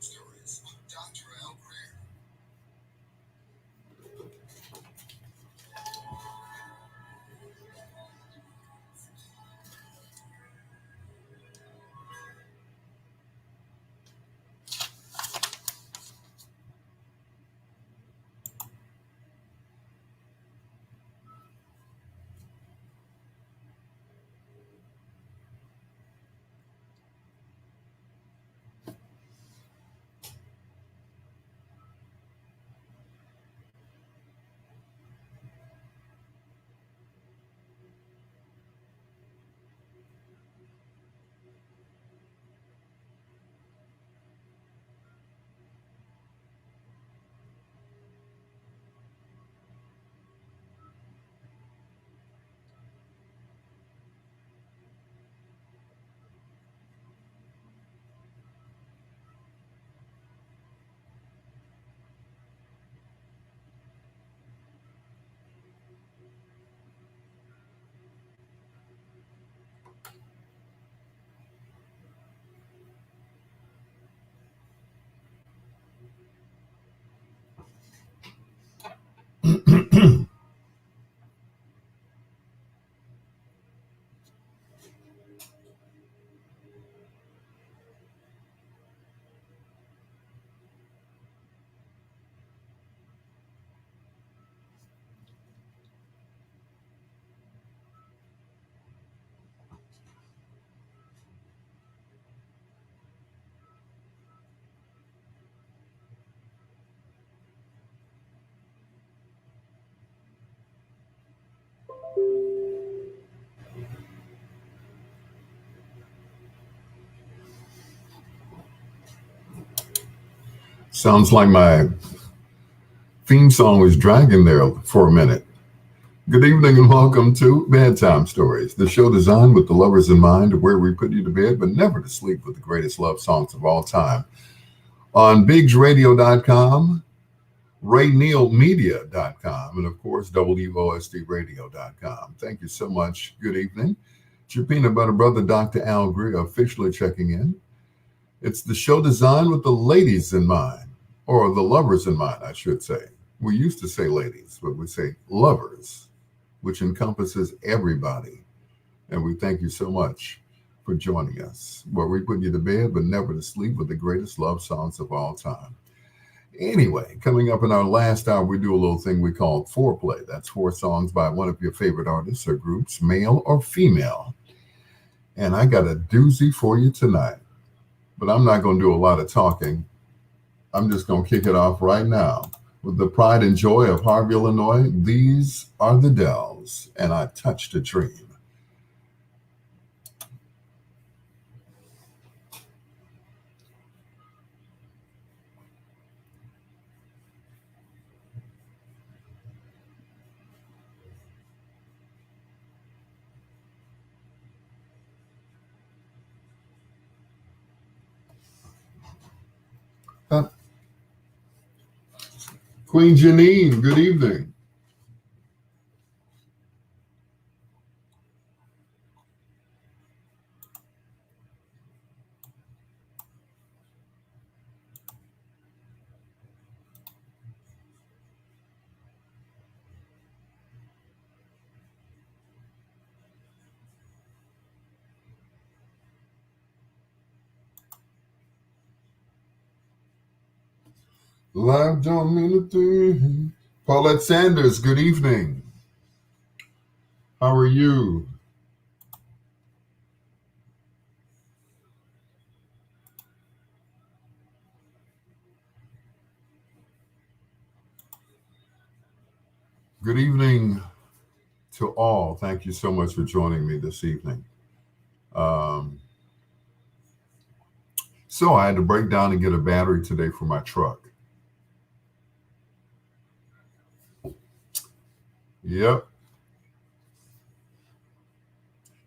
Stories. Dr. Al Greer. Sounds like my theme song was dragging there for a minute. Good evening and welcome to Bedtime Stories, the show designed with the lovers in mind, where we put you to bed but never to sleep with the greatest love songs of all time. On bigsradio.com, raynealmedia.com, and of course, WOSDradio.com. Thank you so much. Good evening. It's your peanut butter brother, Dr. Al Greer, officially checking in. It's the show designed with the ladies in mind, or the lovers in mind, I should say. We used to say ladies, but we say lovers, which encompasses everybody. And we thank you so much for joining us, where we put you to bed, but never to sleep with the greatest love songs of all time. Anyway, coming up in our last hour, we do a little thing we call foreplay. That's 4 songs by one of your favorite artists or groups, male or female. And I got a doozy for you tonight. But I'm not going to do a lot of talking. I'm just going to kick it off right now with the pride and joy of Harvey, Illinois. These are the Dells, and I touched a dream. Queen Janine, good evening. Life don't mean a thing. Paulette Sanders, good evening. How are you? Good evening to all. Thank you so much for joining me this evening. So I had to break down and get a battery today for my truck. Yep.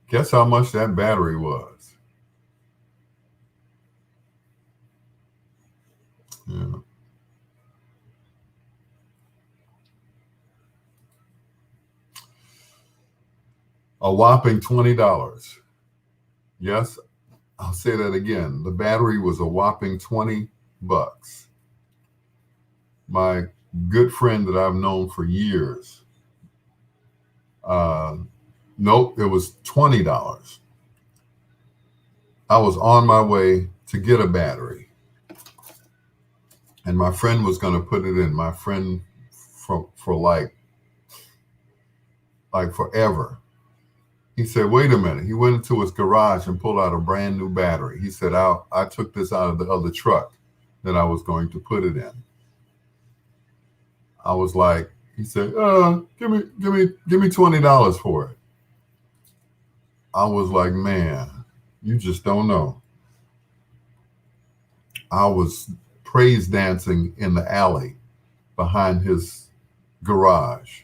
Guess how much that battery was? Yeah. A whopping $20. Yes, I'll say that again. The battery was a whopping $20. bucks. My good friend that I've known for years, uh, nope, it was $20. I was on my way to get a battery, and my friend was going to put it in. My friend for like forever. He said, "Wait a minute." He went into his garage and pulled out a brand new battery. He said, I took this out of the other truck that I was going to put it in." I was like, he said, give me $20 for it. I was like, man, you just don't know. I was praise dancing in the alley behind his garage.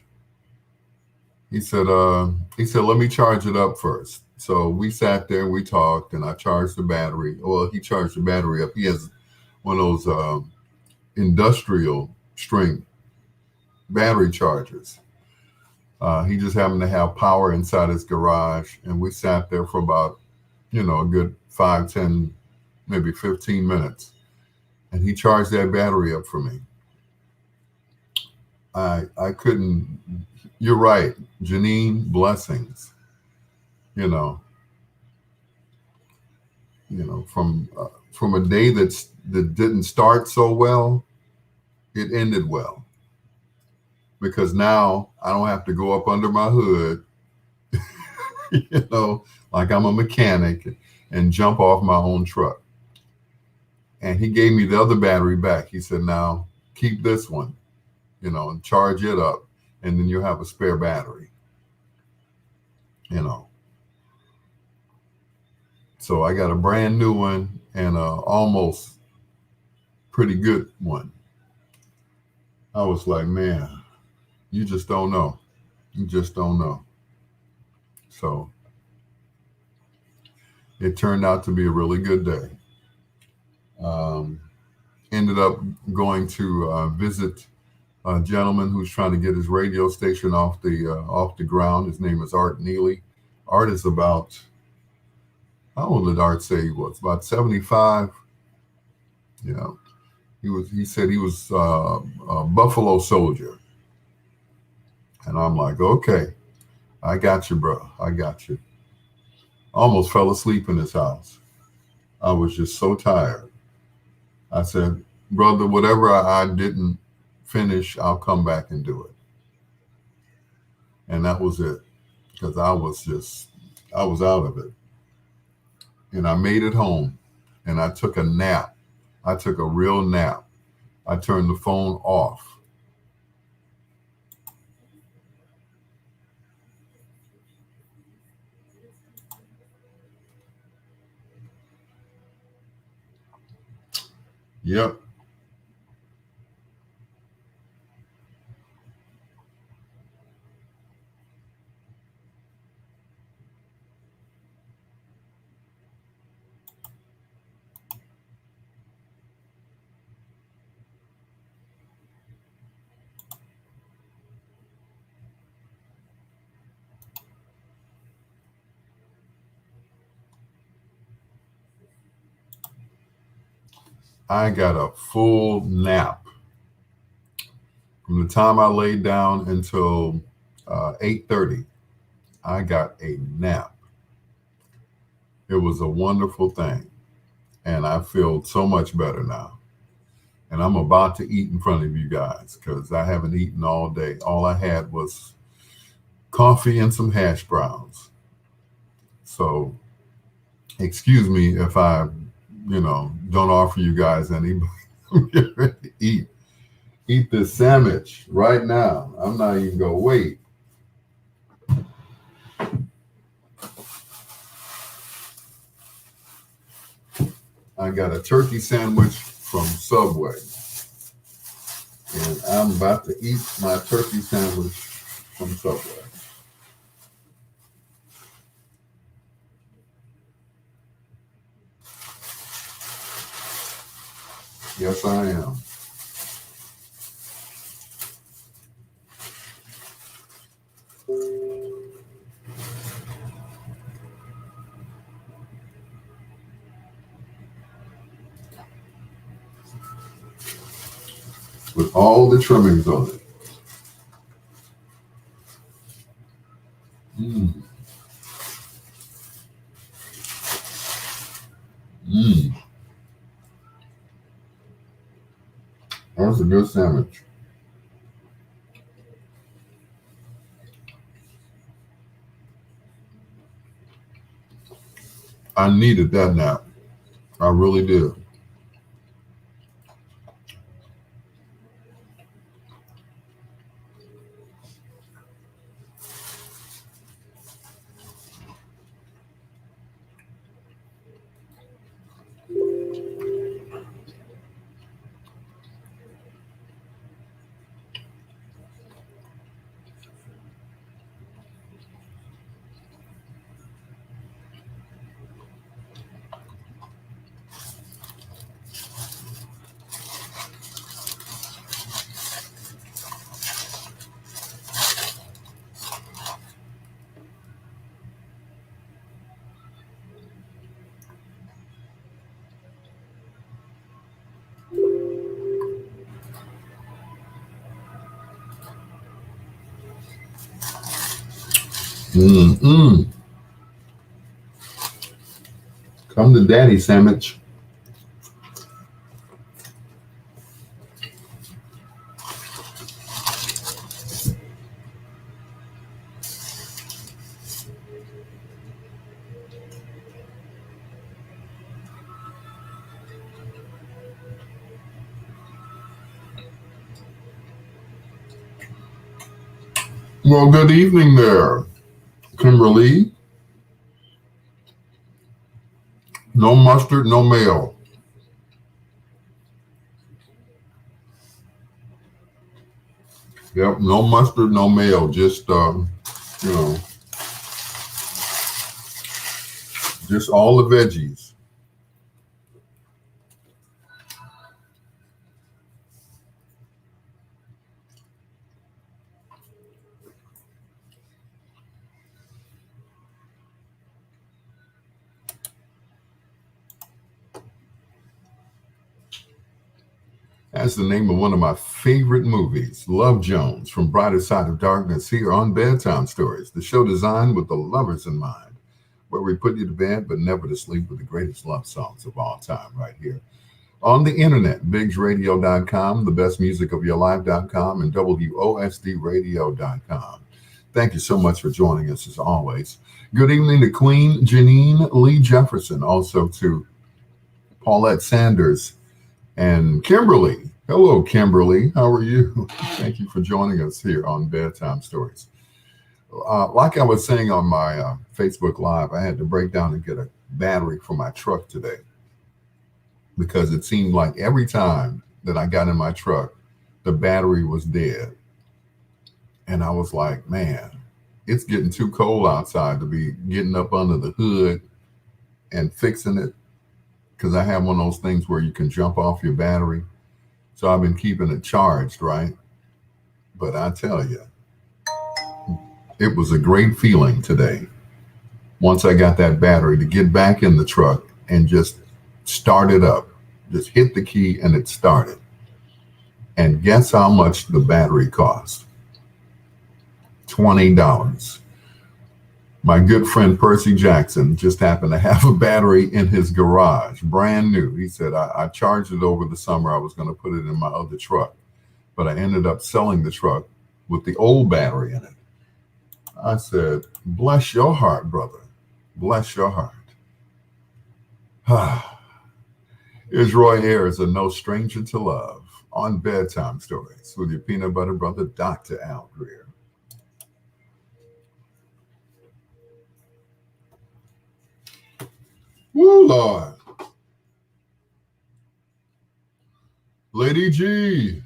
He said, let me charge it up first. So we sat there, we talked, and I charged the battery. Well, he charged the battery up. He has one of those industrial strength battery chargers. He just happened to have power inside his garage, and we sat there for about, a good 5, 10, maybe 15 minutes. And he charged that battery up for me. I couldn't. You're right, Janine. Blessings. You know, from a day that didn't start so well, it ended well, because now I don't have to go up under my hood, like I'm a mechanic, and jump off my own truck. And he gave me the other battery back. He said, "Now keep this one, and charge it up, and then you'll have a spare battery." You know. So I got a brand new one and a almost pretty good one. I was like, man, you just don't know. You just don't know. So it turned out to be a really good day. Um, Ended up going to visit a gentleman who's trying to get his radio station off the ground. His name is Art Neely. Art is about, how old did Art say he was? About 75. Yeah, He said he was a Buffalo Soldier, and I'm like, okay, I got you, bro. I got you. Almost fell asleep in his house. I was just so tired. I said, brother, whatever I didn't finish, I'll come back and do it. And that was it, because I was out of it. And I made it home, and I took a nap. I took a real nap. I turned the phone off. Yep. I got a full nap from the time I laid down until 8:30. I got a nap. It was a wonderful thing, and I feel so much better now. And I'm about to eat in front of you guys, because I haven't eaten all day. All I had was coffee and some hash browns. So excuse me if I, don't offer you guys any. Get ready to eat this sandwich right now. I'm not even gonna wait. I got a turkey sandwich from Subway, and I'm about to eat my turkey sandwich from Subway. Yes, I am. with all the trimmings on it. Mm, mm. That's a good sandwich. I needed that nap. I really did. Mm-mm. Come to daddy sandwich. Well, good evening there, Kimberly. No mustard, no mayo. Yep, no mustard, no mayo. Just you know, just all the veggies. That's the name of one of my favorite movies, Love Jones from Brighter Side of Darkness, here on Bedtime Stories, the show designed with the lovers in mind, where we put you to bed but never to sleep with the greatest love songs of all time, right here on the internet, bigsradio.com, the best music of your life.com, and WOSDradio.com. Thank you so much for joining us as always. Good evening to Queen Janine Lee Jefferson, also to Paulette Sanders and Kimberly. Hello, Kimberly. How are you? Thank you for joining us here on Bedtime Stories. Like I was saying on my Facebook Live, I had to break down and get a battery for my truck today because it seemed like every time that I got in my truck, the battery was dead. And I was like, man, it's getting too cold outside to be getting up under the hood and fixing it because I have one of those things where you can jump off your battery. So I've been keeping it charged, right? But I tell you, it was a great feeling today once I got that battery to get back in the truck and just start it up. Just hit the key and it started. And guess how much the battery cost? $20. My good friend Percy Jackson just happened to have a battery in his garage, brand new. He said, I charged it over the summer. I was going to put it in my other truck, but I ended up selling the truck with the old battery in it. I said, bless your heart, brother. Bless your heart. Here's Roy Ayers, a no stranger to love, on Bedtime Stories with your peanut butter brother, Dr. Al Greer. Woo, Lord. Lady G.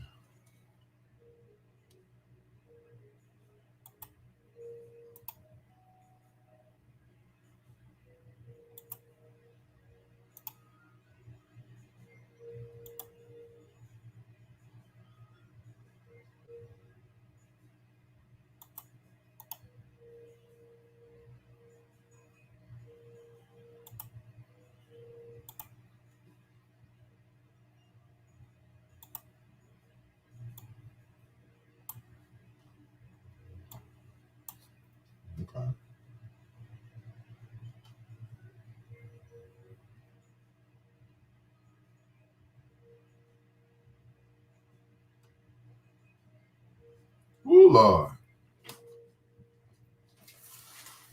Oh, Lord.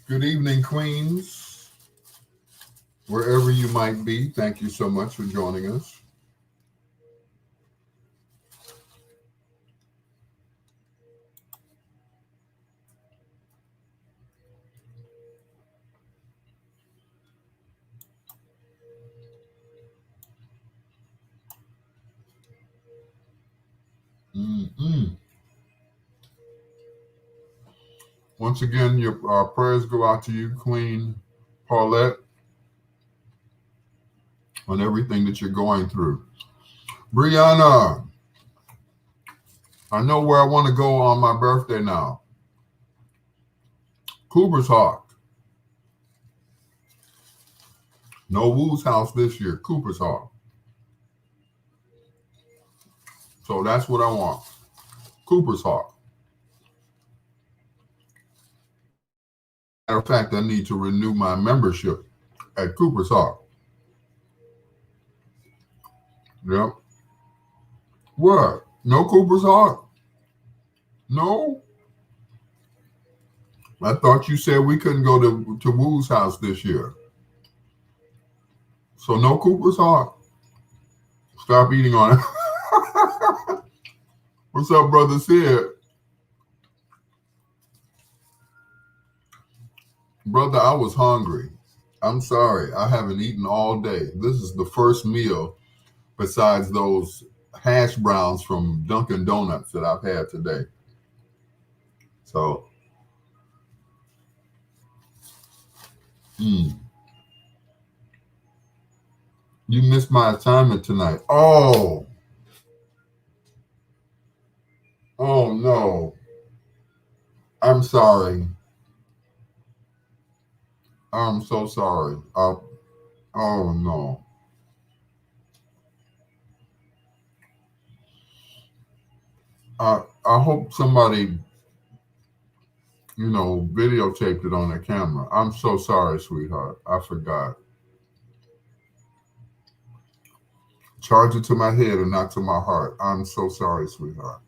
Good evening, Queens, wherever you might be. Thank you so much for joining us. Mm-mm. Once again, our prayers go out to you, Queen Paulette, on everything that you're going through. Brianna, I know where I want to go on my birthday now. Cooper's Hawk. No Woo's house this year. Cooper's Hawk. So that's what I want. Cooper's Hawk. Matter of fact, I need to renew my membership at Cooper's Hawk. Yep. What? No Cooper's Hawk? No? I thought you said we couldn't go to Woo's house this year. So no Cooper's Hawk. Stop eating on it. What's up, brother Sid? Brother, I was hungry. I'm sorry. I haven't eaten all day. This is the first meal besides those hash browns from Dunkin' Donuts that I've had today. So, you missed my assignment tonight. Oh no. I'm sorry. I'm so sorry. Oh no. I hope somebody, videotaped it on their camera. I'm so sorry, sweetheart. I forgot. Charge it to my head and not to my heart. I'm so sorry, sweetheart.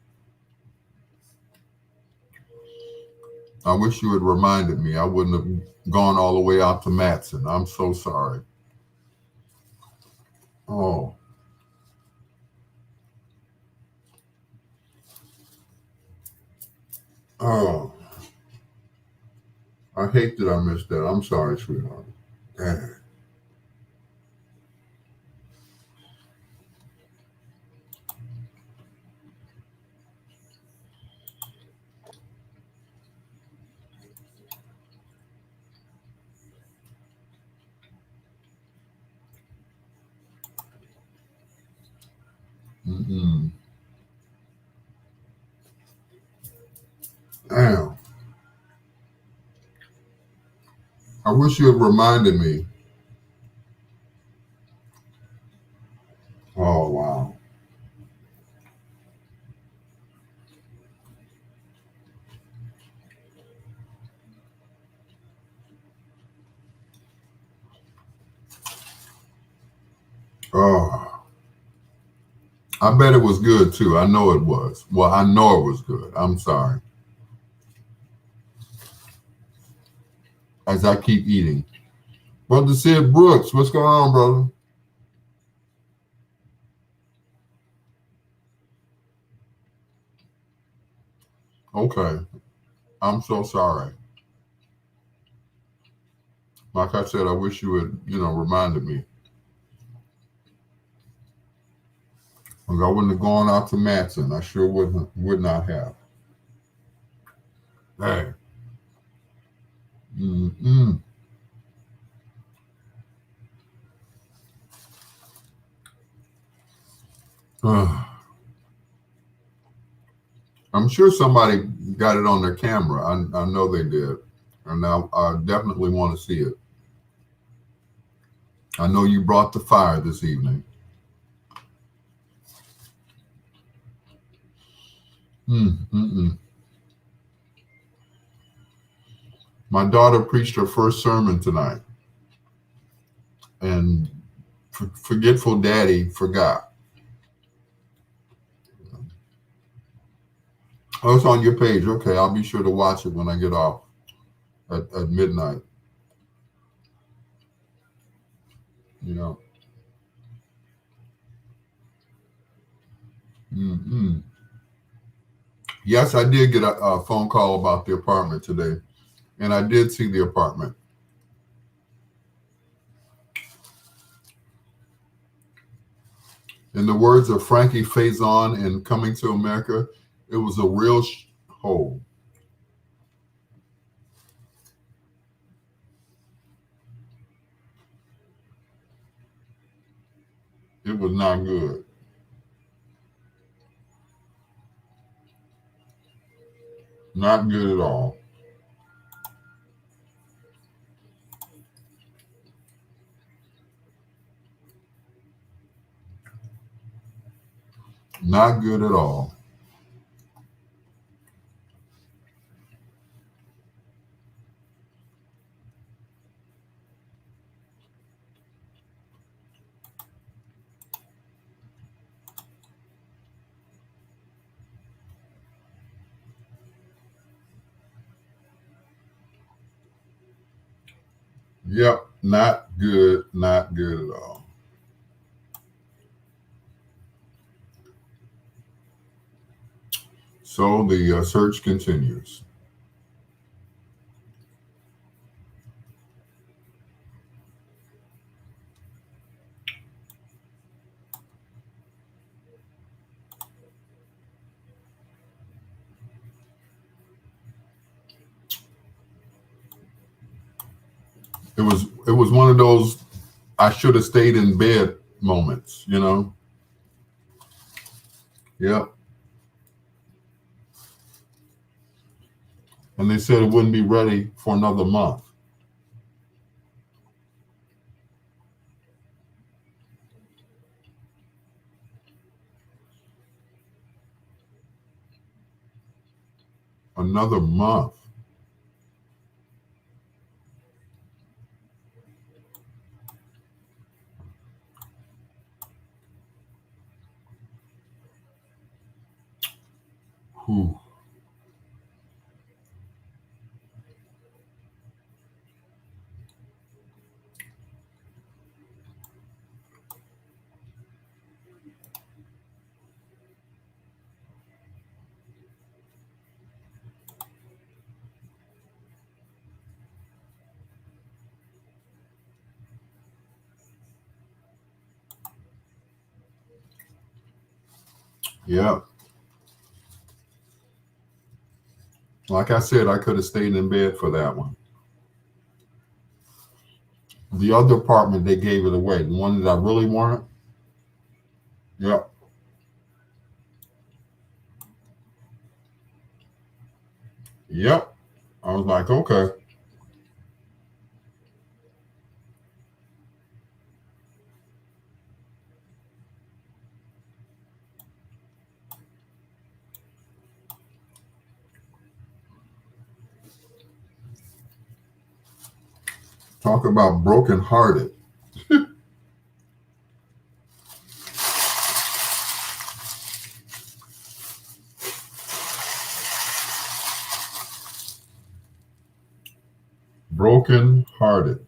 I wish you had reminded me. I wouldn't have gone all the way out to Matson. I'm so sorry. Oh. Oh. I hate that I missed that. I'm sorry, sweetheart. Dang. Mm-mm. Damn. I wish you had reminded me. Oh, wow. Oh. I bet it was good, too. I know it was. Well, I know it was good. I'm sorry. As I keep eating. Brother Sid Brooks, what's going on, brother? Okay. I'm so sorry. Like I said, I wish you had, reminded me. Like I wouldn't have gone out to Matson. I sure would not have. Hey. Mm-mm. I'm sure somebody got it on their camera. I know they did. And I definitely want to see it. I know you brought the fire this evening. Mm-mm. My daughter preached her first sermon tonight. And forgetful daddy forgot. Oh, it's on your page. Okay, I'll be sure to watch it when I get off at midnight. You know. Mm-hmm. Yes, I did get a phone call about the apartment today, and I did see the apartment. In the words of Frankie Faison in Coming to America, it was a real hole. It was not good. Not good at all. Not good at all. Yep, not good. Not good at all. So the search continues. It was one of those I should have stayed in bed moments, you know? Yep. And they said it wouldn't be ready for another month. Another month. Whew. Yep. Like I said, I could have stayed in bed for that one. The other apartment, they gave it away. The one that I really wanted. Yep. Yep. I was like, okay. Talk about brokenhearted. Brokenhearted.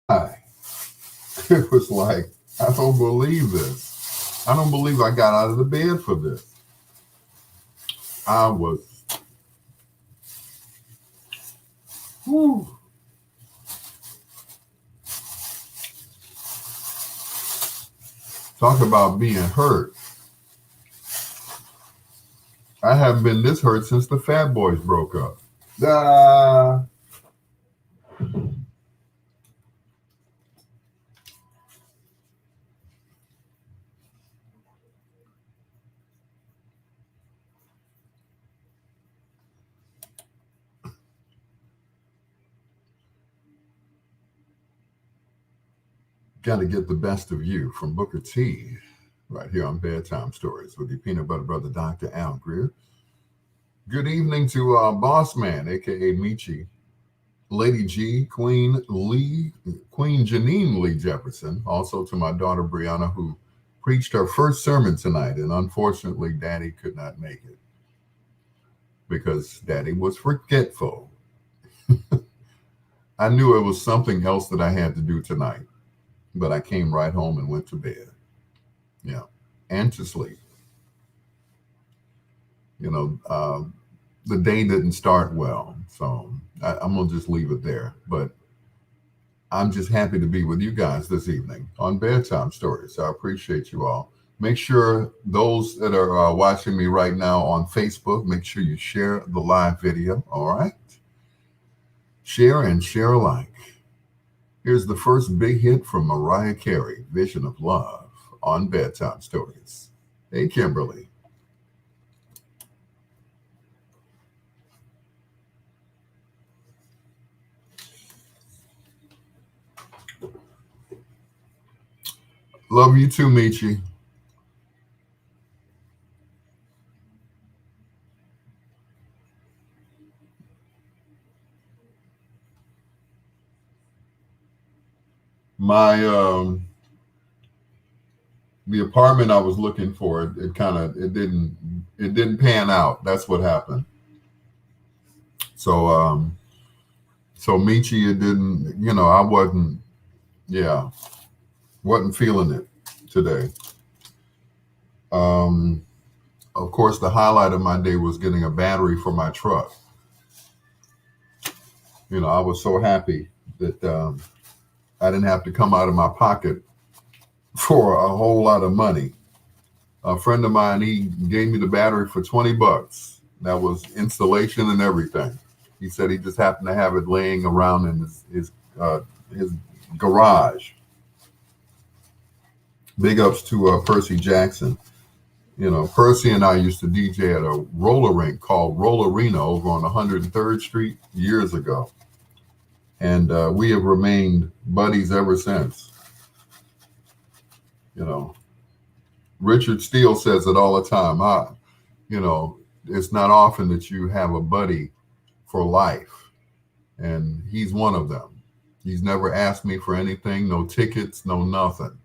I, it was like, I don't believe this. I don't believe I got out of the bed for this. I was, whew, talk about being hurt. I haven't been this hurt since the Fat Boys broke up. Ah, Got to get the best of you from Booker T right here on Bedtime Stories with your peanut butter brother, Dr. Al Greer. Good evening to Boss Man, aka Michi, Lady G, Queen Janine Lee Jefferson, also to my daughter Brianna, who preached her first sermon tonight, and unfortunately, Daddy could not make it because Daddy was forgetful. I knew it was something else that I had to do tonight, but I came right home and went to bed. Yeah, and to sleep. You know, the day didn't start well, so I'm gonna just leave it there. But I'm just happy to be with you guys this evening on Bedtime Stories. I appreciate you all. Make sure those that are watching me right now on Facebook, make sure you share the live video. All right, share and share alike. Here's the first big hit from Mariah Carey, "Vision of Love" on Bedtime Stories. Hey, Kimberly. Love you too, Michi. My the apartment I was looking for, it didn't pan out. That's what happened. So so Michi, it didn't, I wasn't, yeah, wasn't feeling it today. Um, of course, the highlight of my day was getting a battery for my truck. I was so happy that I didn't have to come out of my pocket for a whole lot of money. A friend of mine, he gave me the battery for $20. That was installation and everything. He said he just happened to have it laying around in his garage. Big ups to Percy Jackson. Percy and I used to DJ at a roller rink called Roll Arena over on 103rd Street years ago. And we have remained buddies ever since. Richard Steele says it all the time. It's not often that you have a buddy for life. And he's one of them. He's never asked me for anything, no tickets, no nothing.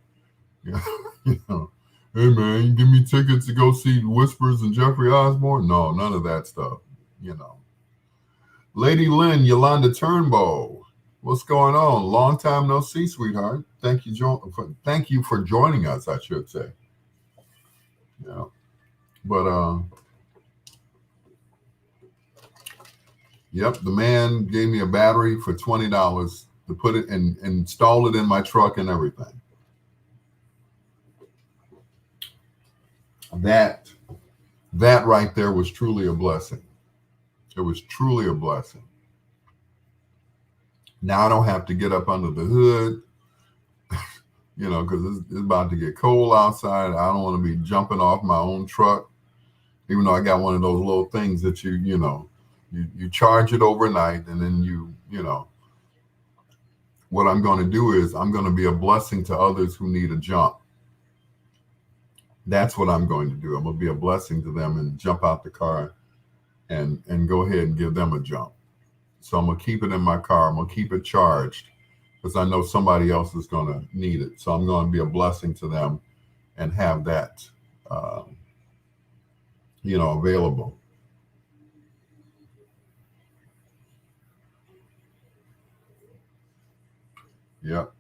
Hey man, you give me tickets to go see Whispers and Jeffrey Osborne? No, none of that stuff. Lady Lynn, Yolanda Turnbow, what's going on? Long time no see, sweetheart. Thank you for joining us, I should say. Yeah, but yep, the man gave me a battery for $20 to put it and install it in my truck and everything. That right there was truly a blessing. It was truly a blessing. Now I don't have to get up under the hood, because it's about to get cold outside. I don't want to be jumping off my own truck, even though I got one of those little things that you charge it overnight, and then what I'm going to do is I'm going to be a blessing to others who need a jump. That's what I'm going to do. I'm going to be a blessing to them and jump out the car and go ahead and give them a jump. So I'm going to keep it in my car. I'm going to keep it charged because I know somebody else is going to need it. So I'm going to be a blessing to them and have that, available. Yep.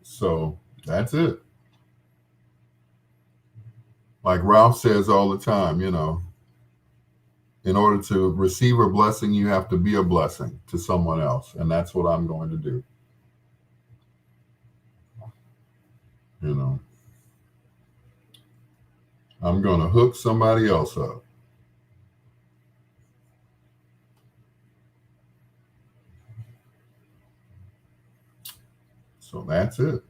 So that's it. Like Ralph says all the time, in order to receive a blessing, you have to be a blessing to someone else. And that's what I'm going to do. I'm going to hook somebody else up. So that's it.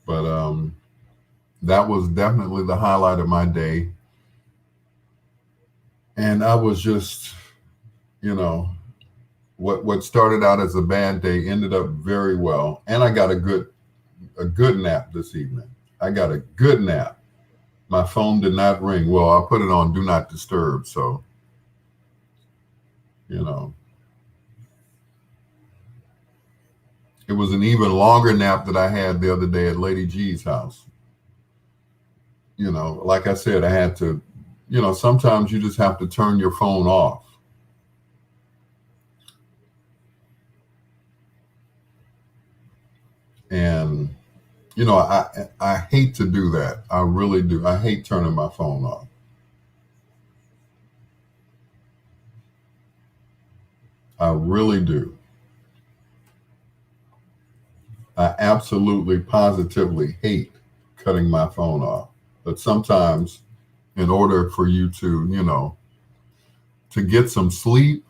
But that was definitely the highlight of my day. And I was just You know, what started out as a bad day ended up very well, and I got a good nap this evening. I got a good nap. My phone did not ring. Well, I put it on do not disturb, so you know, it was an even longer nap that I had the other day at Lady G's house. Like I said, I had to, sometimes you just have to turn your phone off. And, I hate to do that. I really do. I hate turning my phone off. I really do. I absolutely, positively hate cutting my phone off. But sometimes, in order for you to get some sleep,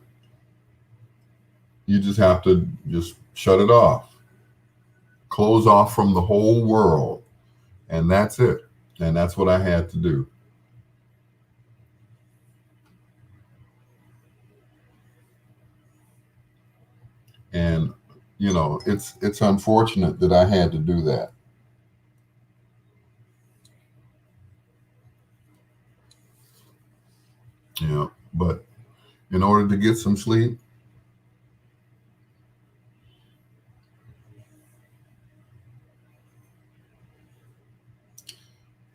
you just have to just shut it off, close off from the whole world, and that's it. And that's what I had to do. And it's unfortunate that I had to do that. But in order to get some sleep,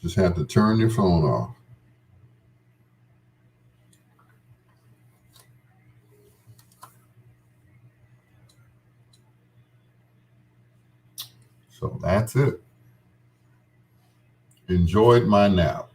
just have to turn your phone off. So that's it. Enjoyed my nap.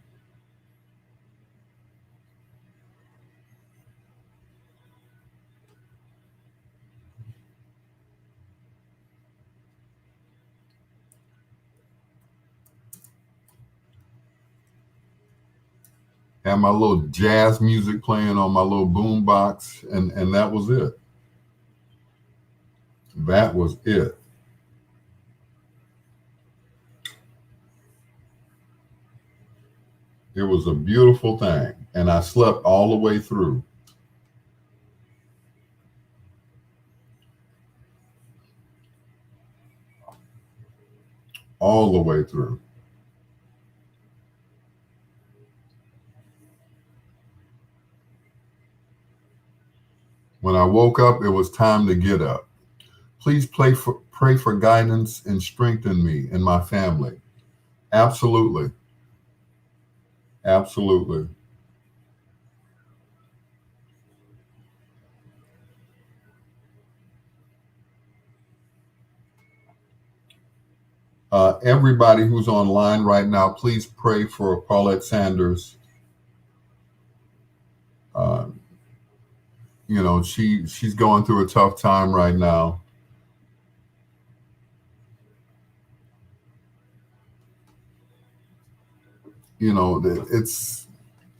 Had my little jazz music playing on my little boom box, and that was it. That was it. It was a beautiful thing. And I slept all the way through. All the way through. When I woke up, it was time to get up. Please pray for guidance and strengthen me and my family. Absolutely. Absolutely. Everybody who's online right now, please pray for Paulette Sanders. Uh, she's going through a tough time right now.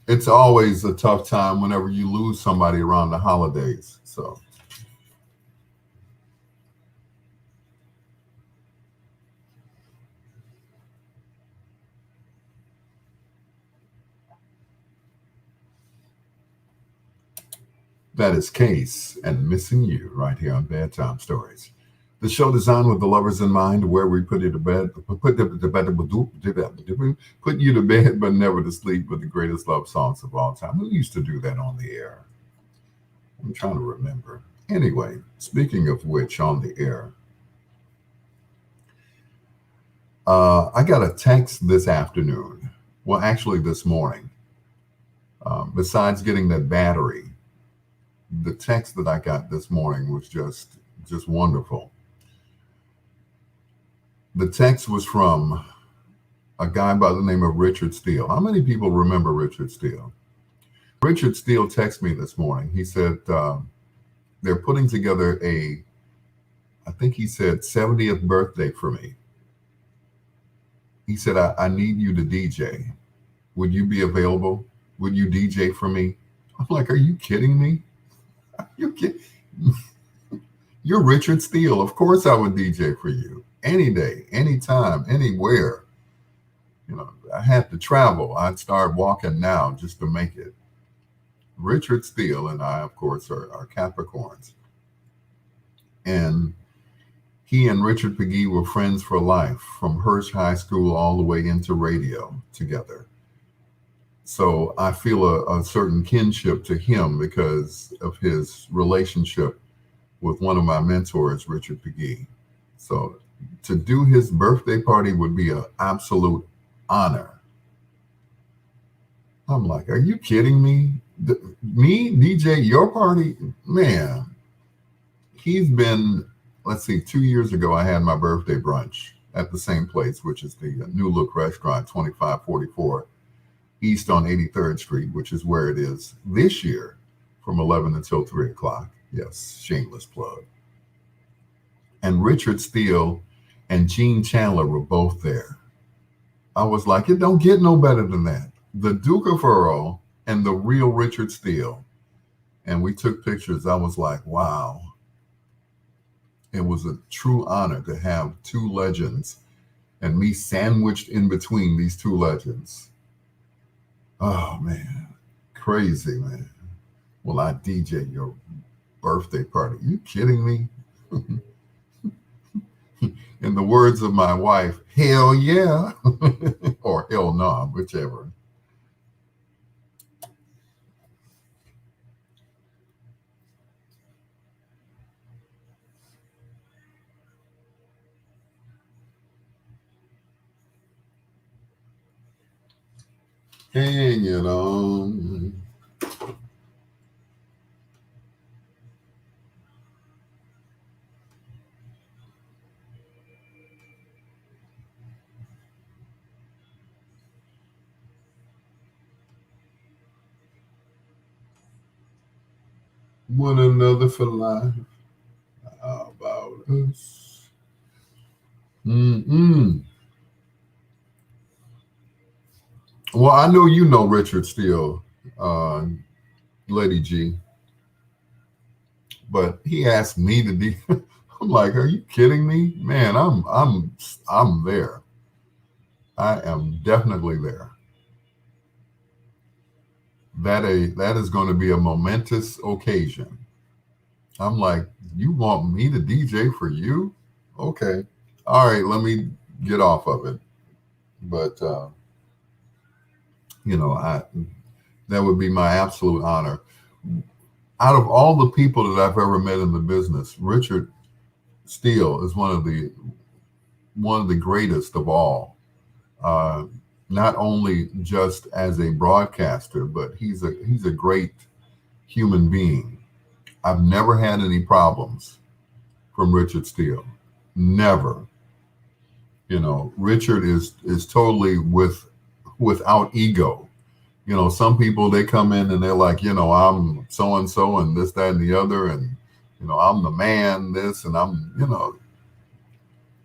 It's always a tough time whenever you lose somebody around the holidays. So that is Case and Missing You right here on Bedtime Stories. The show designed with the lovers in mind, where we put you to bed, put you to bed, but never to sleep with the greatest love songs of all time. Who used to do that on the air? I'm trying to remember. Anyway, speaking of which, on the air, I got a text this afternoon. Well, actually, this morning. Besides getting that battery, the text that I got this morning was just wonderful. The text was from a guy by the name of Richard Steele. How many people remember Richard Steele? Richard Steele texted me this morning. He said they're putting together I think he said 70th birthday for me. He said, I need you to DJ. Would you be available? Would you DJ for me? I'm like, are you kidding me? You're kidding. You're Richard Steele. Of course I would DJ for you. Any day, anytime, anywhere. I had to travel. I'd start walking now just to make it. Richard Steele and I, of course, are Capricorns. And he and Richard Pegee were friends for life from Hirsch High School all the way into radio together. So I feel a certain kinship to him because of his relationship with one of my mentors, Richard Pegee. So to do his birthday party would be an absolute honor. I'm like, are you kidding me? Me, DJ, your party? Man, he's been, let's see, 2 years ago, I had my birthday brunch at the same place, which is the New Look Restaurant, 2544 East on 83rd Street, which is where it is this year from 11 until 3 o'clock. Yes, shameless plug. And Richard Steele and Gene Chandler were both there. I was like, it don't get no better than that. The Duke of Earl and the real Richard Steele. And we took pictures. I was like, wow. It was a true honor to have two legends and me sandwiched in between these two legends. Oh, man. Crazy, man. Well, I DJ your birthday party. You kidding me? In the words of my wife, hell yeah. Or hell no, whichever. Hanging on. One another for life. How about us? Mm-mm. Well, I know you know Richard Steele, uh, Lady G, but he asked me to be. I'm like, are you kidding me, man? I'm there. I am definitely there. That is going to be a momentous occasion. I'm like, you want me to DJ for you? Okay, all right. Let me get off of it. But I that would be my absolute honor. Out of all the people that I've ever met in the business, Richard Steele is one of the greatest of all. Uh, Not only just as a broadcaster, but he's a great human being. I've never had any problems from Richard Steele. Never. Richard is totally without ego. Some people, they come in and they're like, I'm so and so and this, that, and the other, and I'm the man, this, and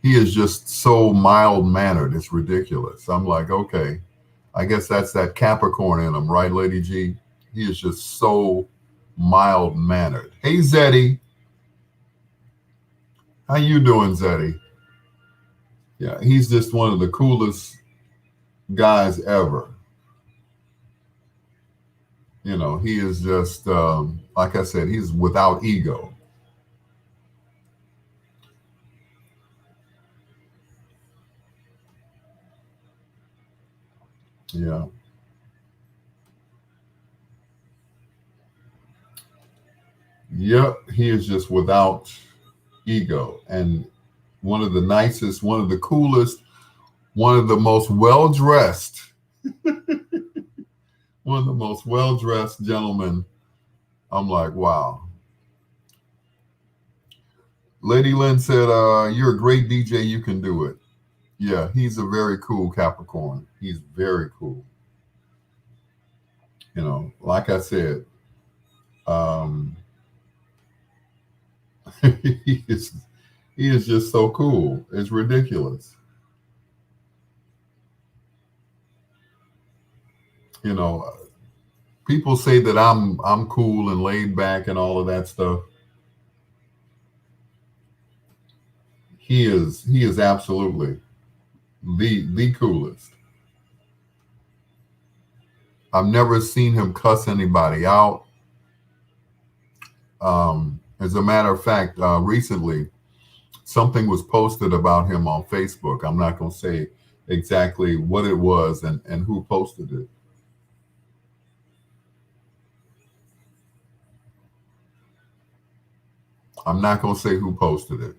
he is just so mild mannered. It's ridiculous. I'm like, okay, I guess that's that Capricorn in him, right, Lady G? He is just so mild mannered. Hey, Zeddy, how you doing, Zeddy? Yeah, he's just one of the coolest guys ever. He is just, like I said, he's without ego. Yeah. Yep. He is just without ego and one of the nicest, one of the coolest, one of the most well dressed, one of the most well dressed gentlemen. I'm like, wow. Lady Lynn said, you're a great DJ. You can do it. Yeah, he's a very cool Capricorn. He's very cool. Like I said, um, he is he is just so cool. It's ridiculous. You know, People say that I'm cool and laid back and all of that stuff. He is absolutely the coolest. I've never seen him cuss anybody out. As a matter of fact, recently something was posted about him on Facebook. I'm not going to say exactly what it was and who posted it. I'm not going to say who posted it,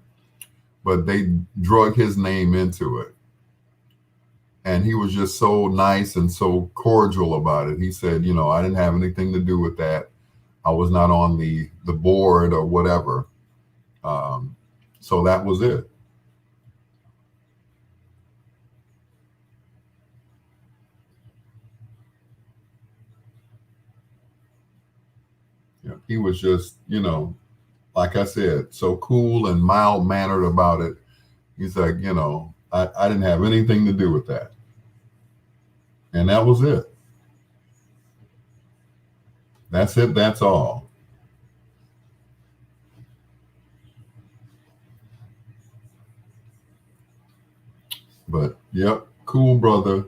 but they drug his name into it. And he was just so nice and so cordial about it. He said, I didn't have anything to do with that. I was not on the board or whatever. So that was it. He was just, like I said, so cool and mild mannered about it. He's like, I didn't have anything to do with that. And that was it. That's it. That's all. But yep, cool brother.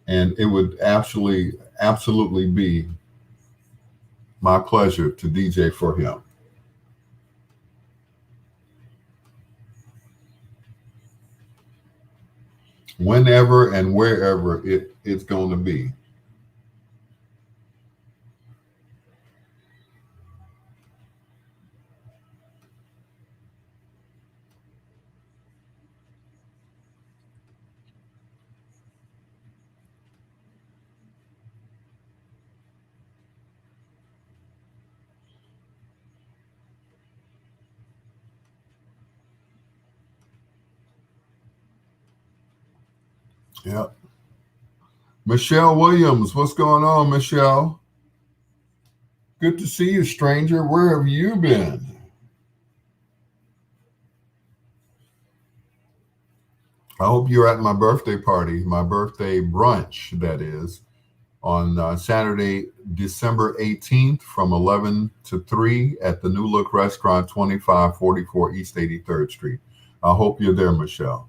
And it would absolutely be my pleasure to DJ for him. Whenever and wherever it's going to be. Yep. Michelle Williams, what's going on, Michelle? Good to see you, stranger. Where have you been? I hope you're at my birthday party, my birthday brunch, that is, on Saturday, December 18th from 11 to 3 at the New Look Restaurant, 2544 East 83rd Street. I hope you're there, Michelle.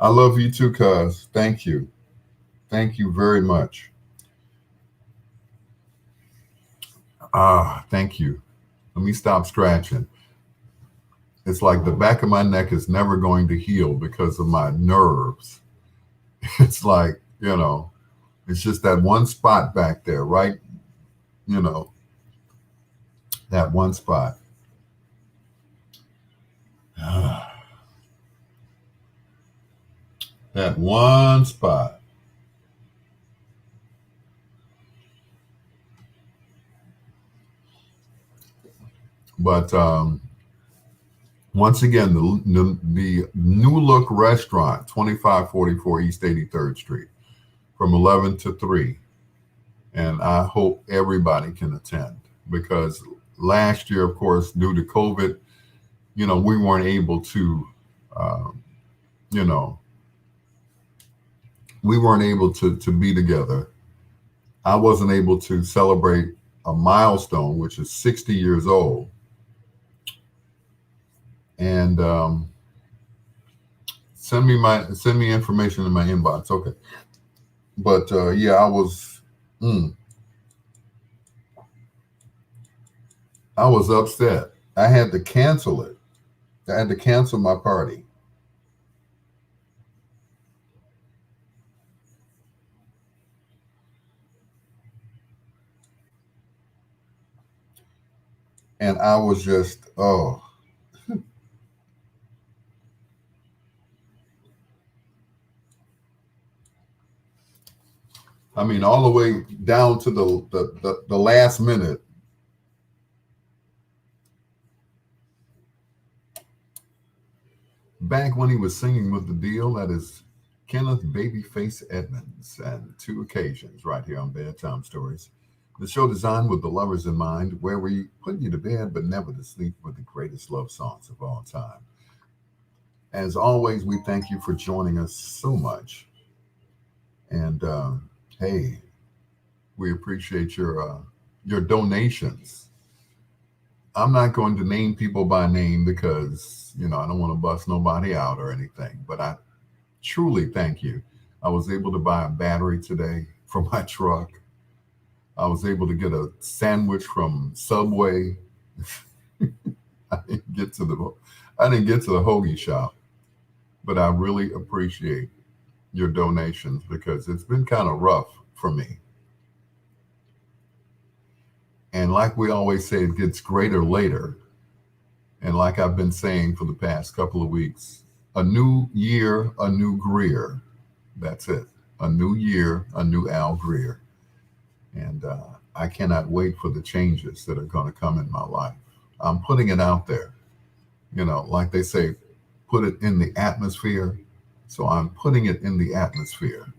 I love you too, cuz. Thank you. Thank you very much. Thank you. Let me stop scratching. It's like the back of my neck is never going to heal because of my nerves. It's like, it's just that one spot back there, right? That one spot. That one spot. But once again, the New Look Restaurant, 2544 East 83rd Street, from 11 to 3. And I hope everybody can attend because last year, of course, due to COVID, we weren't able to, we weren't able to be together. I wasn't able to celebrate a milestone, which is 60 years old. And send me information in my inbox. Okay. But yeah, I was upset. I had to cancel it. I had to cancel my party. And I was just, I mean, all the way down to the last minute. Back when he was singing with the deal, that is Kenneth Babyface Edmonds, and two occasions right here on Bedtime Stories. The show designed with the lovers in mind, where we put you to bed but never to sleep with the greatest love songs of all time. As always, we thank you for joining us so much. And hey, we appreciate your donations. I'm not going to name people by name because, I don't want to bust nobody out or anything, but I truly thank you. I was able to buy a battery today from my truck. I was able to get a sandwich from Subway. I didn't get to the I didn't get to the hoagie shop, but I really appreciate your donations because it's been kind of rough for me. And like we always say, it gets greater later. And like I've been saying for the past couple of weeks, a new year, a new Greer. That's it. A new year, a new Al Greer. And I cannot wait for the changes that are going to come in my life. I'm putting it out there. Like they say, put it in the atmosphere. So I'm putting it in the atmosphere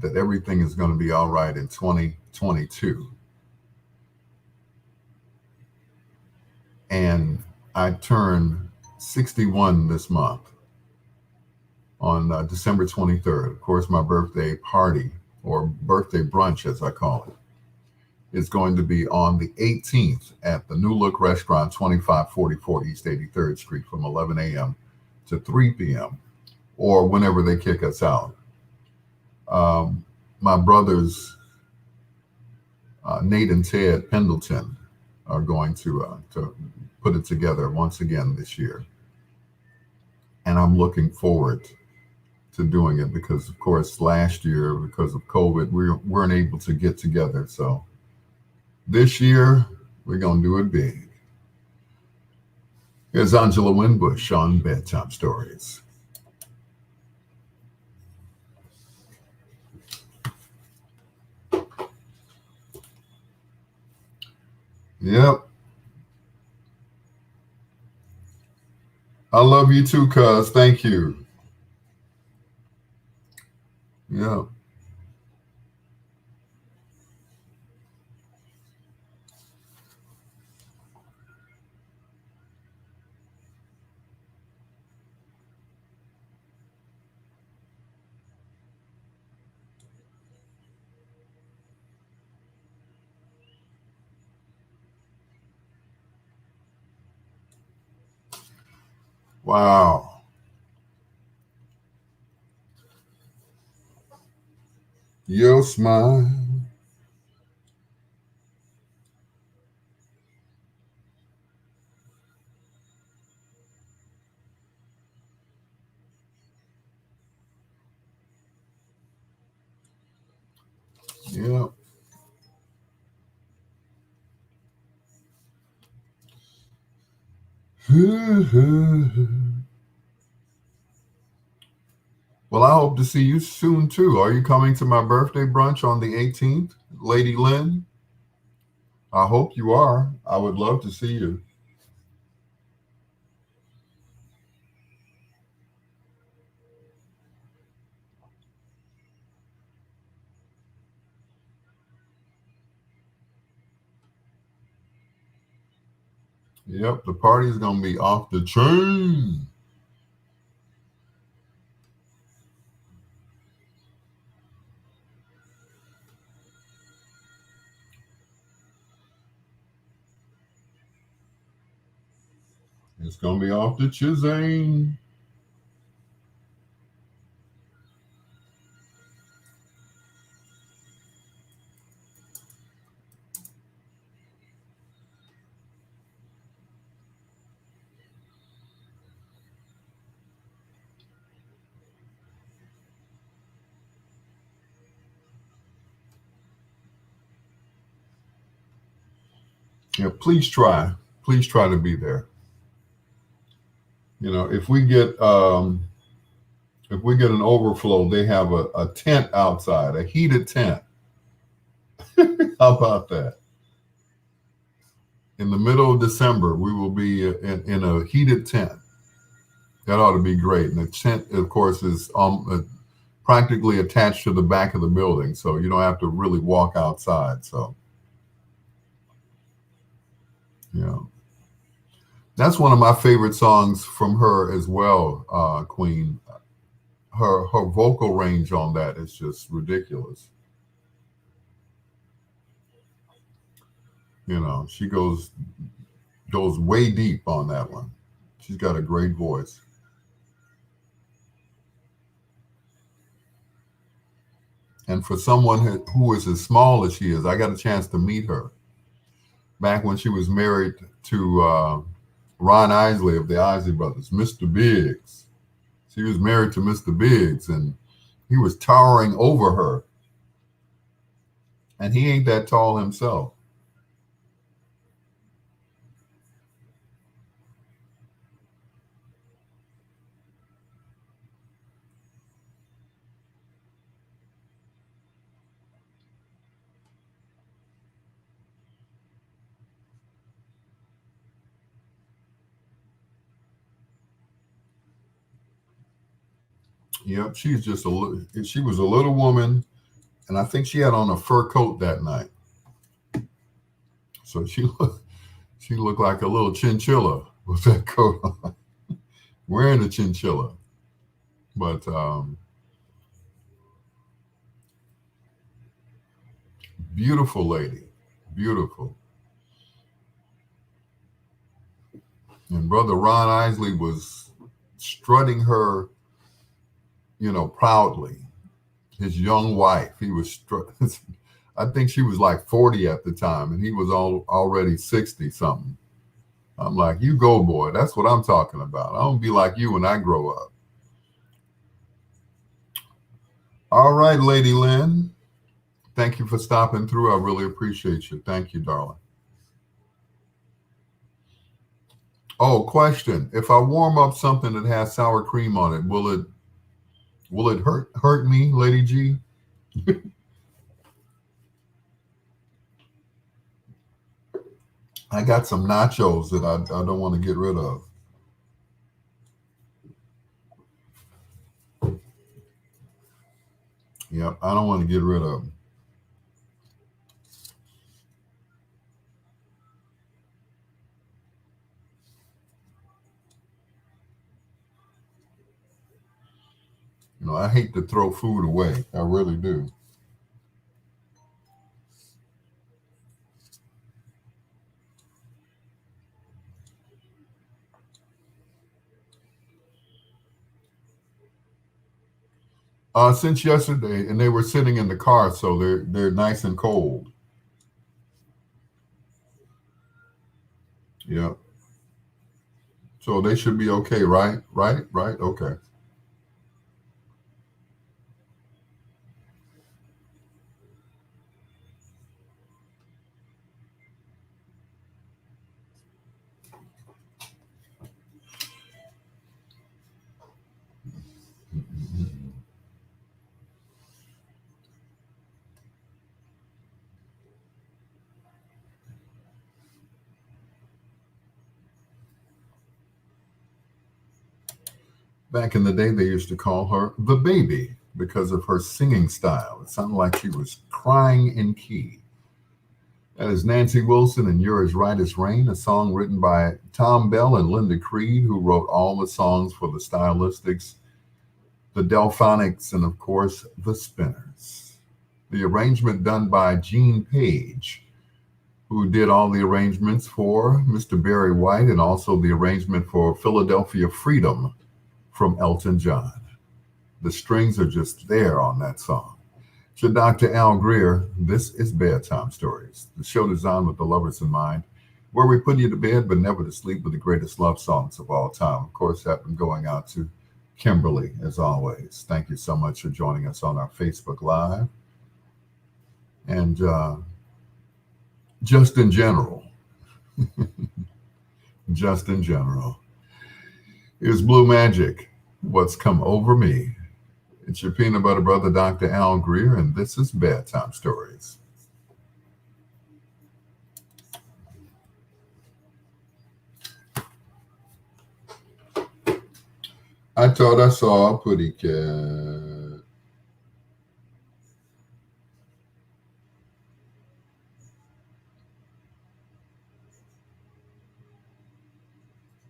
that everything is going to be all right in 2022. And I turn 61 this month on December 23rd. Of course, my birthday party, or birthday brunch as I call it, is going to be on the 18th at the New Look Restaurant, 2544 East 83rd Street from 11 a.m. to 3 p.m. or whenever they kick us out. My brothers, Nate and Ted Pendleton, are going to put it together once again this year. And I'm looking forward to doing it because, of course, last year, because of COVID, we weren't able to get together. So this year, we're going to do it big. Here's Angela Winbush on Bedtime Stories. Yep. I love you too, cuz. Thank you. Yep. Wow. Your smile. Yep. Well, I hope to see you soon too. Are you coming to my birthday brunch on the 18th, Lady Lynn? I hope you are. I would love to see you. Yep, the party's going to be off the chain. It's going to be off the chisane. Yeah, please try. Please try to be there. If we get an overflow, they have a tent outside, a heated tent. How about that? In the middle of December, we will be in a heated tent. That ought to be great. And the tent, of course, is practically attached to the back of the building, so you don't have to really walk outside. So, yeah, that's one of my favorite songs from her as well, Queen. Her vocal range on that is just ridiculous. She goes way deep on that one. She's got a great voice. And for someone who is as small as she is, I got a chance to meet her back when she was married to Ron Isley of the Isley Brothers, Mr. Biggs. She was married to Mr. Biggs, and he was towering over her. And he ain't that tall himself. Yep, she's just she was a little woman, and I think she had on a fur coat that night. So she looked like a little chinchilla with that coat on, wearing a chinchilla. But beautiful lady, beautiful. And Brother Ron Isley was strutting her, proudly. His young wife, he was I think she was like 40 at the time, and he was already 60 something. I'm like, you go, boy. That's what I'm talking about. I don't be like you when I grow up. All right, Lady Lynn. Thank you for stopping through. I really appreciate you. Thank you, darling. Oh, question. If I warm up something that has sour cream on it, will it hurt me, Lady G? I got some nachos that I don't want to get rid of. Yep, I don't want to get rid of them. I hate to throw food away. I really do. Since yesterday, and they were sitting in the car, so they're nice and cold. Yeah. So they should be okay, right? Right? Right? Okay. Back in the day, they used to call her the baby because of her singing style. It sounded like she was crying in key. That is Nancy Wilson and You're as Right as Rain, a song written by Tom Bell and Linda Creed, who wrote all the songs for the Stylistics, the Delphonics, and of course, the Spinners. The arrangement done by Gene Page, who did all the arrangements for Mr. Barry White and also the arrangement for Philadelphia Freedom from Elton John. The strings are just there on that song. So Dr. Al Greer, this is Bedtime Stories, the show designed with the lovers in mind, where we put you to bed but never to sleep with the greatest love songs of all time. Of course, that one going out to Kimberly, as always. Thank you so much for joining us on our Facebook Live. And just in general, just in general, here's Blue Magic, What's Come Over Me. It's your peanut butter brother, Dr. Al Greer, and this is Bedtime Stories. I thought I saw a pretty cat.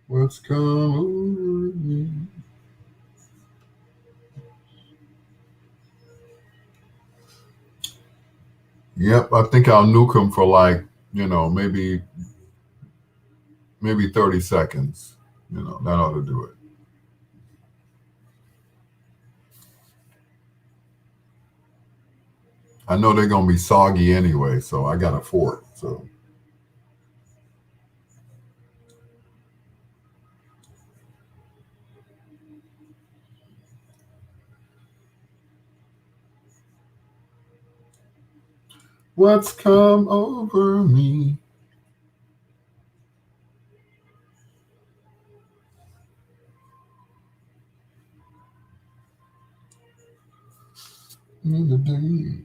What's come over me? Yep, I think I'll nuke him for like, maybe 30 seconds. That ought to do it. I know they're gonna be soggy anyway, so I got a fork. So what's come over me? In the days.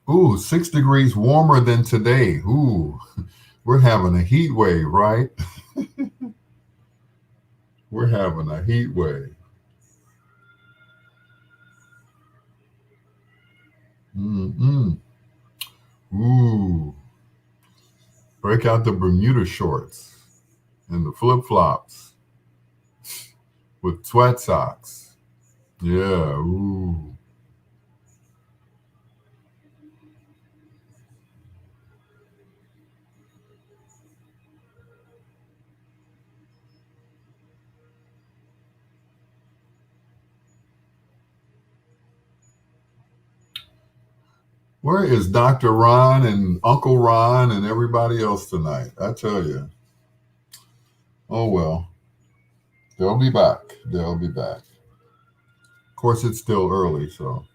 Ooh, 6 degrees warmer than today. Ooh, we're having a heat wave, right? We're having a heat wave. Mm-mm. Ooh, break out the Bermuda shorts and the flip flops with sweat socks. Yeah, ooh. Where is Dr. Ron and Uncle Ron and everybody else tonight? I tell you. Oh well, they'll be back. They'll be back. Of course, it's still early, so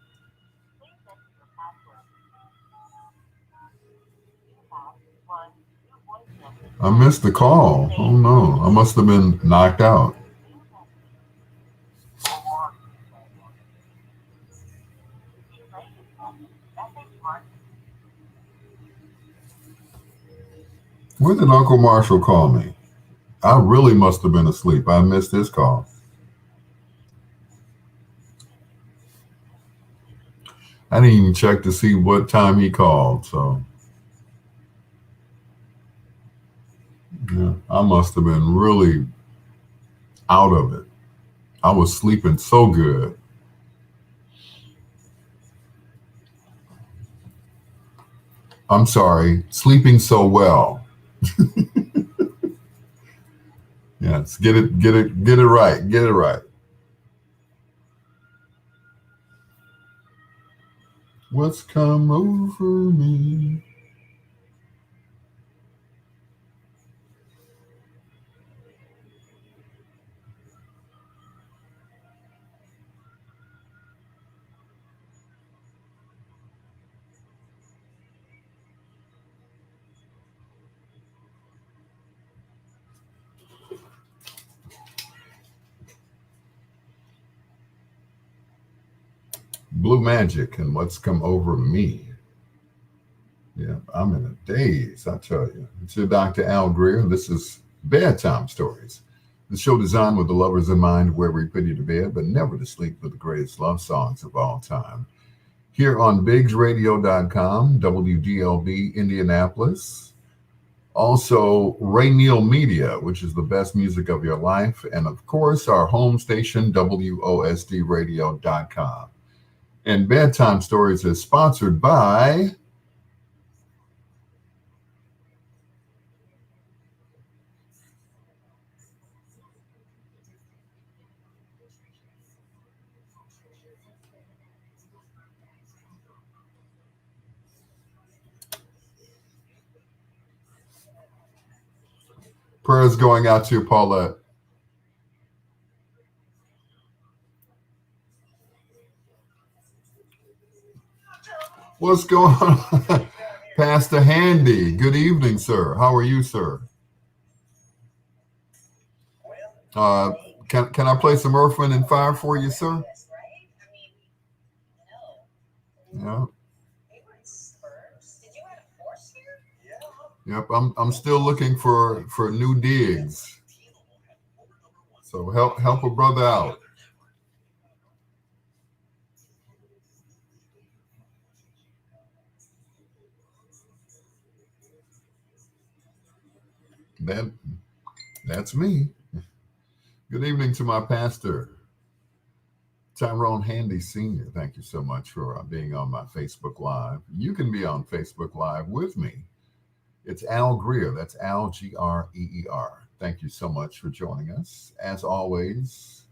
I missed the call. Oh no, I must have been knocked out. When did Uncle Marshall call me? I really must have been asleep. I missed his call. I didn't even check to see what time he called. So yeah, I must have been really out of it. I was sleeping so good. I'm sorry, sleeping so well. Yes, get it right, get it right. What's come over me? Blue Magic and what's come over me. Yeah, I'm in a daze, I tell you. It's your Dr. Al Greer. This is Bedtime Stories. The show designed with the lovers in mind where we put you to bed, but never to sleep with the greatest love songs of all time. Here on BiggsRadio.com, WDLB Indianapolis. Also, Ray Neal Media, which is the best music of your life. And of course, our home station, WOSDRadio.com. And Bedtime Stories is sponsored by prayers going out to Paulette. What's going on? Pastor Handy. Good evening, sir. How are you, sir? Uh, can I play some Earth, Wind, and Fire for you, sir? Yeah. Yep. I'm still looking for new digs. So help a brother out. That that's me. Good evening to my pastor, Tyrone Handy Sr. Thank you so much for being on my Facebook Live. You can be on Facebook Live with me. It's Al Greer. That's Al Greer. Thank you so much for joining us. As always,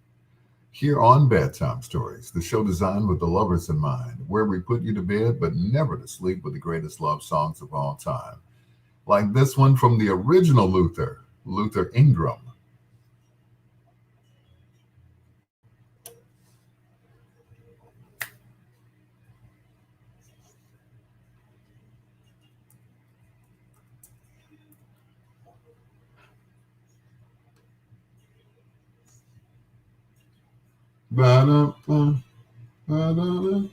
here on Bedtime Stories, the show designed with the lovers in mind, where we put you to bed but never to sleep with the greatest love songs of all time. Like this one from the original Luther Ingram. Ba-da-ba, ba-da-da,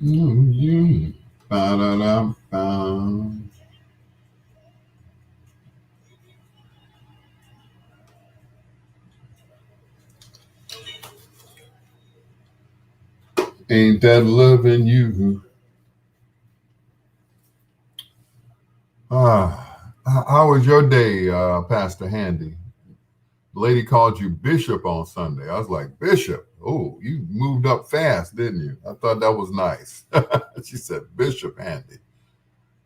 mm-hmm. Ba-da-da-ba. Ain't that loving you? How was your day, Pastor Handy? The lady called you Bishop on Sunday. I was like, Bishop? Oh, you moved up fast, didn't you? I thought that was nice. She said, Bishop Handy.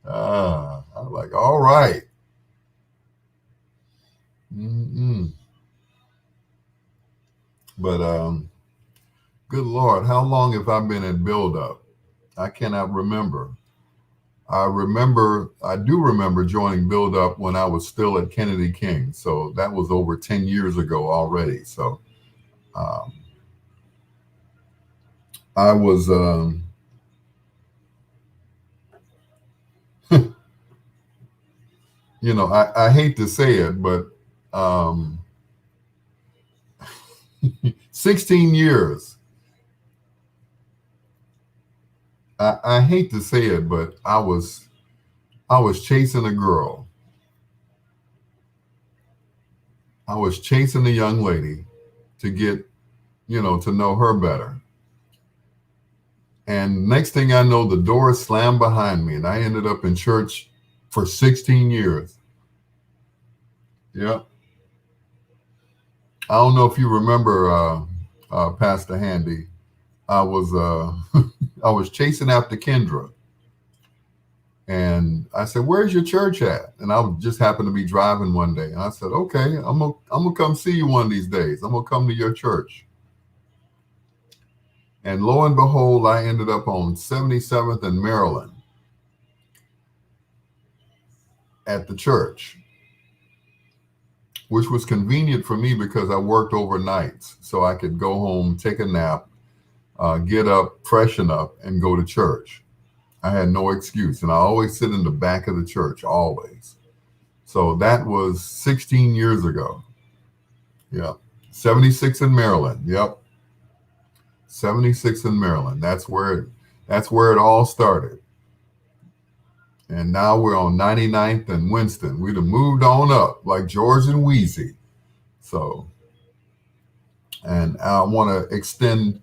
I was like, all right. Mm-mm. But good Lord, how long have I been at Build Up? I cannot remember. I do remember joining Build Up when I was still at Kennedy King. So that was over 10 years ago already. So um, I was, I hate to say it, but um, 16 years. I hate to say it, but I was chasing a girl. I was chasing a young lady to get, to know her better. And next thing I know, the door slammed behind me, and I ended up in church for 16 years. Yeah. I don't know if you remember, Pastor Handy. I was I was chasing after Kendra, and I said, "Where's your church at?" And I just happened to be driving one day, and I said, "Okay, I'm gonna come see you one of these days. I'm gonna come to your church." And lo and behold, I ended up on 77th and Maryland at the church, which was convenient for me because I worked overnights, so I could go home, take a nap, get up, freshen up, and go to church. I had no excuse, and I always sit in the back of the church, always. So that was 16 years ago. Yeah, 76 in Maryland. Yep, 76 in Maryland. That's where it all started. And now we're on 99th and Winston. We'd have moved on up like George and Wheezy. So, and I want to extend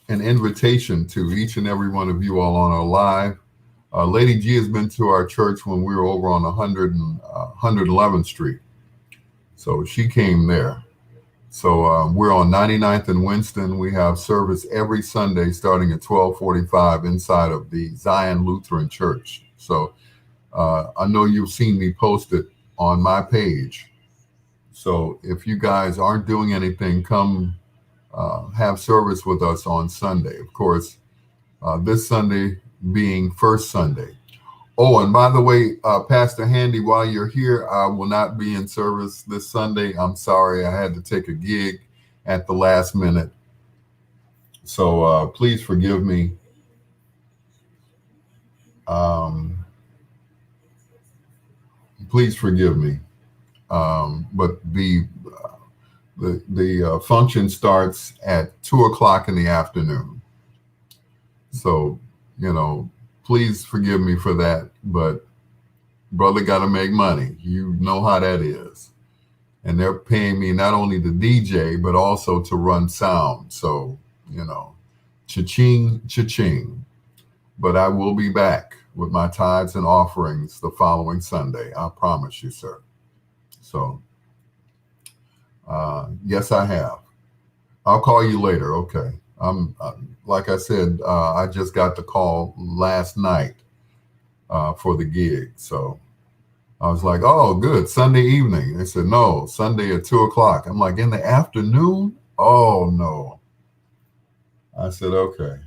an invitation to each and every one of you all on our live. Lady G has been to our church when we were over on 111th Street. So she came there. So we're on 99th and Winston. We have service every Sunday starting at 12:45 inside of the Zion Lutheran Church. So I know you've seen me post it on my page. So if you guys aren't doing anything, come have service with us on Sunday. Of course, this Sunday being first Sunday. Oh, and by the way, Pastor Handy, while you're here, I will not be in service this Sunday. I'm sorry, I had to take a gig at the last minute. So please forgive me. Please forgive me. But the function starts at 2 o'clock in the afternoon. So, please forgive me for that. But brother got to make money. You know how that is. And they're paying me not only to DJ, but also to run sound. So, cha-ching, cha-ching. But I will be back with my tithes and offerings the following Sunday. I promise you, sir. So, yes, I have. I'll call you later. Okay. Like I said, I just got the call last night for the gig. So I was like, oh, good, Sunday evening. They said, no, Sunday at 2 o'clock. I'm like, in the afternoon? Oh, no. I said, okay.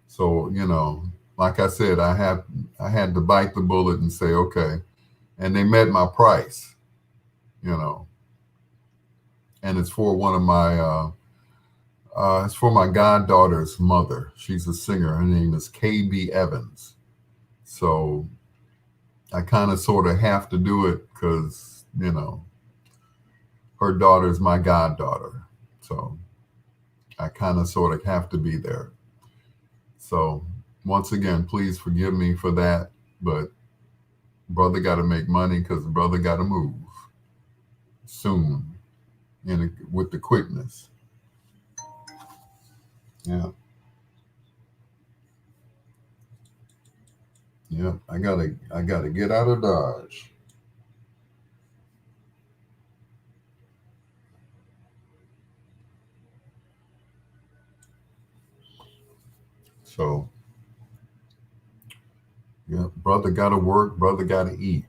So, like I said, I had to bite the bullet and say, okay. And they met my price, you know, and it's for one of my, it's for my goddaughter's mother. She's a singer. Her name is KB Evans. So I kind of sort of have to do it because, her daughter is my goddaughter. So I kind of sort of have to be there. So once again, please forgive me for that. But brother got to make money because the brother got to move soon with the quickness. Yeah. Yeah. I gotta get out of Dodge. So yeah, brother gotta work, brother gotta eat.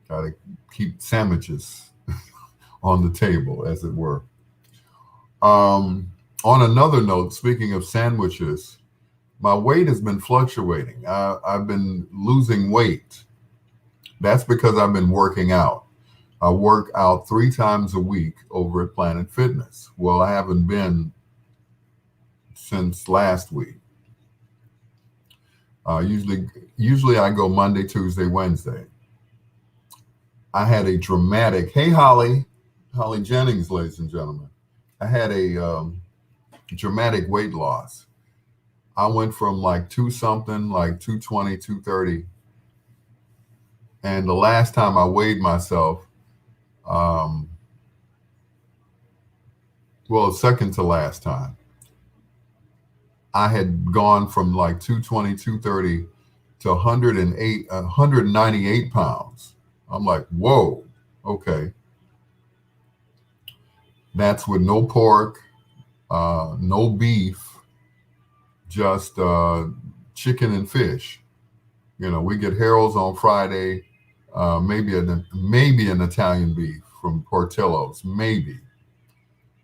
Gotta keep sandwiches on the table, as it were. Um, on another note, speaking of sandwiches, my weight has been fluctuating. I've been losing weight. That's because I've been working out. I work out 3 times a week over at Planet Fitness. Well, I haven't been since last week. Usually I go Monday, Tuesday, Wednesday. I had a dramatic. Hey, Holly Jennings, ladies and gentlemen. I had a dramatic weight loss. I went from like two something, like 220, 230. And the last time I weighed myself, um, well, second to last time, I had gone from like 220, 230 to 198 pounds. I'm like, whoa, okay. That's with no pork, no beef, just chicken and fish. We get Harold's on Friday, maybe an Italian beef from Portillo's, maybe.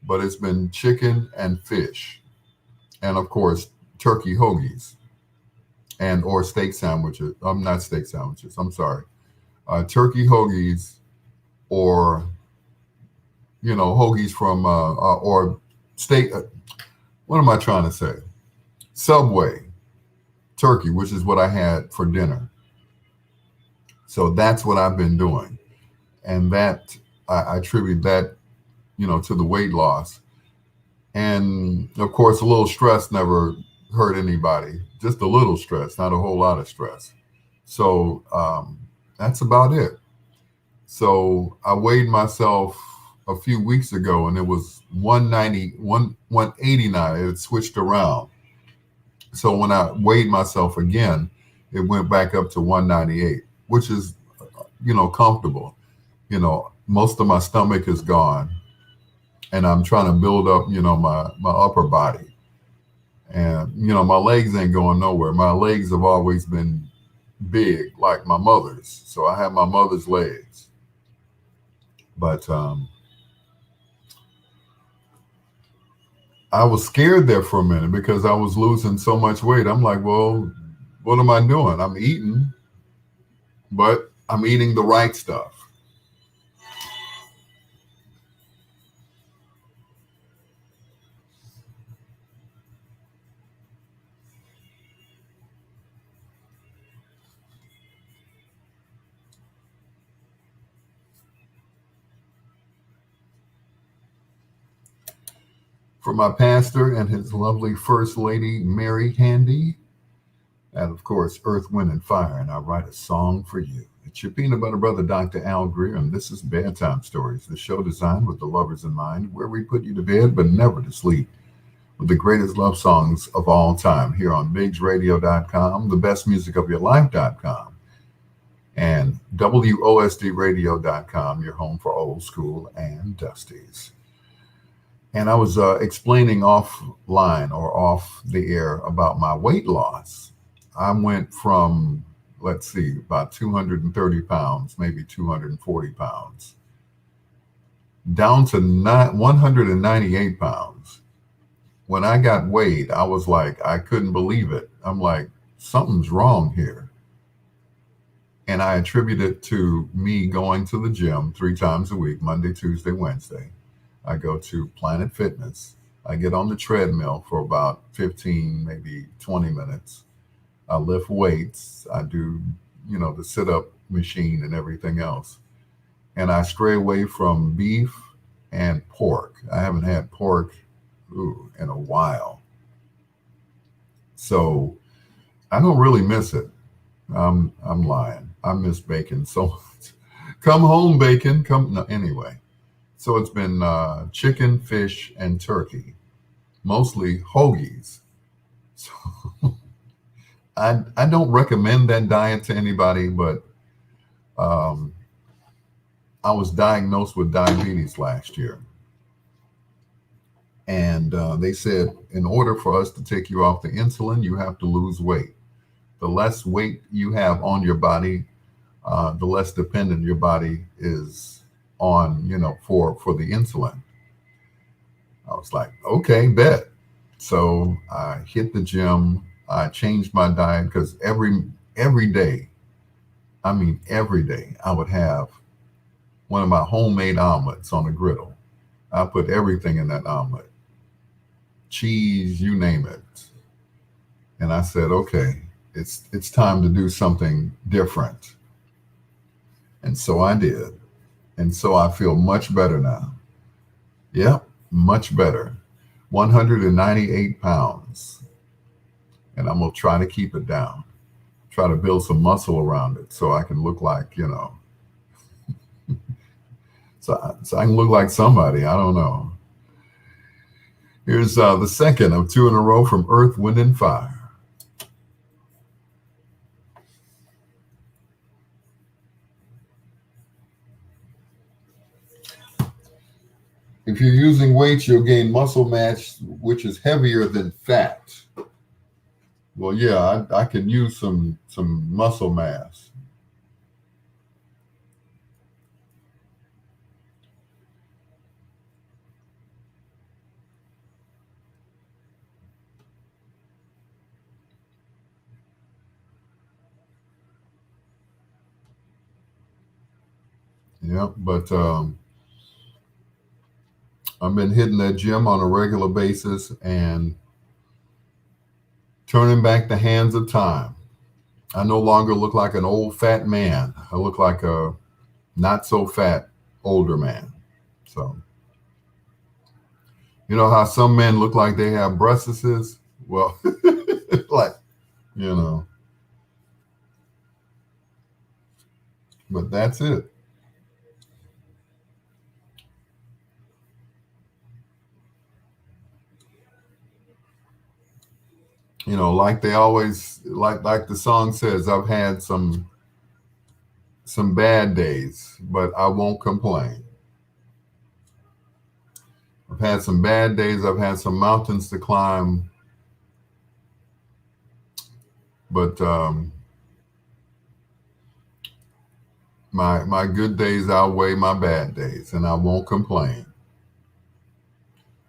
But it's been chicken and fish, and of course turkey hoagies and or steak sandwiches. I'm not steak sandwiches. I'm sorry, turkey hoagies or hoagies from or steak. What am I trying to say? Subway turkey, which is what I had for dinner. So that's what I've been doing, and that I attribute that to the weight loss. And of course, a little stress never hurt anybody. Just a little stress, not a whole lot of stress. So that's about it. So I weighed myself a few weeks ago, and it was 190, 189. It had switched around. So when I weighed myself again, it went back up to 198, which is, comfortable. Most of my stomach is gone, and I'm trying to build up, my upper body. And, my legs ain't going nowhere. My legs have always been big, like my mother's. So I have my mother's legs. But I was scared there for a minute because I was losing so much weight. I'm like, well, what am I doing? I'm eating, but I'm eating the right stuff. For my pastor and his lovely first lady, Mary Handy, and of course, Earth, Wind, and Fire, and I write a song for you. It's your peanut butter brother, Dr. Al Greer, and this is Bedtime Stories, the show designed with the lovers in mind, where we put you to bed but never to sleep with the greatest love songs of all time here on bigsradio.com, the best music of your life.com, and WOSDradio.com, your home for old school and dusties. And I was explaining offline or off the air about my weight loss. I went from, let's see, about 230 pounds, maybe 240 pounds, down to 198 pounds. When I got weighed, I was like, I couldn't believe it. I'm like, something's wrong here. And I attribute it to me going to the gym 3 times a week, Monday, Tuesday, Wednesday. I go to Planet Fitness. I get on the treadmill for about 15, maybe 20 minutes. I lift weights. I do, the sit up machine and everything else. And I stray away from beef and pork. I haven't had pork in a while. So I don't really miss it. I'm lying. I miss bacon so much. Come home, bacon. Come no, anyway. So it's been chicken, fish, and turkey, mostly hoagies. So I don't recommend that diet to anybody, but um, I was diagnosed with diabetes last year. And they said, in order for us to take you off the insulin, you have to lose weight. The less weight you have on your body, the less dependent your body is on, for the insulin. I was like, okay, bet. So I hit the gym. I changed my diet because every day, I mean every day, I would have one of my homemade omelets on the griddle. I put everything in that omelet, cheese, you name it. And I said, okay, it's time to do something different. And so I did. And so I feel much better now. Yep, much better. 198 pounds. And I'm going to try to keep it down. Try to build some muscle around it so I can look like, so I can look like somebody. I don't know. Here's the second of two in a row from Earth, Wind, and Fire. If you're using weights, you'll gain muscle mass, which is heavier than fat. Well, yeah, I can use some muscle mass. Yeah, but I've been hitting that gym on a regular basis and turning back the hands of time. I no longer look like an old fat man. I look like a not so fat older man. So, you know how some men look like they have breastises? Well, like, you know, but that's it. Like they always like the song says, I've had some bad days, but I won't complain. I've had some bad days, I've had some mountains to climb, but my good days outweigh my bad days, and I won't complain.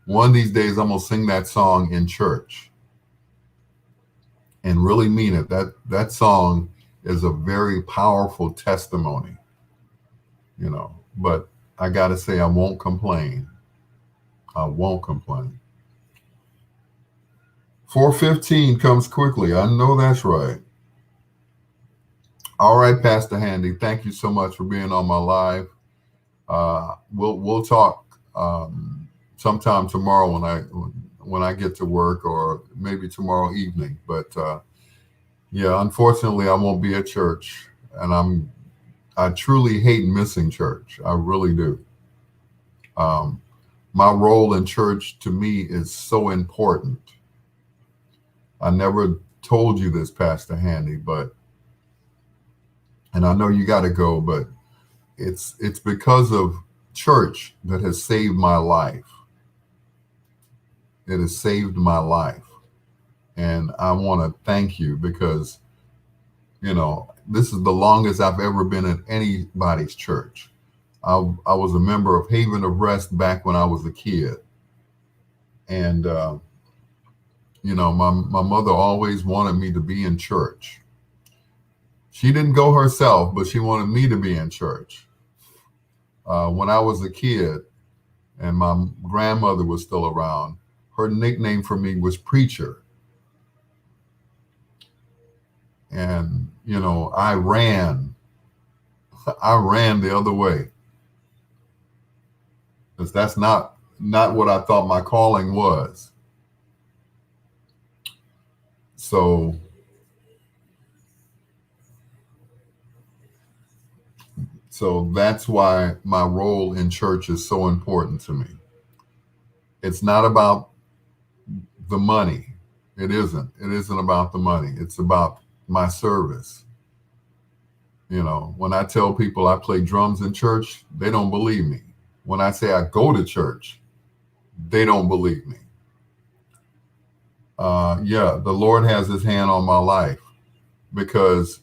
One of these days I'm gonna sing that song in church and really mean it. That song is a very powerful testimony, But I gotta say I won't complain. I won't complain. 4:15 comes quickly. I know that's right. All right, Pastor Handy, thank you so much for being on my live. We'll talk sometime tomorrow when I get to work, or maybe tomorrow evening. But yeah, unfortunately, I won't be at church, and I truly hate missing church. I really do. Um, my role in church to me is so important. I never told you this, Pastor Handy, and I know you got to go, but it's because of church that has saved my life. It has saved my life. And I want to thank you because, this is the longest I've ever been at anybody's church. I was a member of Haven of Rest back when I was a kid. And, my mother always wanted me to be in church. She didn't go herself, but she wanted me to be in church. When I was a kid and my grandmother was still around, her nickname for me was Preacher. And, I ran. I ran the other way. Because that's not what I thought my calling was. So that's why my role in church is so important to me. It's not about the money. It isn't. It isn't about the money. It's about my service. When I tell people I play drums in church, they don't believe me. When I say I go to church, they don't believe me. The Lord has his hand on my life because,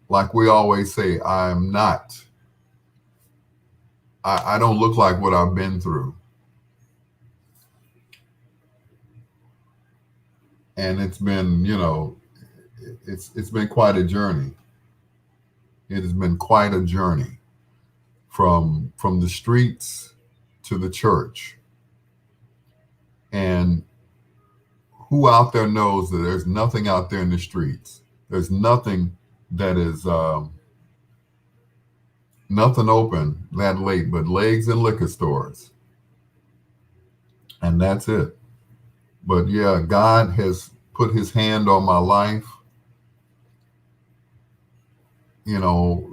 like we always say, I don't look like what I've been through. And it's been, it's been quite a journey. It has been quite a journey from the streets to the church. And who out there knows that there's nothing out there in the streets? There's nothing that is nothing open that late but legs and liquor stores. And that's it. But yeah, God has put his hand on my life. You know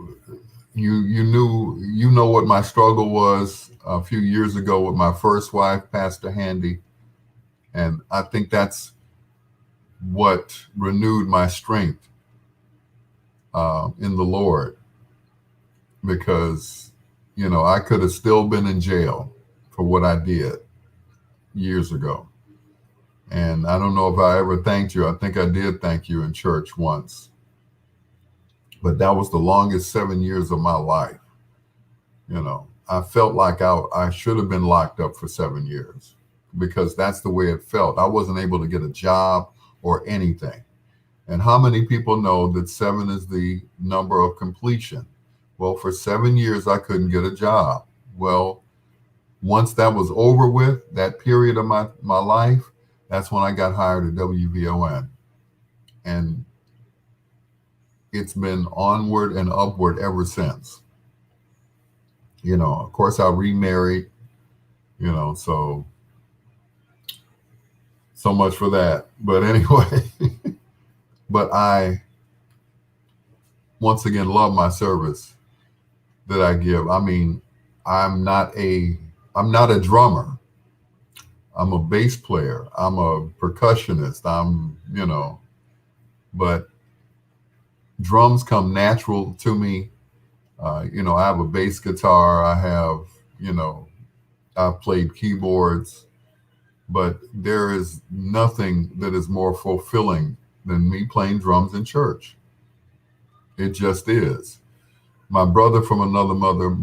what my struggle was a few years ago with my first wife, Pastor Handy. And I think that's what renewed my strength in the Lord. Because, I could have still been in jail for what I did years ago. And I don't know if I ever thanked you. I think I did thank you in church once. But that was the longest 7 years of my life. I felt like I should have been locked up for 7 years because that's the way it felt. I wasn't able to get a job or anything. And how many people know that 7 is the number of completion? Well, for 7 years, I couldn't get a job. Well, once that was over with, that period of my life, that's when I got hired at WVON. And it's been onward and upward ever since. Of course, I remarried, so much for that. But anyway, but I, once again, love my service that I give. I mean, I'm not a drummer. I'm a bass player. I'm a percussionist. But drums come natural to me. I have a bass guitar. I have, I've played keyboards, but there is nothing that is more fulfilling than me playing drums in church. It just is. My brother from another mother,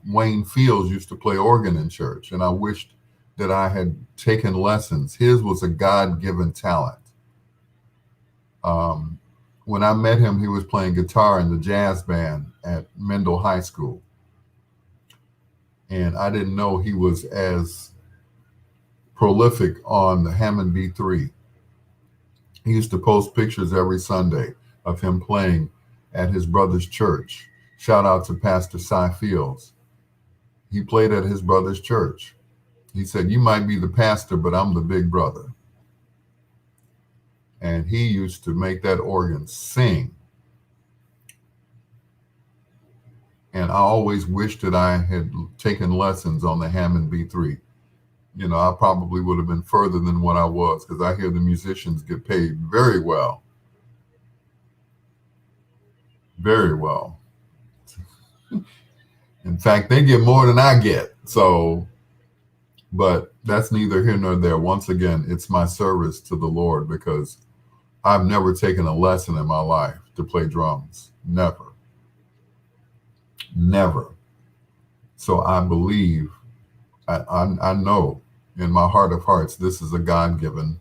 Wayne Fields, used to play organ in church, and I wished that I had taken lessons. His was a God-given talent. When I met him, he was playing guitar in the jazz band at Mendel High School. And I didn't know he was as prolific on the Hammond B3. He used to post pictures every Sunday of him playing at his brother's church. Shout out to Pastor Cy Fields. He played at his brother's church. He said, "You might be the pastor, but I'm the big brother." And he used to make that organ sing. And I always wished that I had taken lessons on the Hammond B3. I probably would have been further than what I was, because I hear the musicians get paid very well. Very well. In fact, they get more than I get. So, But that's neither here nor there. Once again, it's my service to the Lord because I've never taken a lesson in my life to play drums. Never. Never. So I believe, I know in my heart of hearts, this is a God given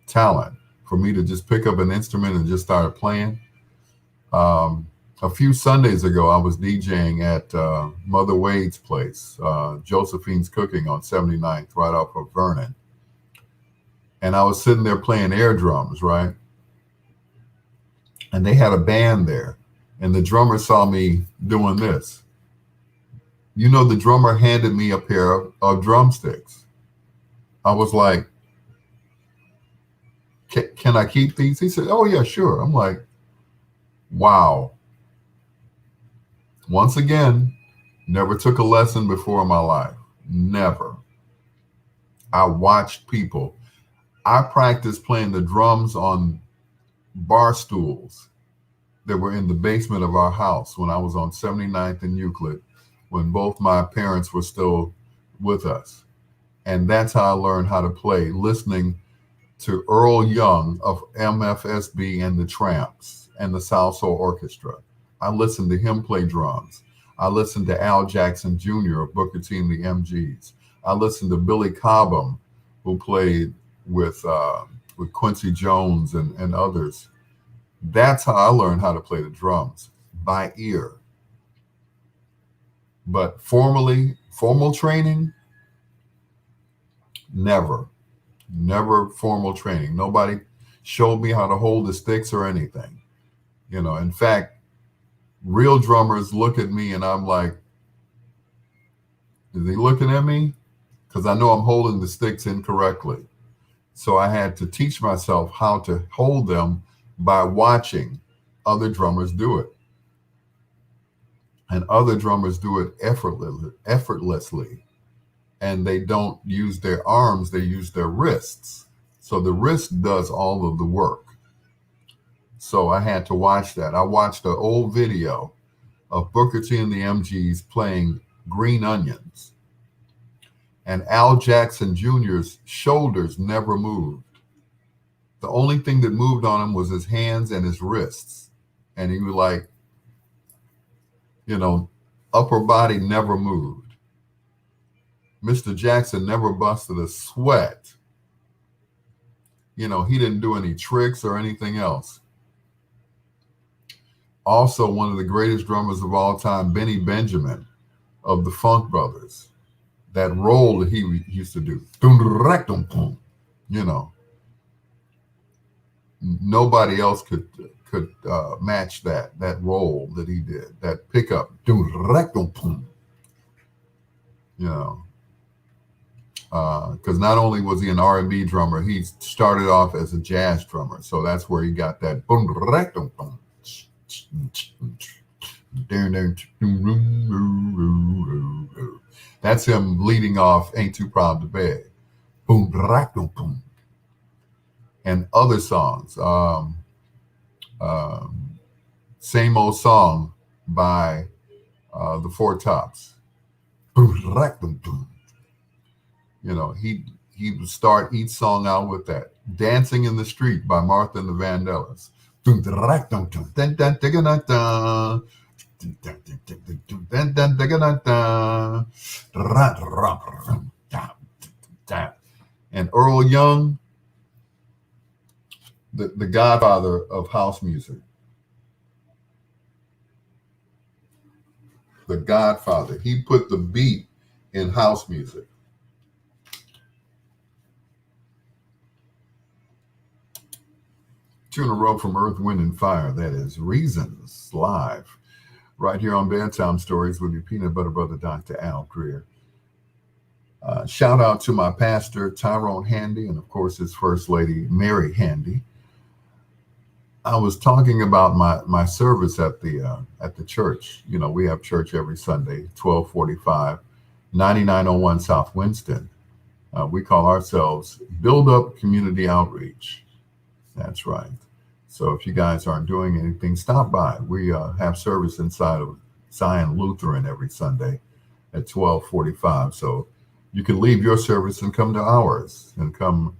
talent for me to just pick up an instrument and just start playing. Um, a few Sundays ago, I was DJing at Mother Wade's place, Josephine's Cooking on 79th, right off of Vernon. And I was sitting there playing air drums, right? And they had a band there. And the drummer saw me doing this. You know, the drummer handed me a pair of drumsticks. I was like, can I keep these? He said, oh, yeah, sure. I'm like, wow. Once again, never took a lesson before in my life. Never. I watched people. I practiced playing the drums on bar stools that were in the basement of our house when I was on 79th and Euclid, when both my parents were still with us. And that's how I learned how to play, listening to Earl Young of MFSB and the Tramps and the South Soul Orchestra. I listened to him play drums. I listened to Al Jackson Jr. of Booker T and the MGs. I listened to Billy Cobham, who played with Quincy Jones and others. That's how I learned how to play the drums, by ear. But formal training, never. Never formal training. Nobody showed me how to hold the sticks or anything. You know, in fact, real drummers look at me and I'm like, is he looking at me? Because I know I'm holding the sticks incorrectly. So I had to teach myself how to hold them by watching other drummers do it. And other drummers do it effortlessly. And they don't use their arms, they use their wrists. So the wrist does all of the work. So I had to watch that. I watched an old video of Booker T and the MGs playing Green Onions. And Al Jackson Jr.'s shoulders never moved. The only thing that moved on him was his hands and his wrists. And he was like, you know, upper body never moved. Mr. Jackson never busted a sweat. You know, he didn't do any tricks or anything else. Also, one of the greatest drummers of all time, Benny Benjamin of the Funk Brothers, that roll that he used to do, you know, nobody else could match that roll that he did, that pickup, you know. Because not only was he an R&B drummer, he started off as a jazz drummer. So that's where he got that. That's him leading off Ain't Too Proud to Beg. And other songs. Same Old Song by the Four Tops. You know, he would start each song out with that. Dancing in the Street by Martha and the Vandellas. And Earl Young, the godfather of house music. The godfather. He put the beat in house music. Two in a row from Earth, Wind, and Fire. That is Reasons, live, right here on Bedtime Stories with your peanut butter brother, Dr. Al Greer. Shout out to my pastor, Tyrone Handy, and of course his first lady, Mary Handy. I was talking about my service at the church. You know, we have church every Sunday, 1245, 9901 South Winston. We call ourselves Build Up Community Outreach. That's right. So if you guys aren't doing anything, stop by. We have service inside of Zion Lutheran every Sunday at 1245. So You can leave your service and come to ours and come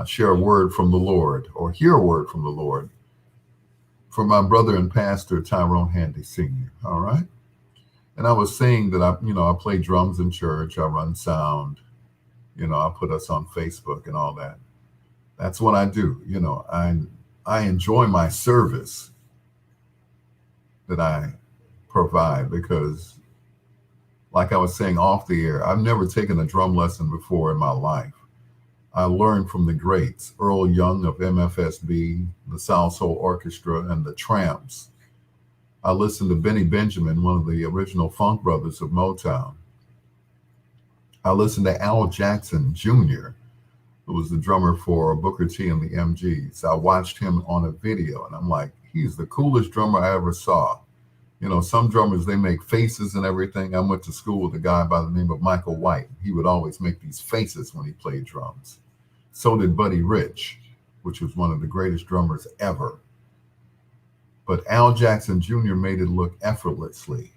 share a word from the Lord or hear a word from the Lord from my brother and pastor Tyrone Handy Sr. All right. And I was saying that I play drums in church. I run sound. I put us on Facebook and all that. That's what I do. I enjoy my service that I provide because, like I was saying off the air, I've never taken a drum lesson before in my life. I learned from the greats, Earl Young of MFSB, the South Soul Orchestra, and the Tramps. I listened to Benny Benjamin, one of the original funk brothers of Motown. I listened to Al Jackson Jr., who was the drummer for Booker T and the MGs. I watched him on a video, and I'm like, he's the coolest drummer I ever saw. Some drummers, they make faces and everything. I went to school with a guy by the name of Michael White. He would always make these faces when he played drums. So did Buddy Rich, which was one of the greatest drummers ever. But Al Jackson Jr. made it look effortlessly.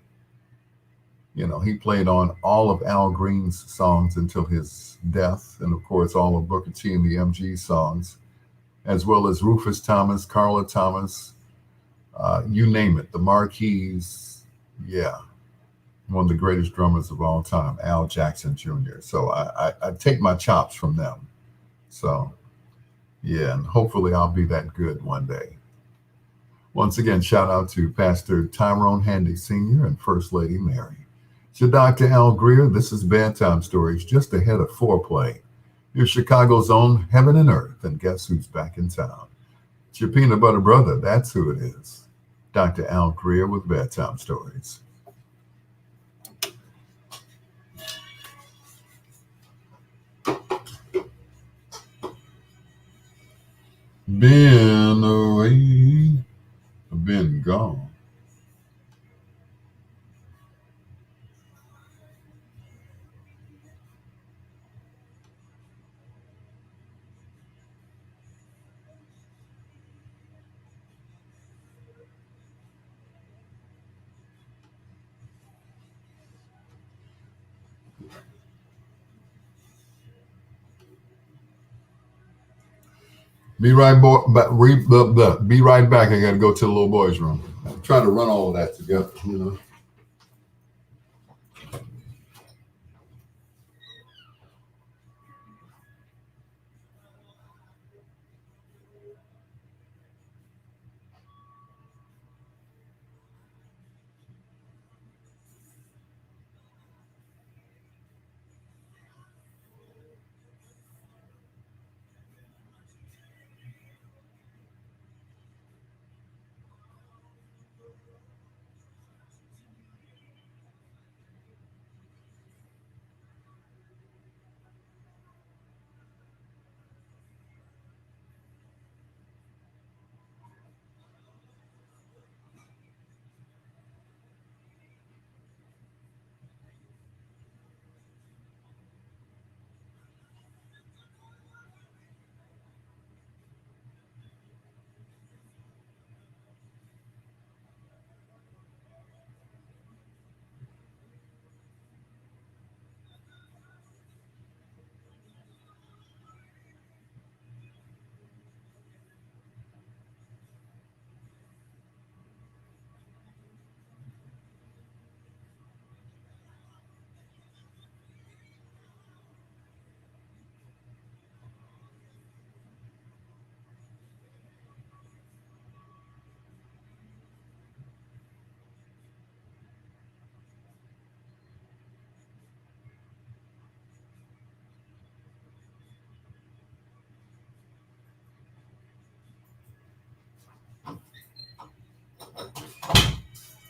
He played on all of Al Green's songs until his death, and of course, all of Booker T and the MG songs, as well as Rufus Thomas, Carla Thomas, you name it, the Marquis. Yeah, one of the greatest drummers of all time, Al Jackson Jr. So I take my chops from them. So, yeah, and hopefully I'll be that good one day. Once again, shout out to Pastor Tyrone Handy Sr. and First Lady Mary. So Dr. Al Greer, this is Bedtime Stories just ahead of foreplay. You're Chicago's own Heaven and Earth, and guess who's back in town? It's your peanut butter brother, that's who it is. Dr. Al Greer with Bedtime Stories. Been away, been gone. Be right, be right back. I got to go to the little boy's room. I'm trying to run all of that together.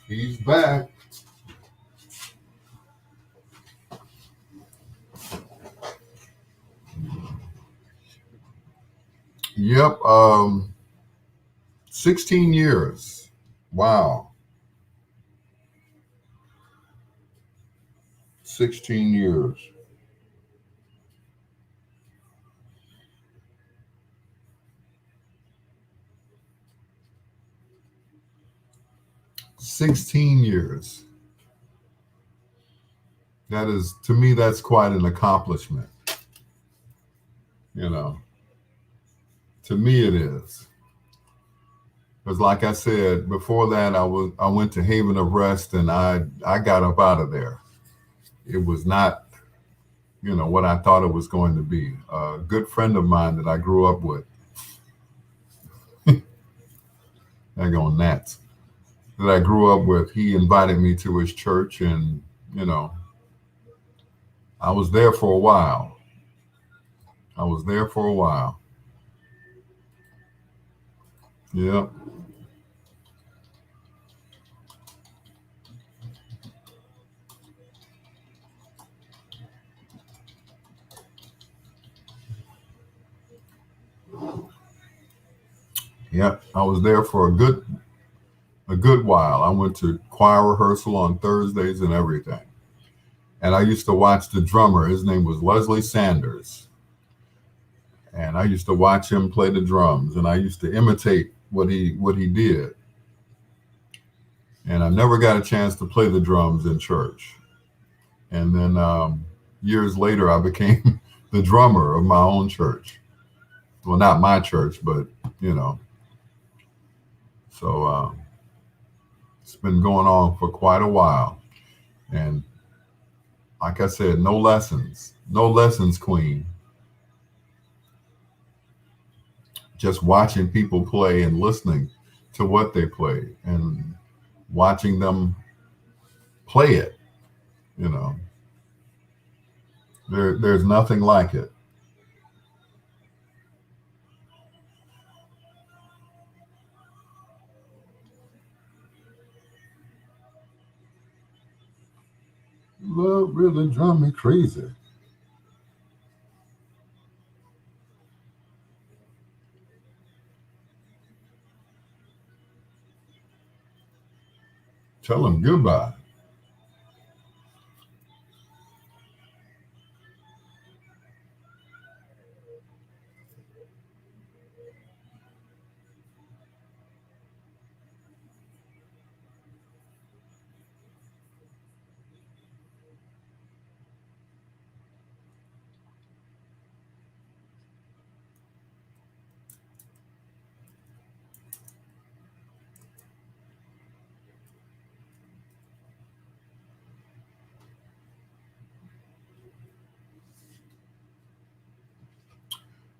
He's back. Yep. 16 years. Wow. 16 years. 16 years. That is, to me, that's quite an accomplishment. You know, to me it is. Because like I said, before that I went to Haven of Rest and I got up out of there. It was not, what I thought it was going to be. A good friend of mine that I grew up with, I go Nats, that I grew up with, he invited me to his church and, you know, I was there for a while. I was there for a while. Yeah. Yeah. I was there for a good while. I went to choir rehearsal on Thursdays and everything. And I used to watch the drummer. His name was Leslie Sanders. And I used to watch him play the drums and I used to imitate what he did. And I never got a chance to play the drums in church. And then years later, I became the drummer of my own church. Well, not my church, but, you know. So it's been going on for quite a while. And like I said, no lessons. No lessons, Queen. Just watching people play and listening to what they play and watching them play it, you know. There's nothing like it. Love really drive me crazy. Tell them goodbye.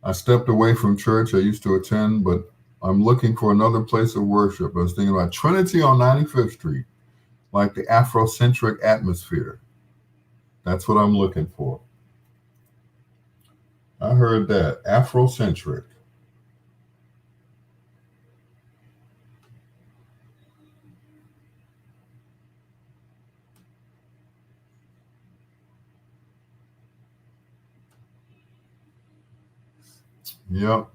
I stepped away from church I used to attend, but I'm looking for another place of worship. I was thinking about Trinity on 95th Street, like the Afrocentric atmosphere. That's what I'm looking for. I heard that. Afrocentric. Yep.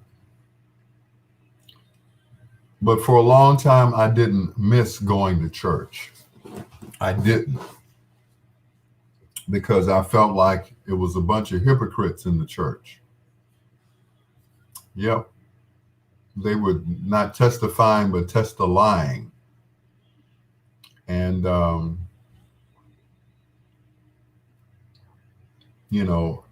But for a long time, I didn't miss going to church. I didn't because I felt like it was a bunch of hypocrites in the church. Yep. They were not testifying, but lying. And, you know,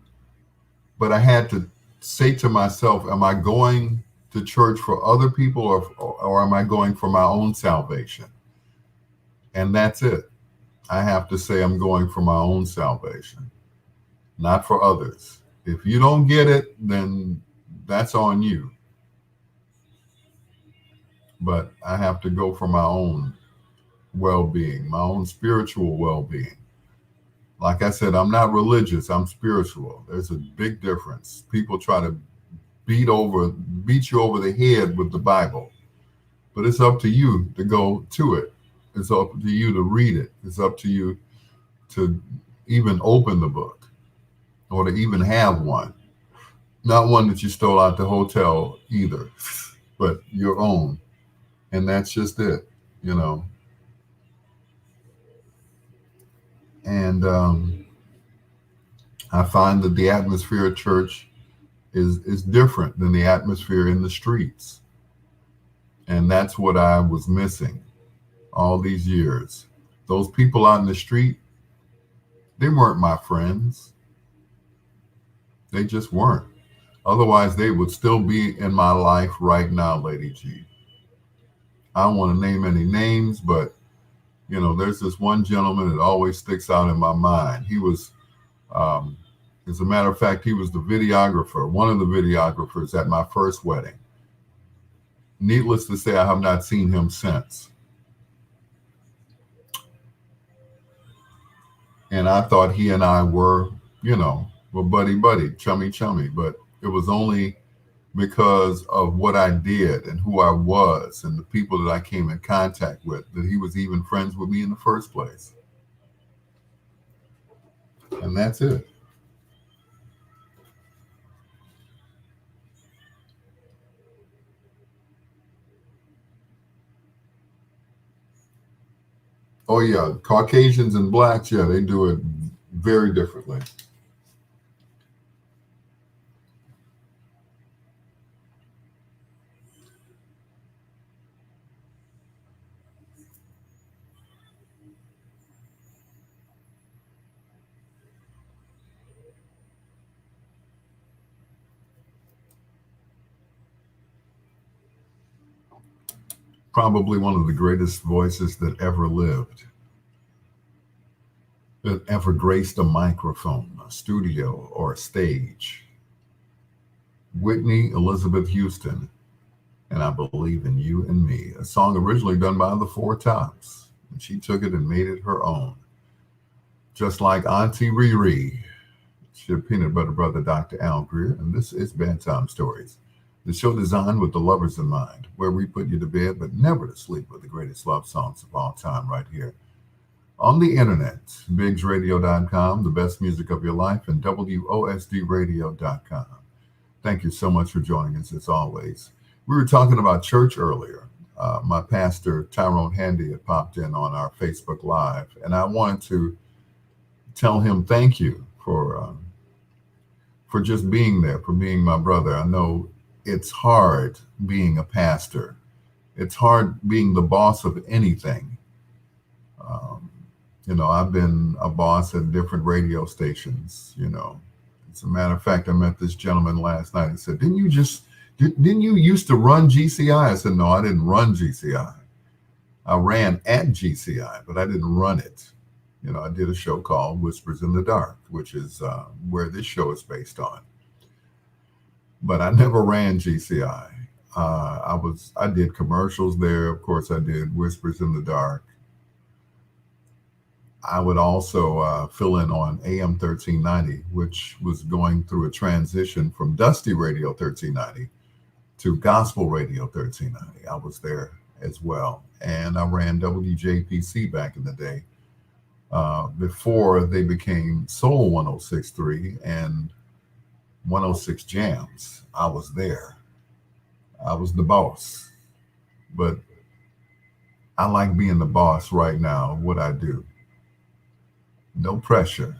but I had to say to myself, am I going to church for other people or am I going for my own salvation? And that's it. I have to say I'm going for my own salvation, not for others. If you don't get it, then that's on you. But I have to go for my own well-being, my own spiritual well-being. Like I said, I'm not religious, I'm spiritual. There's a big difference. People try to beat you over the head with the Bible. But it's up to you to go to it. It's up to you to read it. It's up to you to even open the book or to even have one. Not one that you stole out the hotel either, but your own. And that's just it, you know. And I find that the atmosphere at church is different than the atmosphere in the streets. And that's what I was missing all these years. Those people out in the street, They weren't my friends. They just weren't. Otherwise, they would still be in my life right now, Lady G. I don't want to name any names, but there's this one gentleman that always sticks out in my mind. He was, um, as a matter of fact, he was the videographer, one of the videographers at my first wedding. Needless to say, I have not seen him since. And I thought he and I were buddy buddy, chummy chummy. But it was only because of what I did and who I was and the people that I came in contact with that he was even friends with me in the first place. And that's it. Oh yeah, Caucasians and blacks, yeah, they do it very differently. Probably one of the greatest voices that ever lived, that ever graced a microphone, a studio, or a stage. Whitney Elizabeth Houston, and I Believe in You and Me, a song originally done by the Four Tops. And she took it and made it her own. Just like Auntie Riri, it's your peanut butter brother, Dr. Al Greer, and this is Bedtime Stories, the show designed with the lovers in mind, where we put you to bed but never to sleep with the greatest love songs of all time right here on the internet. BiggsRadio.com, the best music of your life, and WOSDRadio.com. Thank you so much for joining us as always. We were talking about church earlier. My pastor, Tyrone Handy, had popped in on our Facebook Live, and I wanted to tell him thank you for just being there, for being my brother. I know it's hard being a pastor. It's hard being the boss of anything. Um, I've been a boss at different radio stations. As a matter of fact, I met this gentleman last night and said, didn't you used to run GCI? I said, no, I didn't run GCI. I ran at GCI, but I didn't run it. I did a show called Whispers in the Dark, which is where this show is based on. But I never ran GCI. I did commercials there. Of course, I did Whispers in the Dark. I would also fill in on AM 1390, which was going through a transition from Dusty Radio 1390 to Gospel Radio 1390. I was there as well. And I ran WJPC back in the day before they became Soul 1063 and 106 Jams. I was there. I was the boss. But I like being the boss right now, what I do. No pressure.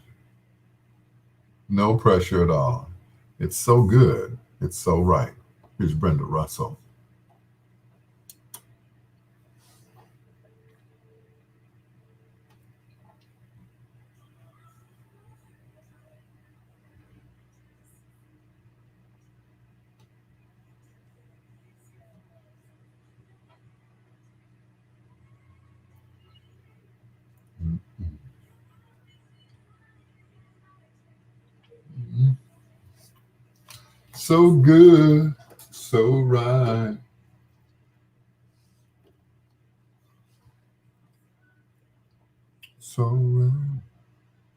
No pressure at all. It's so good. It's so right. Here's Brenda Russell. So good. So right. So right.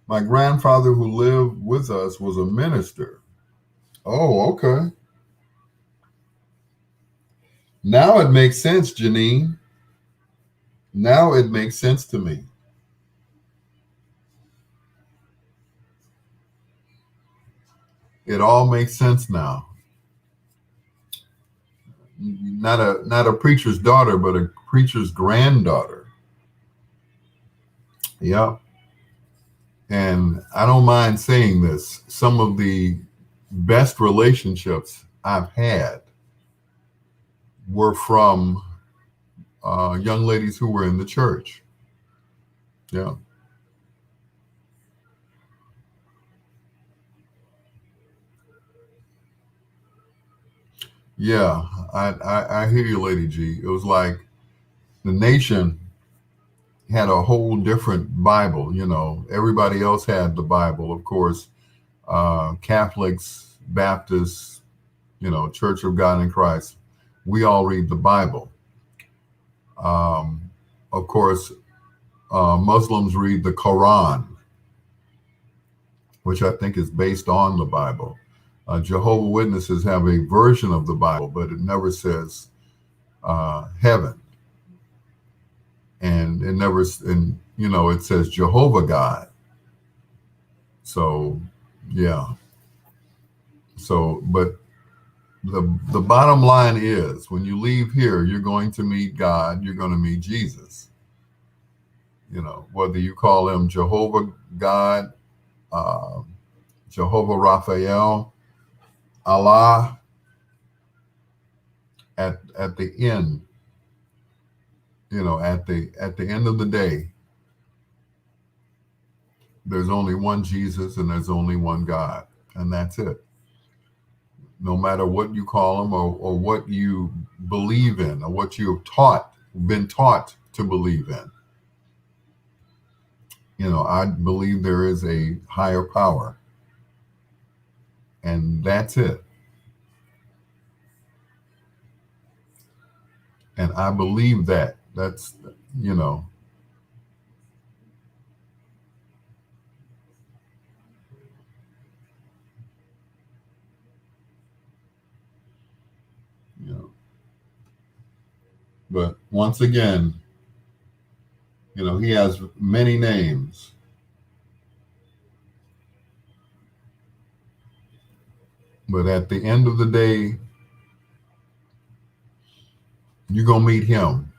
My grandfather who lived with us was a minister. Oh, okay. Now it makes sense, Janine. Now it makes sense to me. It all makes sense now. Not a preacher's daughter, but a preacher's granddaughter. Yep. And I don't mind saying this. Some of the best relationships I've had were from young ladies who were in the church. Yeah. Yeah, I hear you, Lady G. It was like the nation had a whole different Bible. You know, everybody else had the Bible, of course. Catholics, Baptists, you know, Church of God in Christ. We all read the Bible. Um, of course, Muslims read the Quran, which I think is based on the Bible. Jehovah Witnesses have a version of the Bible, but it never says heaven, and it never, and you know, it says Jehovah God. So, yeah. So, but the bottom line is, when you leave here, you're going to meet God. You're going to meet Jesus. You know, whether you call him Jehovah God, uh, Jehovah Raphael, Allah, at the end, you know, at the end of the day, there's only one Jesus and there's only one God, and that's it. No matter what you call him, or what you believe in, or what you've been taught to believe in. You know, I believe there is a higher power, and that's it. And I believe that. That's, you know, you know. But once again, you know, he has many names. But at the end of the day, you're gonna meet him,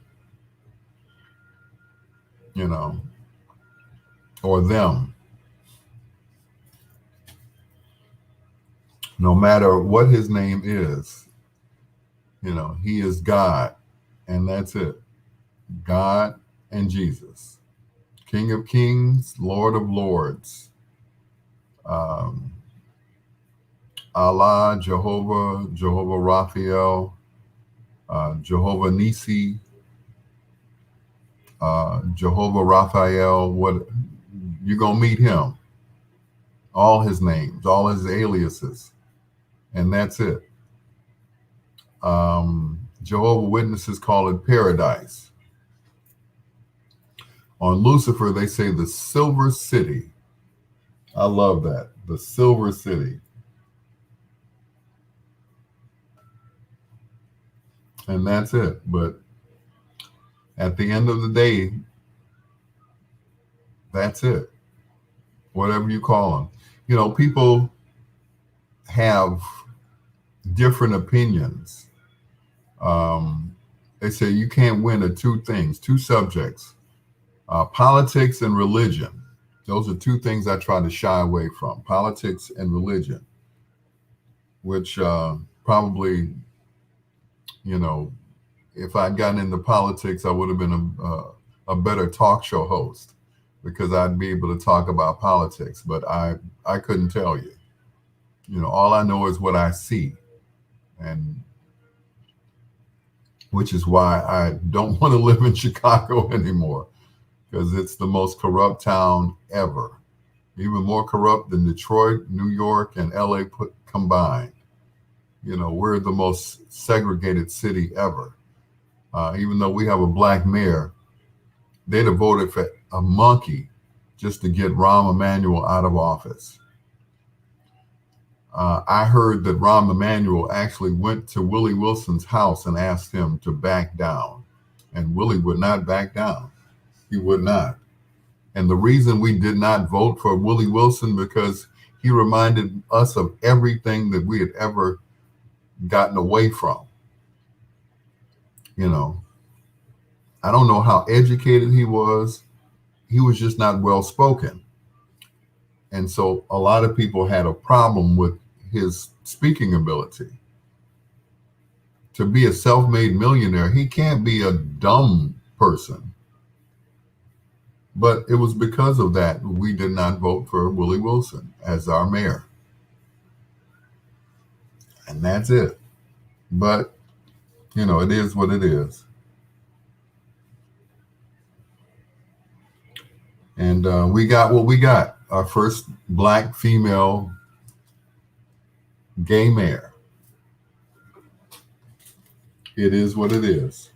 you know, or them. No matter what his name is, you know, he is God, and that's it. God and Jesus, King of Kings, Lord of Lords, um, Allah, Jehovah, Jehovah Raphael, Jehovah Nisi, Jehovah Raphael. What, you're gonna meet him? All his names, all his aliases, and that's it. Jehovah Witnesses call it paradise. On Lucifer, they say the Silver City. I love that, the Silver City, and that's it. But at the end of the day, that's it. Whatever you call them, you know, people have different opinions. They say you can't win at two things, two subjects, politics and religion. Those are two things I try to shy away from: politics and religion, which probably, you know, if I'd gotten into politics, I would have been a better talk show host, because I'd be able to talk about politics. But I couldn't tell you. You know, all I know is what I see, and which is why I don't want to live in Chicago anymore, because it's the most corrupt town ever, even more corrupt than Detroit, New York, and LA put combined. You know, we're the most segregated city ever. Even though we have a black mayor, they'd have voted for a monkey just to get Rahm Emanuel out of office. I heard that Rahm Emanuel actually went to Willie Wilson's house and asked him to back down, and Willie would not back down. He would not. And the reason we did not vote for Willie Wilson, because he reminded us of everything that we had ever gotten away from. You know, I don't know how educated he was. He was just not well spoken. And so a lot of people had a problem with his speaking ability. To be a self-made millionaire, he can't be a dumb person. But it was because of that we did not vote for Willie Wilson as our mayor. And that's it. But, it is what it is. And we got what we got. Our first black female gay mayor. It is what it is.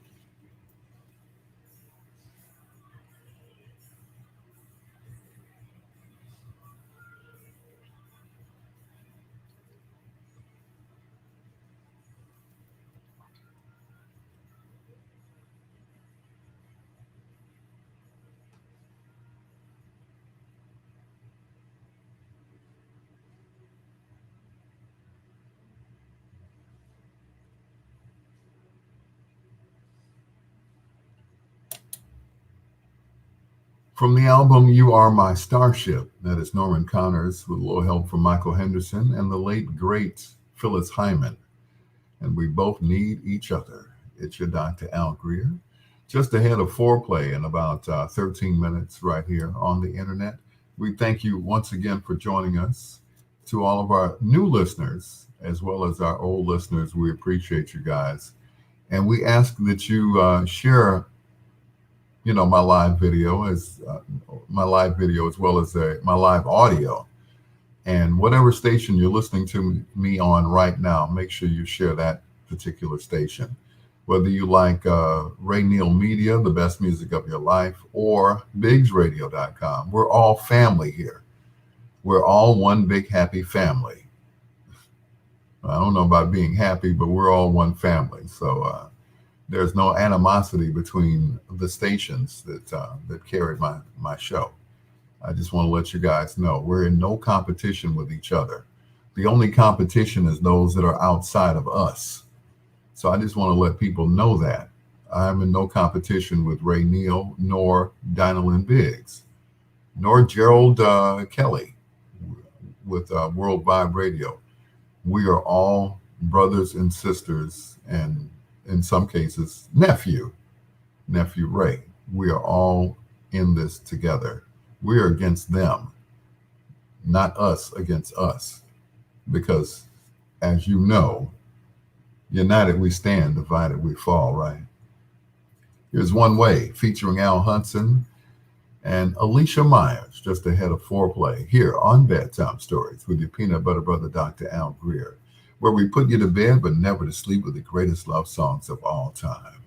From the album You Are My Starship, that is Norman Connors with a little help from Michael Henderson and the late, great Phyllis Hyman. And we both need each other. It's your Dr. Al Greer. Just ahead of foreplay in about 13 minutes right here on the internet. We thank you once again for joining us. To all of our new listeners, as well as our old listeners, we appreciate you guys. And we ask that you share my live video as well as my live audio, and whatever station you're listening to me on right now, make sure you share that particular station, whether you like Ray Neal Media, the best music of your life, or bigsradio.com. We're all family here. We're all one big happy family. I don't know about being happy, but we're all one family. So there's no animosity between the stations that carry my show. I just want to let you guys know we're in no competition with each other. The only competition is those that are outside of us. So I just want to let people know that I'm in no competition with Ray Neal, nor Dinah Lynn Biggs, nor Gerald Kelly with World Vibe Radio. We are all brothers and sisters, and in some cases, nephew Ray. We are all in this together. We are against them, not us against us. Because, as you know, united we stand, divided we fall, right? Here's One Way, featuring Al Hudson and Alicia Myers, just ahead of foreplay, here on Bedtime Stories with your peanut butter brother, Dr. Al Greer, where we put you to bed but never to sleep with the greatest love songs of all time.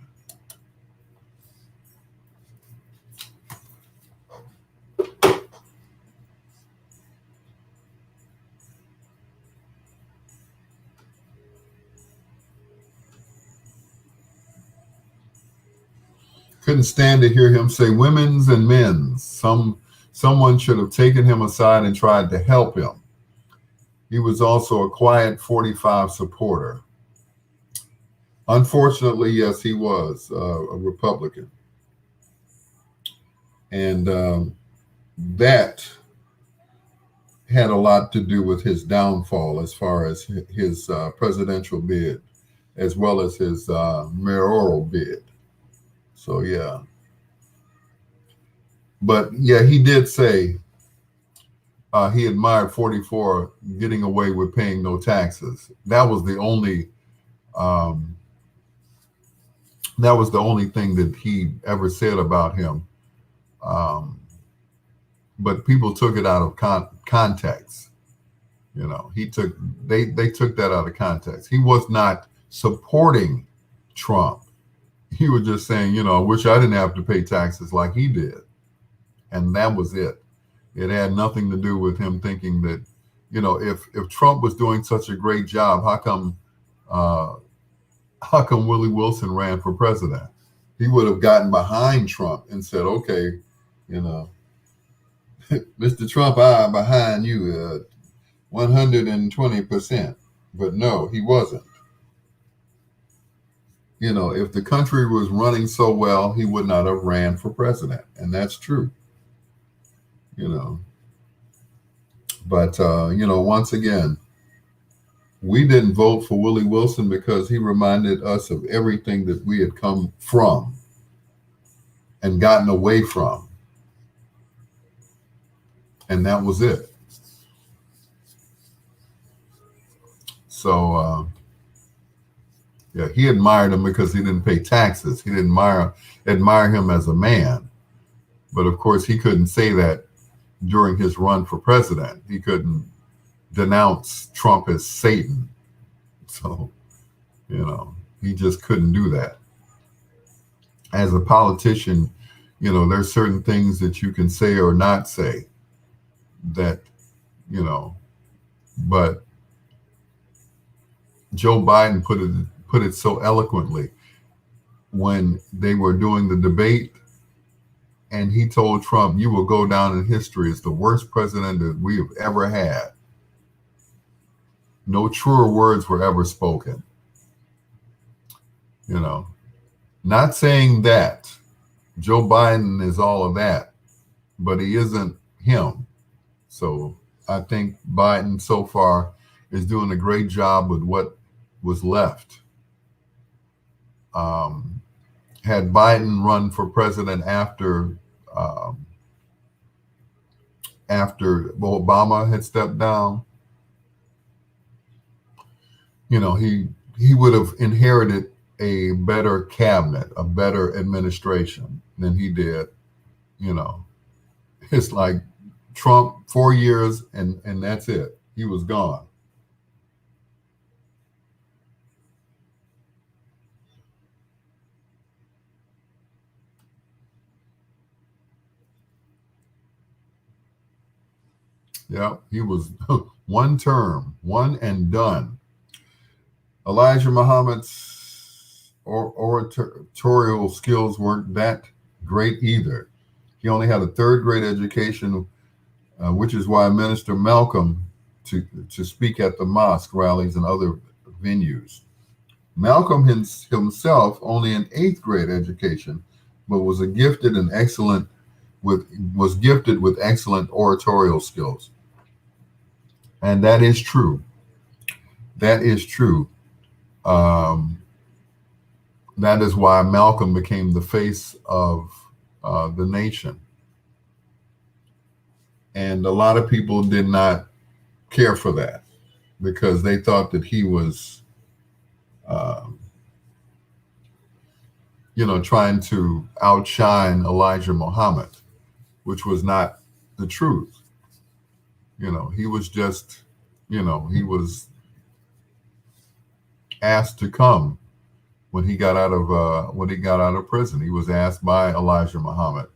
Couldn't stand to hear him say women's and men's. Someone should have taken him aside and tried to help him. He was also a quiet 45 supporter. Unfortunately, yes, he was a Republican. And that had a lot to do with his downfall as far as his presidential bid, as well as his mayoral bid. So, yeah. But, yeah, he did say he admired 44 getting away with paying no taxes. That was the only thing that he ever said about him. But people took it out of context. They took that out of context. He was not supporting Trump. He was just saying, I wish I didn't have to pay taxes like he did. And that was it. It had nothing to do with him thinking that, if Trump was doing such a great job, how come Willie Wilson ran for president? He would have gotten behind Trump and said, okay, Mr. Trump, I'm behind you 120%. But no, he wasn't. If the country was running so well, he would not have ran for president. And that's true. But, once again, we didn't vote for Willie Wilson because he reminded us of everything that we had come from and gotten away from. And that was it. So Yeah, he admired him because he didn't pay taxes. He didn't admire him as a man. But of course, he couldn't say that during his run for president. He couldn't denounce Trump as Satan. So, he just couldn't do that. As a politician, there's certain things that you can say or not say that, but Joe Biden put it so eloquently when they were doing the debate, and he told Trump, "You will go down in history as the worst president that we have ever had." No truer words were ever spoken. Not saying that Joe Biden is all of that, but he isn't him. So I think Biden so far is doing a great job with what was left. Had Biden run for president after Obama had stepped down, he would have inherited a better cabinet, a better administration than he did. It's like Trump 4 years and that's it. He was gone. Yeah, he was one term, one and done. Elijah Muhammad's oratorial skills weren't that great either. He only had a third grade education, which is why Minister Malcolm to speak at the mosque rallies and other venues. Malcolm himself only an eighth grade education, but was gifted with excellent oratorial skills. And that is true. That is true. That is why Malcolm became the face of the nation. And a lot of people did not care for that because they thought that he was, trying to outshine Elijah Muhammad, which was not the truth. He was just, he was asked to come when he got out of prison. He was asked by Elijah Muhammad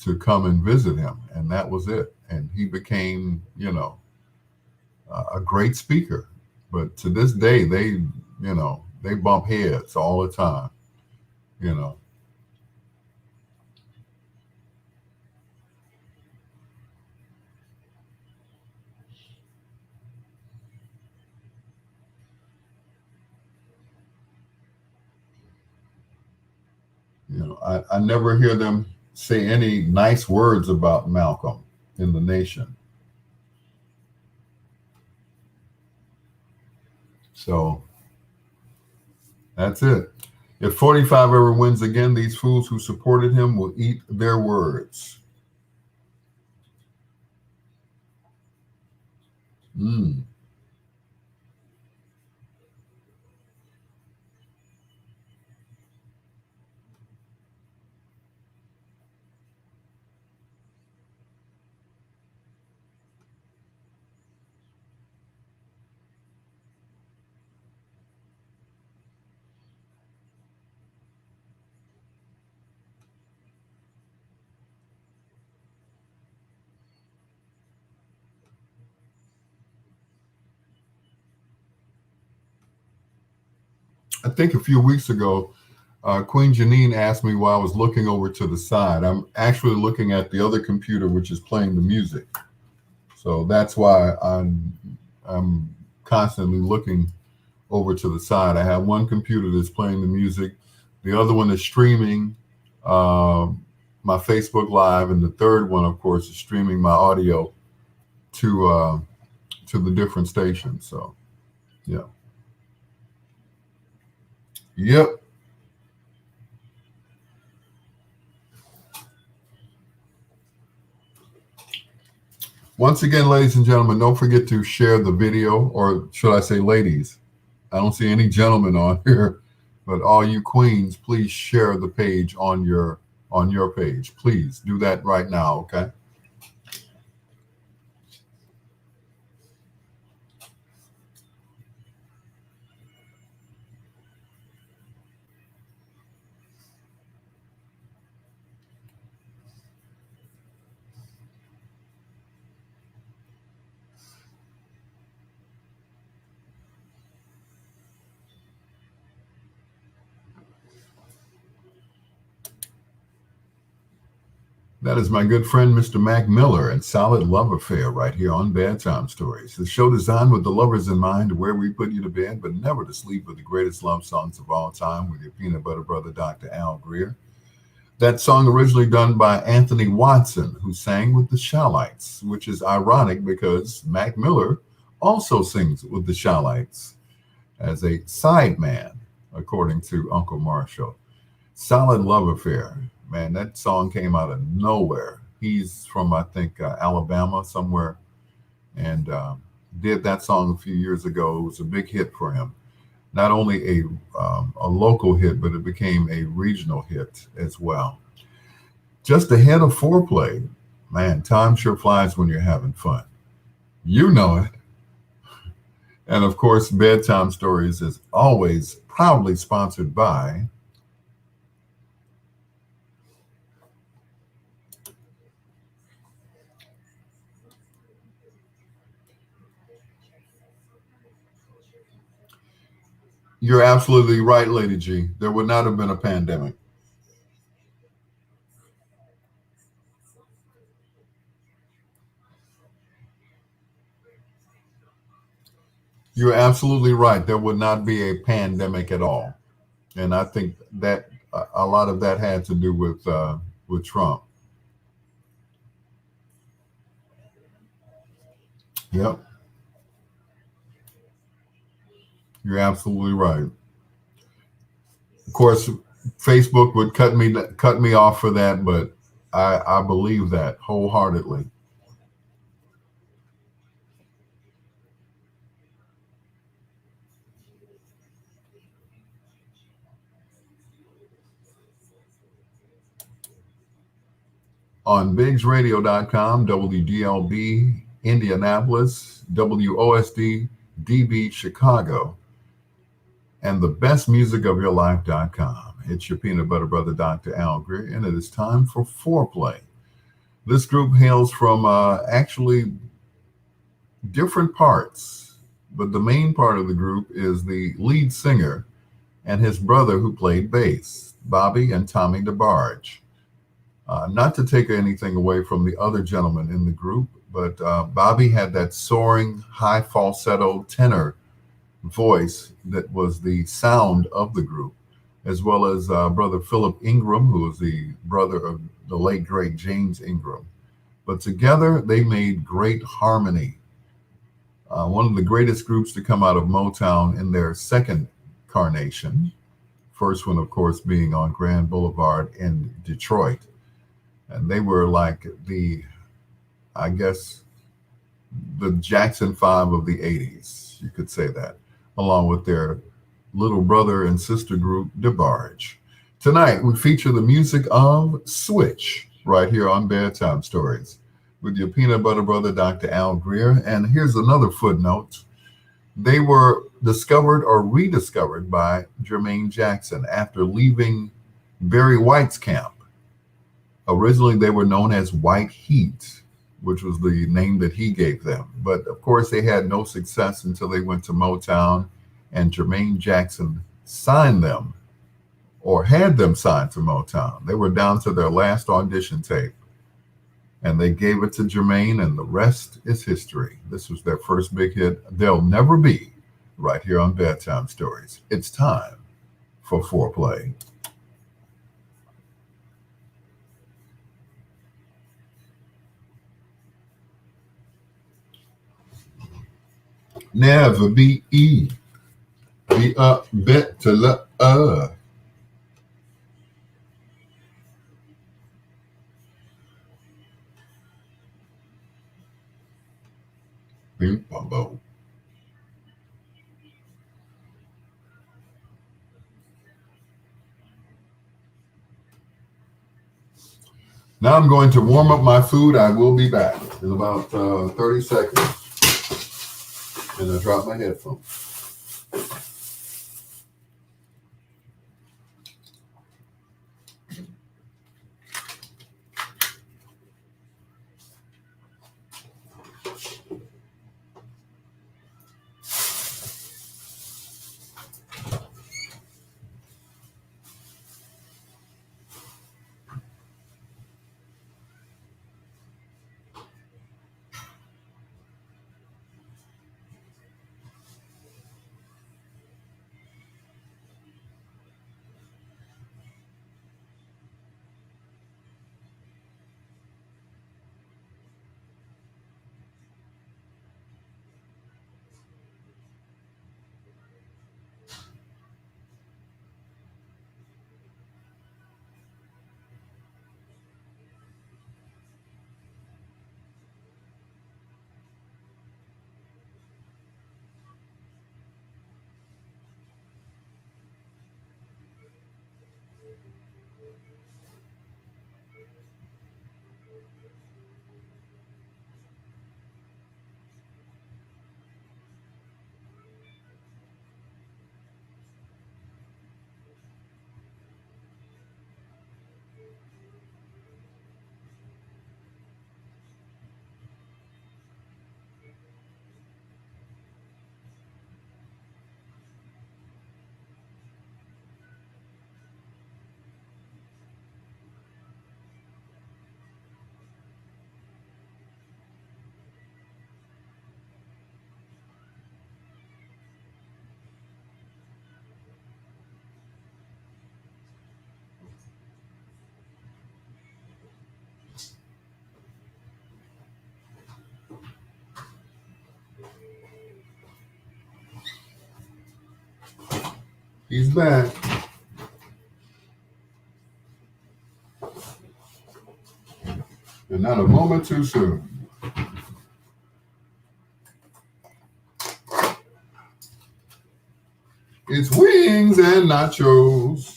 to come and visit him, and that was it. And he became, a great speaker. But to this day, they bump heads all the time. I never hear them say any nice words about Malcolm in the nation. So that's it. If 45 ever wins again, these fools who supported him will eat their words. I think a few weeks ago, Queen Janine asked me why I was looking over to the side. I'm actually looking at the other computer, which is playing the music. So that's why I'm constantly looking over to the side. I have one computer that's playing the music. The other one is streaming my Facebook Live, and the third one, of course, is streaming my audio to the different stations. So, yeah. Yep. Once again, ladies and gentlemen, don't forget to share the video, or should I say ladies? I don't see any gentlemen on here. But all you queens, please share the page on your page. Please do that right now, okay? That is my good friend Mr. Mac Miller and Solid Love Affair right here on Bedtime Stories. The show designed with the lovers in mind, where we put you to bed but never to sleep with the greatest love songs of all time with your peanut butter brother, Dr. Al Greer. That song originally done by Anthony Watson, who sang with the Shallites, which is ironic because Mac Miller also sings with the Shallites as a sideman, according to Uncle Marshall. Solid Love Affair. Man, that song came out of nowhere. He's from, I think, Alabama somewhere, and did that song a few years ago. It was a big hit for him. Not only a local hit, but it became a regional hit as well. Just ahead of foreplay, man, time sure flies when you're having fun. You know it. And of course, Bedtime Stories is always proudly sponsored by. You're absolutely right, Lady G. There would not have been a pandemic. You're absolutely right. There would not be a pandemic at all. And I think that a lot of that had to do with Trump. Yep, you're absolutely right. Of course, Facebook would cut me off for that, but I believe that wholeheartedly. On bigsradio.com, WDLB Indianapolis, WOSD DB Chicago, and the best music of your life.com. It's your peanut butter brother, Dr. Al Greer, and it is time for foreplay. This group hails from actually different parts, but the main part of the group is the lead singer and his brother who played bass, Bobby and Tommy DeBarge. Not to take anything away from the other gentlemen in the group, but Bobby had that soaring, high falsetto tenor voice that was the sound of the group, as well as brother Philip Ingram, who was the brother of the late great James Ingram. But together they made great harmony. One of the greatest groups to come out of Motown in their second carnation. First one, of course, being on Grand Boulevard in Detroit. And they were like I guess, the Jackson 5 of the 80s, you could say that, along with their little brother and sister group, DeBarge. Tonight, we feature the music of Switch right here on Bedtime Stories with your peanut butter brother, Dr. Al Greer. And here's another footnote. They were discovered or rediscovered by Jermaine Jackson after leaving Barry White's camp. Originally, they were known as White Heat, which was the name that he gave them. But of course, they had no success until they went to Motown, and Jermaine Jackson signed them or had them signed to Motown. They were down to their last audition tape, and they gave it to Jermaine, and the rest is history. This was their first big hit. They'll Never Be, right here on Bedtime Stories. It's time for foreplay. Never be bet to bing bum. Now I'm going to warm up my food. I will be back in about 30 seconds. And I drop my headphones. He's back. And not a moment too soon. It's wings and nachos.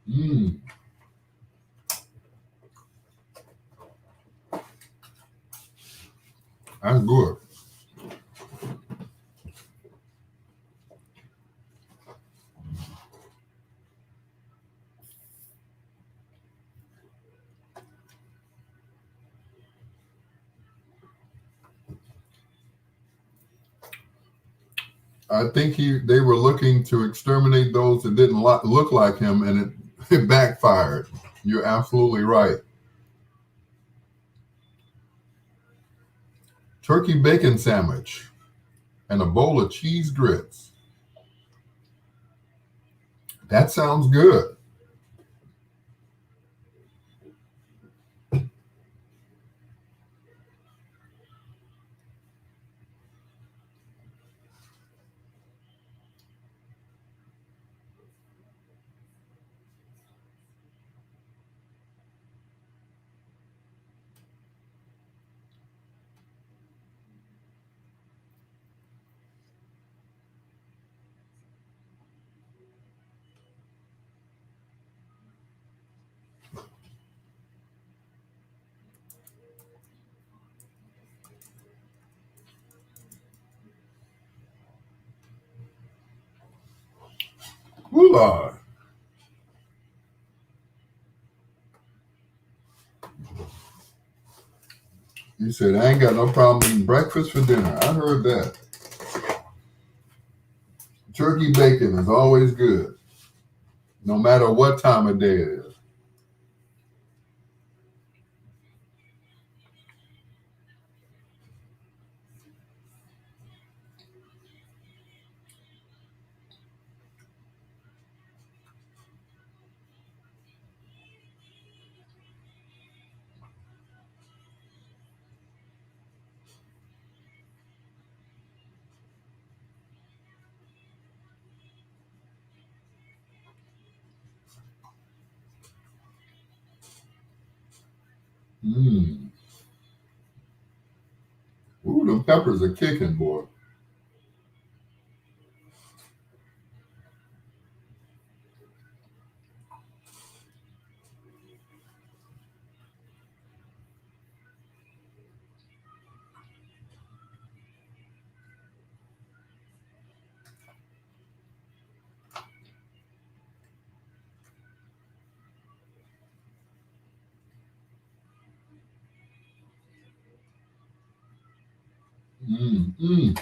Mmm, that's good. I think they were looking to exterminate those that didn't look like him, and it backfired. You're absolutely right. Turkey bacon sandwich and a bowl of cheese grits. That sounds good. Ooh, Lord. You said I ain't got no problem eating breakfast for dinner. I heard that. Turkey bacon is always good, no matter what time of day it is. Mm. Ooh, them peppers are kicking, boy. Mm. Mm.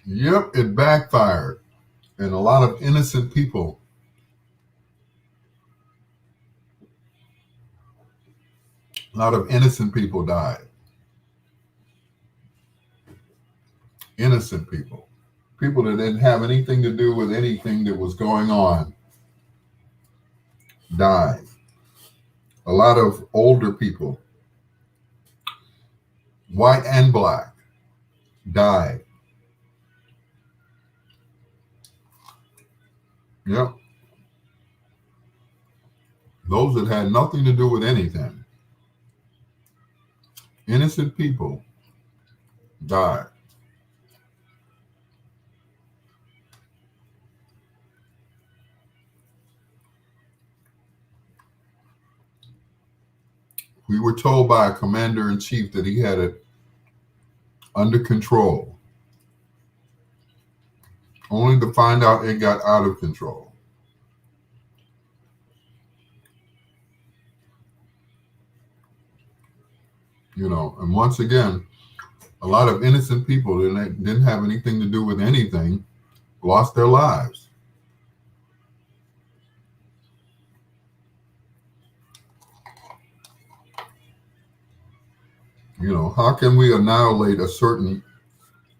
Yep, it backfired. And a lot of innocent people, died. Innocent people. People that didn't have anything to do with anything that was going on died. A lot of older people, white and black, died. Yep. Those that had nothing to do with anything. Innocent people died. We were told by a commander in chief that he had it under control, only to find out it got out of control. And once again, a lot of innocent people that didn't have anything to do with anything lost their lives. How can we annihilate a certain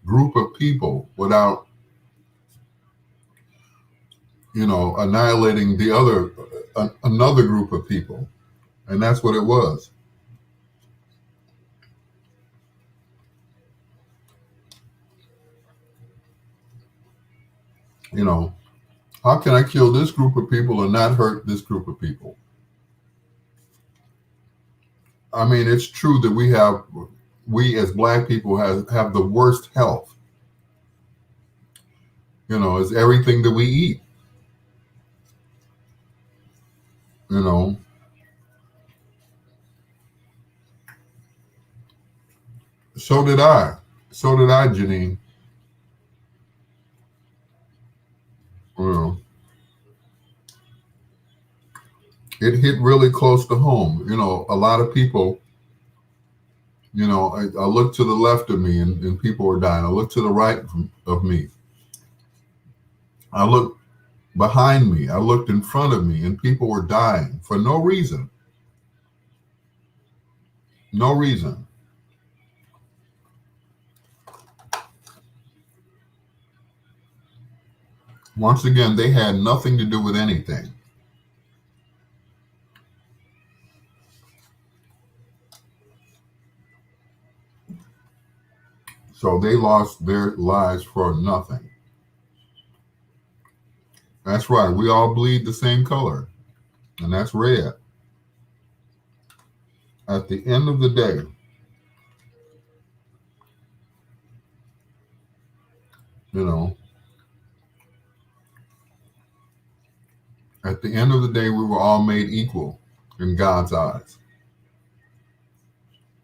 group of people without, annihilating the another group of people? And that's what it was. You know, how can I kill this group of people and not hurt this group of people? I mean, it's true that we as black people have the worst health. It's everything that we eat. You know, so did I. So did I, Janine. You know, it hit really close to home. A lot of people. I looked to the left of me and people were dying. I looked to the right of me. I looked behind me. I looked in front of me and people were dying for no reason. No reason. Once again, they had nothing to do with anything. So they lost their lives for nothing. That's right. We all bleed the same color, and that's red. At the end of the day, you know, at the end of the day, we were all made equal in God's eyes.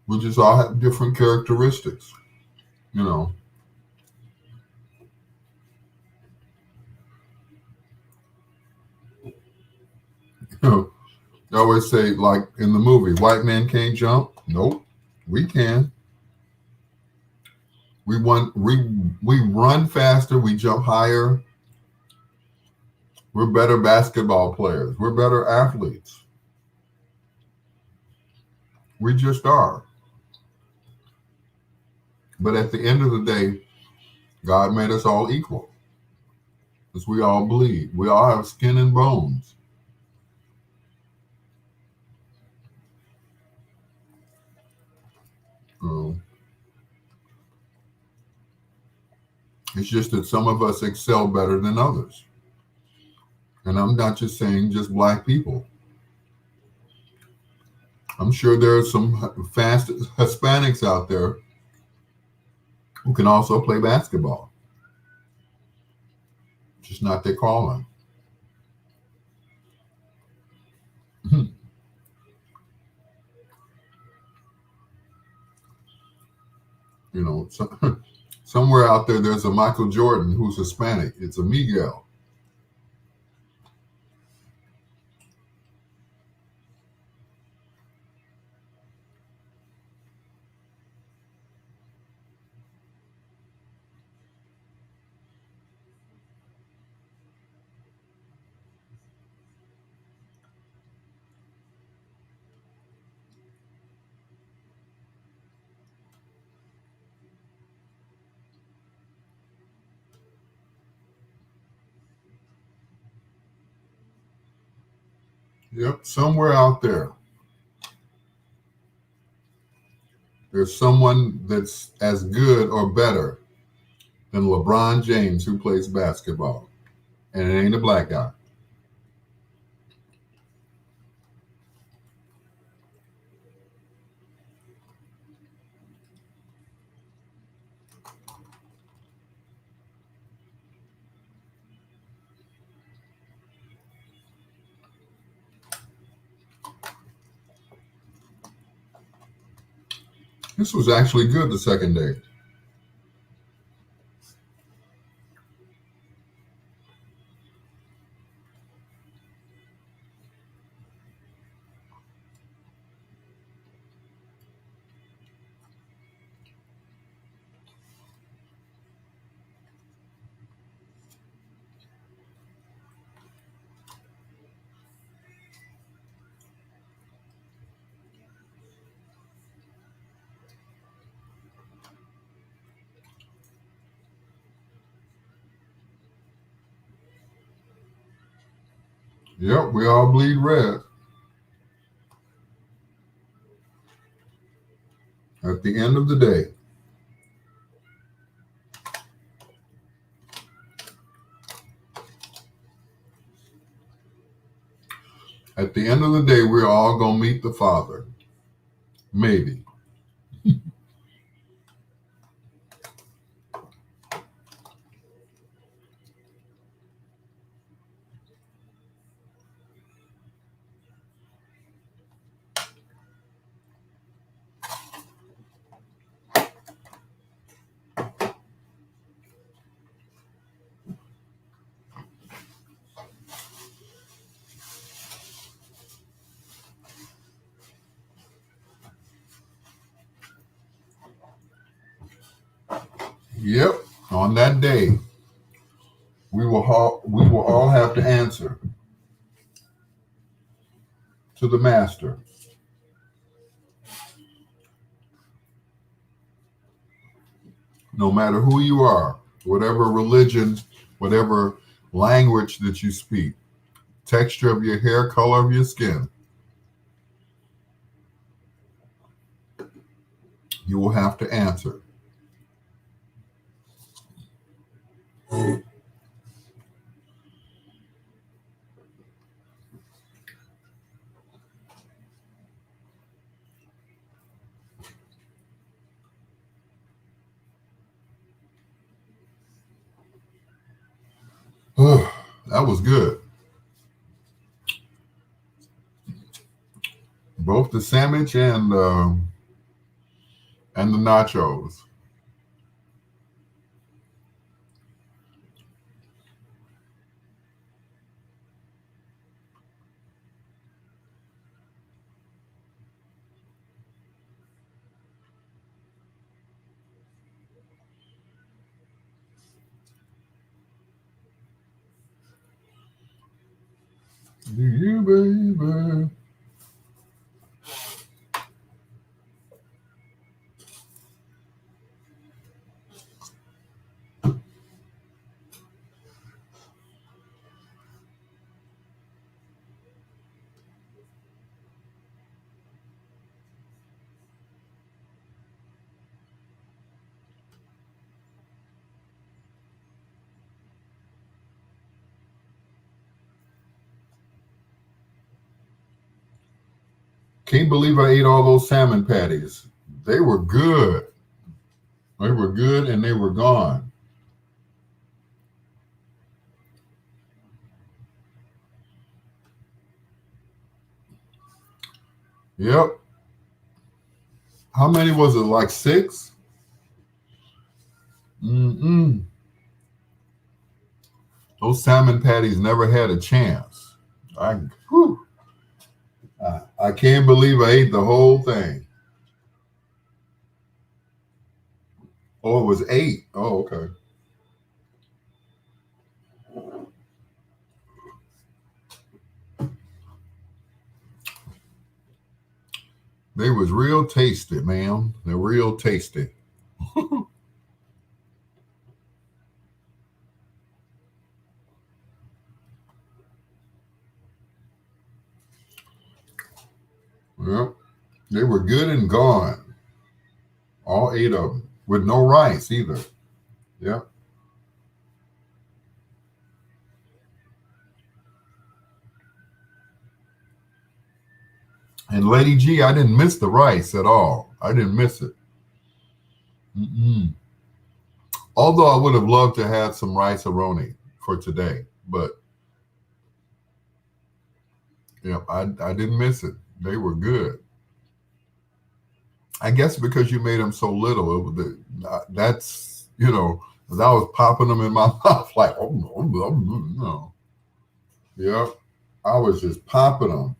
We just all have different characteristics, you know. They always say, like in the movie, white man can't jump. Nope, we can. We run faster, we jump higher. We're better basketball players. We're better athletes. We just are. But at the end of the day, God made us all equal. Because we all bleed. We all have skin and bones. Um, it's just that some of us excel better than others. And I'm not just saying just black people. I'm sure there are some fast Hispanics out there who can also play basketball, just not their calling. You know, somewhere out there, there's a Michael Jordan who's Hispanic. It's a Miguel. Yep, somewhere out there, there's someone that's as good or better than LeBron James who plays basketball, and it ain't a black guy. This was actually good the second day. Yep, we all bleed red. At the end of the day, at the end of the day, we're all gonna meet the Father. Maybe. Yep. On that day, we will all have to answer to the Master. No matter who you are, whatever religion, whatever language that you speak, texture of your hair, color of your skin, you will have to answer. That was good. Both the sandwich and the nachos. Do you, baby? Can't believe I ate all those salmon patties. They were good. They were good and they were gone. Yep. How many was it? Like 6? Mm-mm. Those salmon patties never had a chance. I, whew, I can't believe I ate the whole thing. Oh, it was 8. Oh, okay. They was real tasty, man. They're real tasty. Yep. They were good and gone. All 8 of them. With no rice either. Yep. And Lady G, I didn't miss the rice at all. I didn't miss it. Mm-mm. Although I would have loved to have some rice-a-roni for today. But, yeah, I didn't miss it. They were good. I guess because you made them so little, that's, as I was popping them in my mouth like, no. Yep. I was just popping them.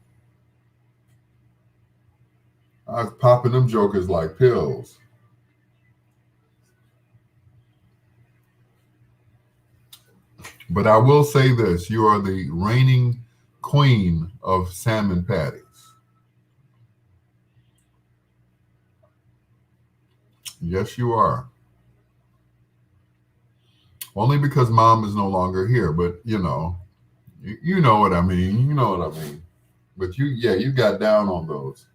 I was popping them jokers like pills. But I will say this, you are the reigning queen of salmon patties. Yes, you are. Only because mom is no longer here, but you know what I mean. You know what I mean. But you got down on those.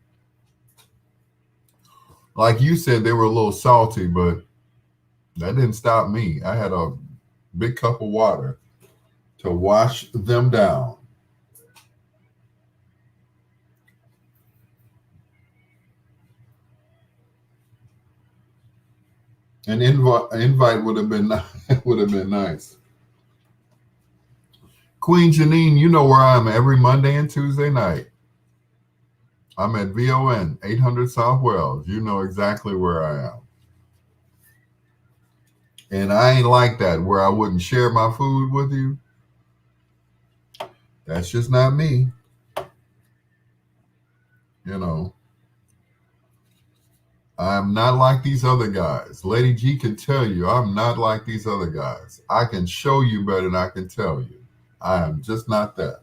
Like you said, they were a little salty, but that didn't stop me. I had a big cup of water to wash them down. An invite would have been would have been nice. Queen Janine, you know where I am every Monday and Tuesday night. I'm at VON 800 South Wells. You know exactly where I am. And I ain't like that where I wouldn't share my food with you. That's just not me. You know, I'm not like these other guys. Lady G can tell you I'm not like these other guys. I can show you better than I can tell you. I am just not that.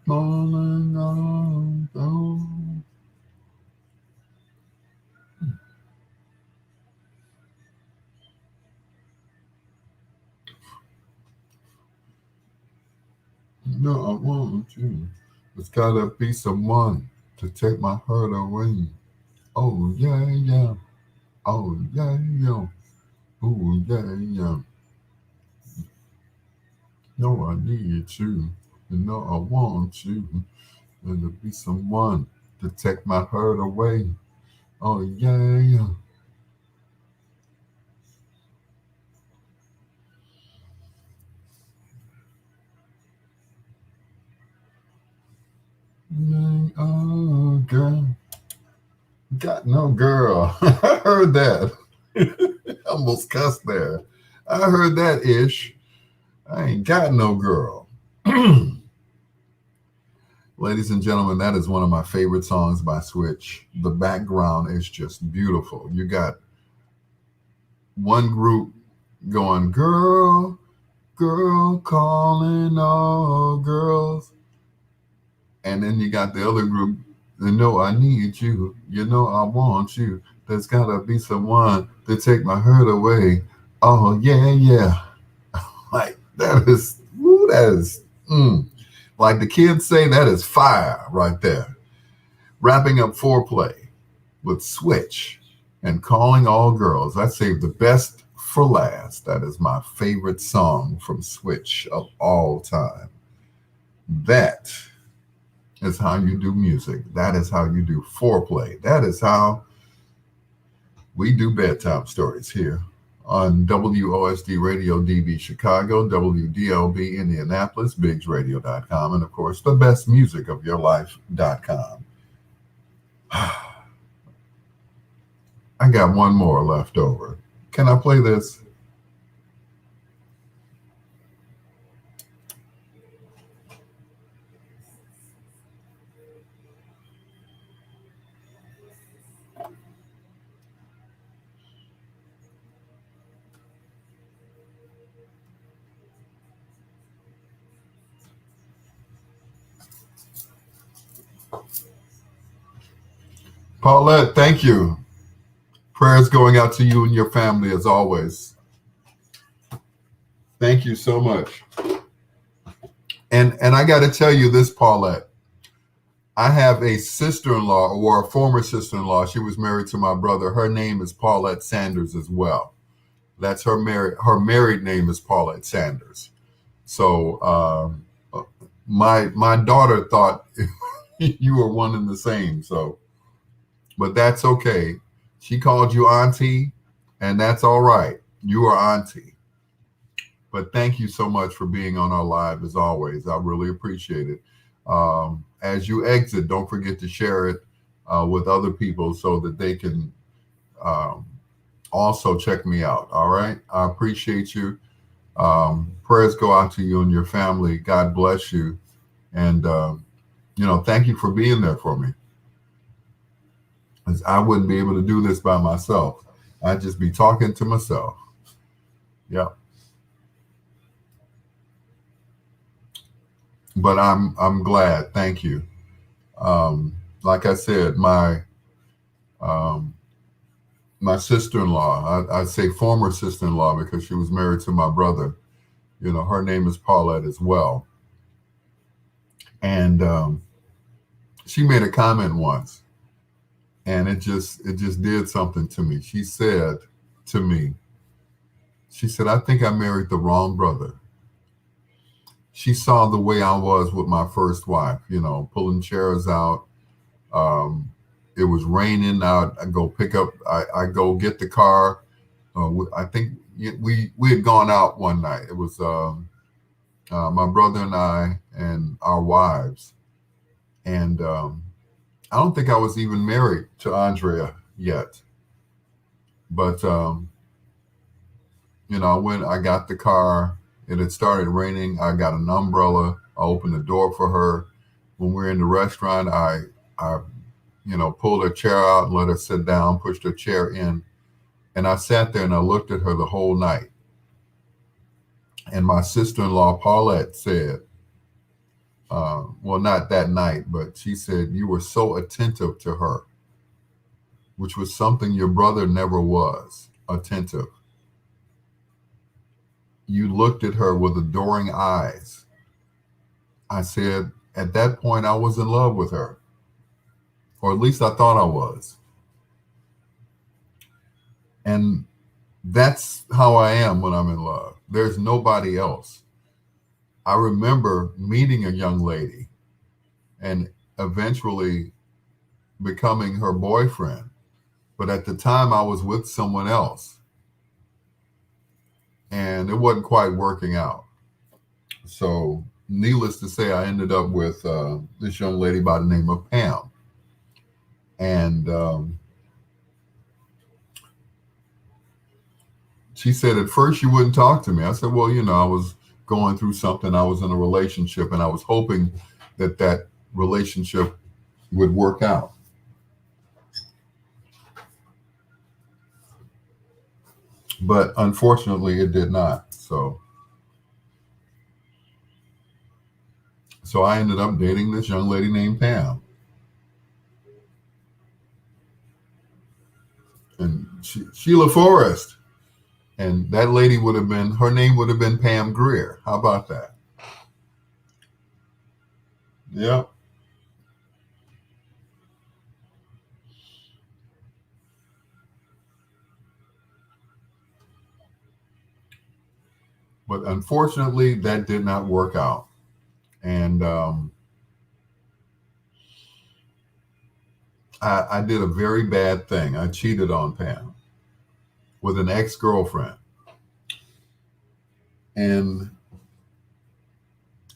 Falling on, on. No, I want you. There's gotta be someone to take my heart away. Oh yeah, yeah. Oh yeah, yeah. Oh yeah, yeah. No, I need you. You know I want you. There'll be someone to take my hurt away. Oh yeah, yeah. Oh girl, got no girl. I heard that. Almost cussed there. I heard that ish. I ain't got no girl. Ladies and gentlemen, that is one of my favorite songs by Switch. The background is just beautiful. You got one group going, girl, girl, calling all girls. And then you got the other group, you know I need you, you know I want you. There's gotta be someone to take my hurt away. Oh yeah, yeah. Like that is, woo, that is, like the kids say, that is fire right there. Wrapping up foreplay with Switch. and Calling All Girls. I saved the best for last. That is my favorite song from Switch of all time. That is how you do music. That is how you do foreplay. That is how we do bedtime stories here on WOSD Radio DB Chicago, WDLB Indianapolis, BiggsRadio.com, and of course, the best music of your life.com. I got one more left over. Can I play this? Paulette, thank you. Prayers going out to you and your family as always. Thank you so much. And I got to tell you this, Paulette. I have a sister-in-law or a former sister-in-law. She was married to my brother. Her name is Paulette Sanders as well. That's her married name is Paulette Sanders. So my daughter thought you were one and the same. So, but that's okay. She called you auntie, and that's all right. You are auntie. But thank you so much for being on our live as always. I really appreciate it. As you exit, don't forget to share it with other people so that they can also check me out. All right. I appreciate you. Prayers go out to you and your family. God bless you. And, thank you for being there for me. 'Cause I wouldn't be able to do this by myself. I'd just be talking to myself. Yeah. But I'm glad. Thank you. Like I said, my sister-in-law, I'd say former sister-in-law because she was married to my brother. Her name is Paulette as well. And she made a comment once, and it just did something to me. She said to me, I think I married the wrong brother. She saw the way I was with my first wife, pulling chairs out. It was raining. I go pick up. I go get the car. I think we had gone out one night. It was my brother and I and our wives, and I don't think I was even married to Andrea yet. But I got the car. It had started raining. I got an umbrella. I opened the door for her. When we were in the restaurant, I pulled her chair out and let her sit down, pushed her chair in. And I sat there and I looked at her the whole night. And my sister-in-law, Paulette, said, well, not that night, but she said, you were so attentive to her, which was something your brother never was, attentive. You looked at her with adoring eyes. I said, at that point, I was in love with her. Or at least I thought I was. And that's how I am when I'm in love. There's nobody else. I remember meeting a young lady and eventually becoming her boyfriend. But at the time, I was with someone else. And it wasn't quite working out. So needless to say, I ended up with this young lady by the name of Pam. And she said at first she wouldn't talk to me. I said, well, I was going through something. I was in a relationship and I was hoping that relationship would work out. But unfortunately, it did not. So I ended up dating this young lady named Pam. And Sheila Forrest. And that lady her name would have been Pam Greer. How about that? Yeah. But unfortunately, that did not work out. And I did a very bad thing. I cheated on Pam with an ex girlfriend. And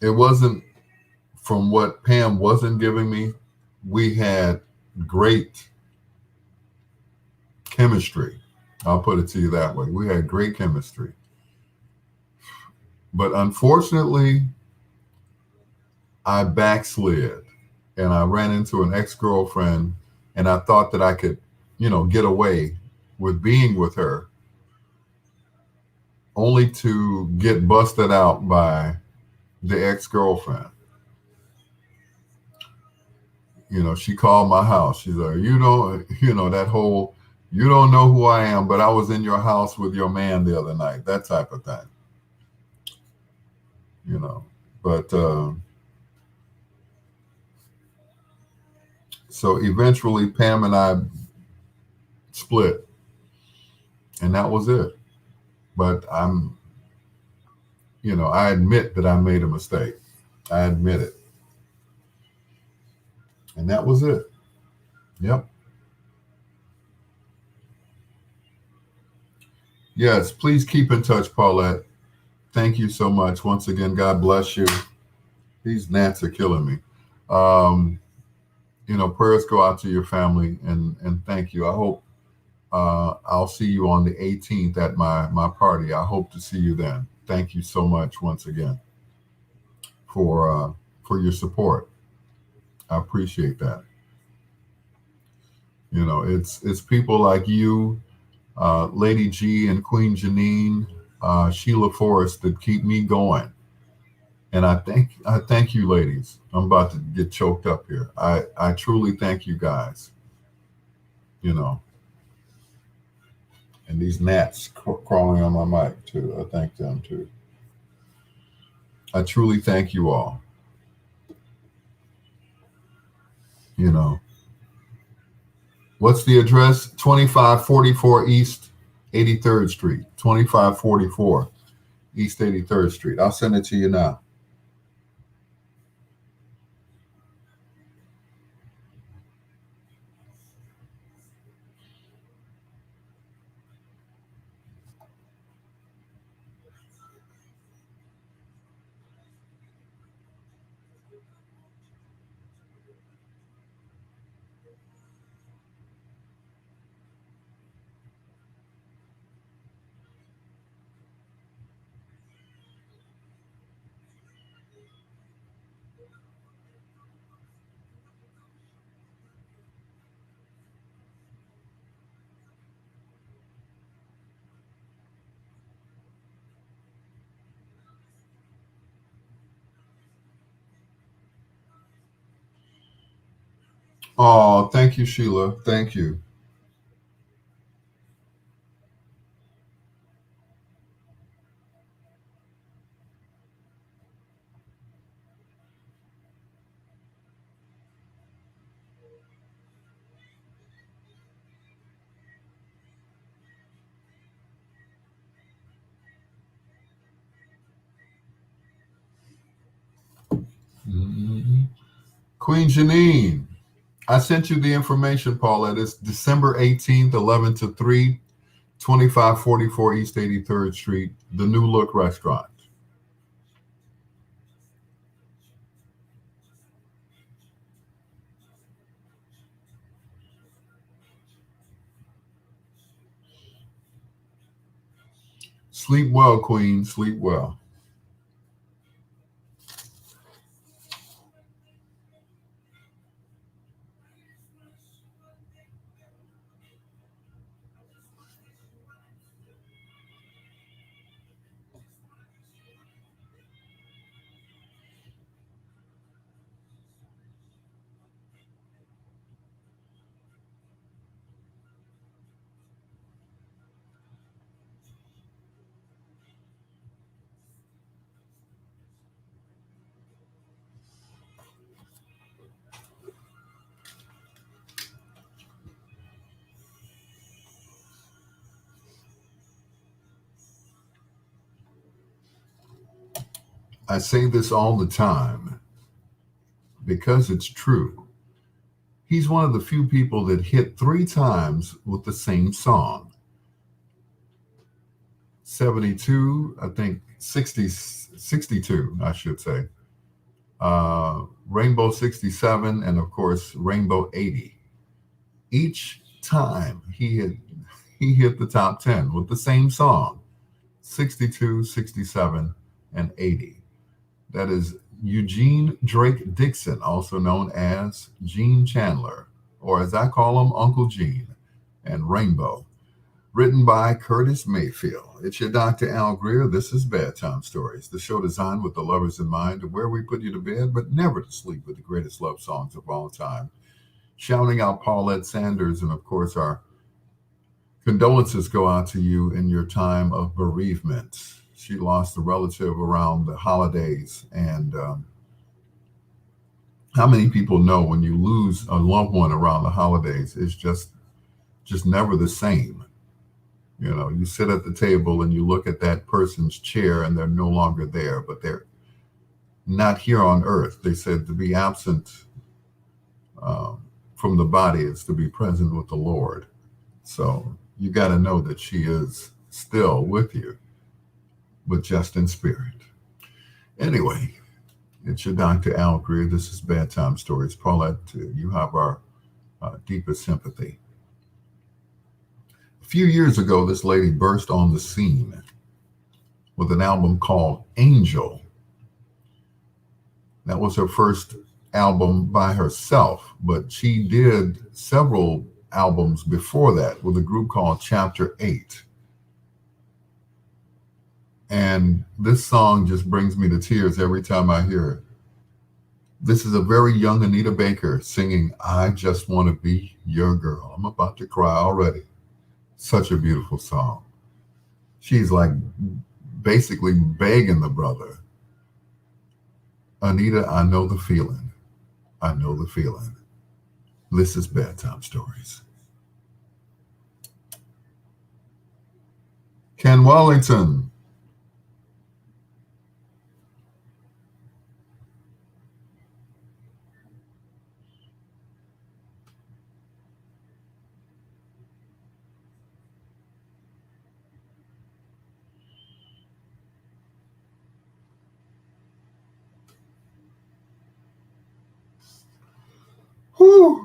it wasn't from what Pam wasn't giving me. We had great chemistry. I'll put it to you that way. We had great chemistry. But unfortunately, I backslid and I ran into an ex girlfriend, and I thought that I could, get away with being with her, only to get busted out by the ex girlfriend. She called my house. She's like, that whole, you don't know who I am, but I was in your house with your man the other night, that type of thing, you know. But so eventually Pam and I split, and that was it. But I admit that I made a mistake. I admit it. And that was it. Yep. Yes, please keep in touch, Paulette. Thank you so much. Once again, God bless you. These gnats are killing me. Um, prayers go out to your family, and thank you. I hope I'll see you on the 18th at my party. I hope to see you then. Thank you so much once again for your support. I appreciate that. It's people like you, Lady G and Queen Janine, Sheila Forrest that keep me going. And I thank you, ladies. I'm about to get choked up here. I truly thank you guys. You know, and these gnats crawling on my mic too. I thank them too. I truly thank you all. You know, what's the address? 2544 East 83rd Street. 2544 East 83rd Street. I'll send it to you now. Oh, thank you, Sheila. Thank you. Mhm. Queen Janine, I sent you the information, Paula. It's December 18th, 11 to 3, 2544 East 83rd Street, the New Look Restaurant. Sleep well, Queen. Sleep well. I say this all the time because it's true. He's one of the few people that hit three times with the same song. 72, I think 60, 62, I should say. Rainbow 67, and of course, Rainbow 80. Each time he hit the top 10 with the same song, 62, 67, and 80. That is Eugene Drake Dixon, also known as Gene Chandler, or as I call him, Uncle Gene, and Rainbow. Written by Curtis Mayfield. It's your Dr. Al Greer. This is Bedtime Stories, the show designed with the lovers in mind, where we put you to bed, but never to sleep with the greatest love songs of all time. Shouting out Paulette Sanders, and of course, our condolences go out to you in your time of bereavement. She lost a relative around the holidays, and how many people know when you lose a loved one around the holidays, it's just never the same. You know, you sit at the table and you look at that person's chair and they're no longer there, but they're not here on earth. They said to be absent from the body is to be present with the Lord. So you got to know that she is still with you, but just in spirit. Anyway, it's your Dr. Al Greer. This is Bedtime Stories. Paulette, you have our deepest sympathy. A few years ago, this lady burst on the scene with an album called Angel. That was her first album by herself, but she did several albums before that with a group called Chapter 8. And this song just brings me to tears every time I hear it. This is a very young Anita Baker singing, I Just Want to Be Your Girl. I'm about to cry already. Such a beautiful song. She's like basically begging the brother, Anita, I know the feeling. I know the feeling. This is Bedtime Stories. Ken Wallington. Whew.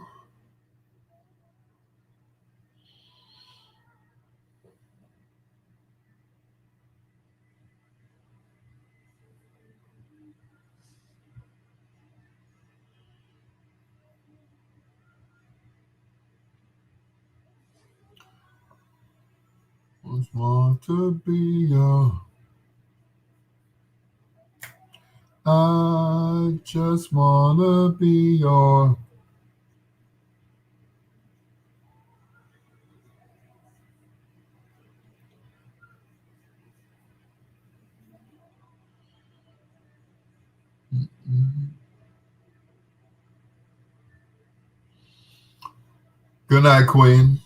Just want to be your. I just wanna be your. Good night, Queen.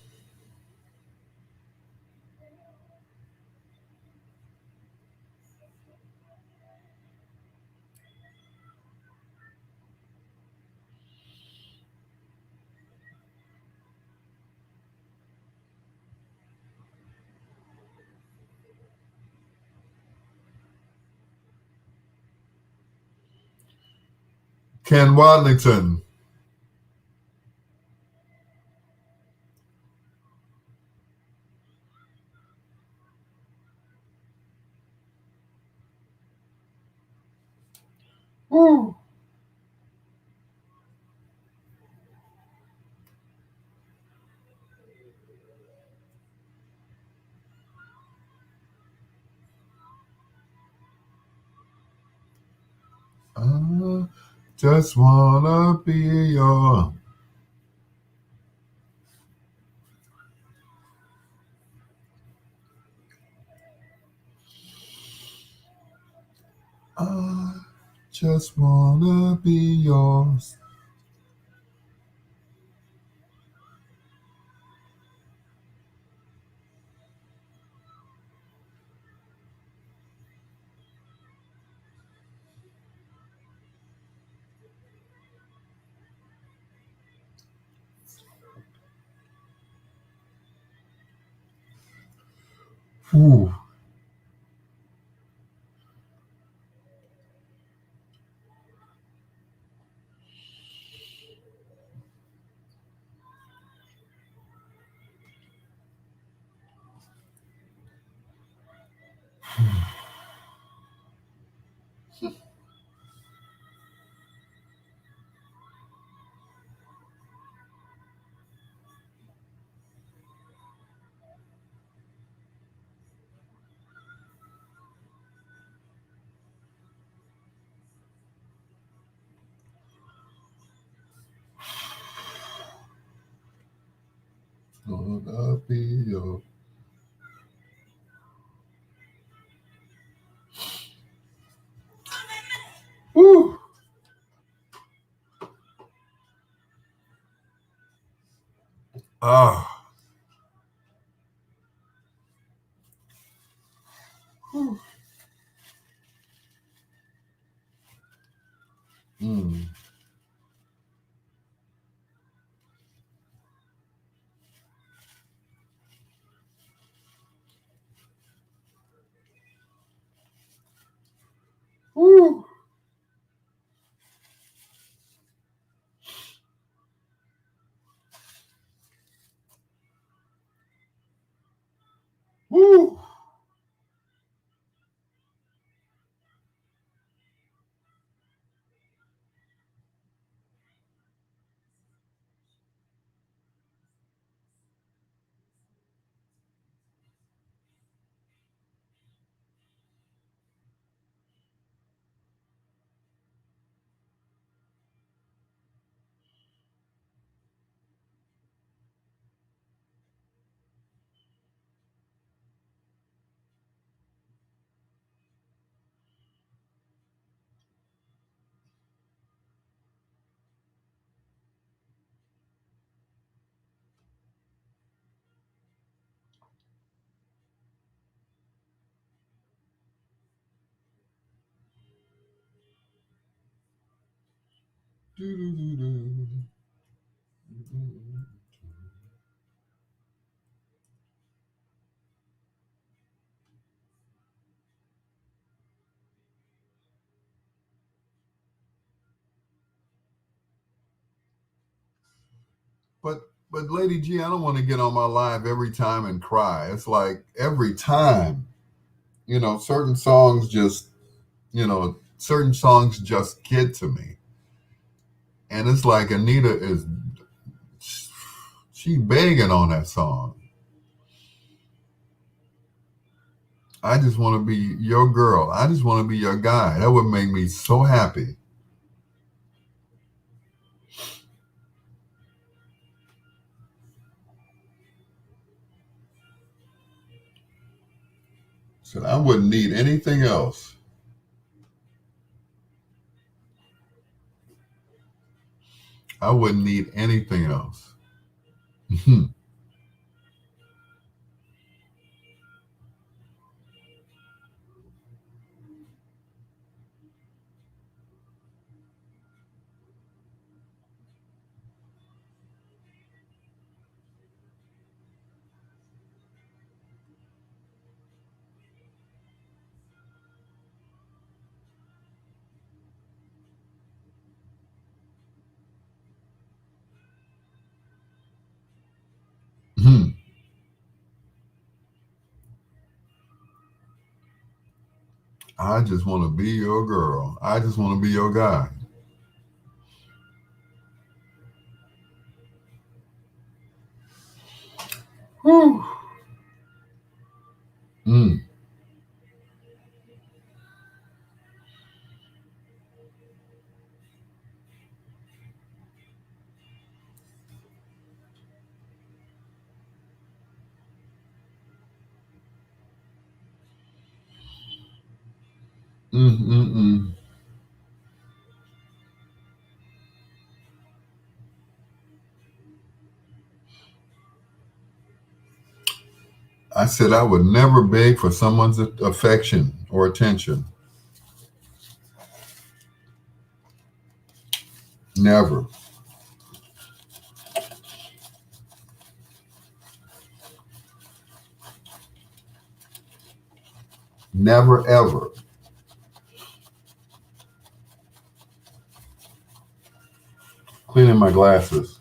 Ken Wadlington. Woo. I just wanna be your. I just wanna be yours. Ooh. Gonna be your. Ooh. Ah. Ooh. Mm. Ooh. Ooh. Doo-doo-doo-doo. But Lady G, I don't want to get on my live every time and cry. It's like every time, certain songs just, certain songs just get to me. And it's like Anita is she begging on that song. I just want to be your girl. I just want to be your guy. That would make me so happy. So I wouldn't need anything else. I wouldn't need anything else. I just want to be your girl. I just want to be your guy. Whew. Mm. Mm-mm-mm. I said I would never beg for someone's affection or attention. Never. Never ever. Cleaning my glasses.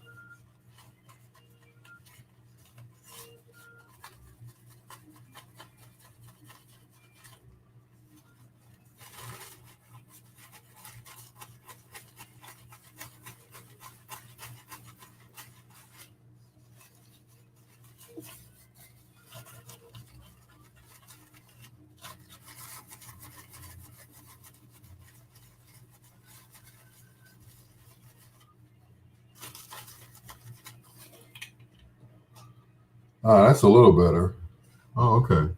Ah, that's a little better. Oh, okay.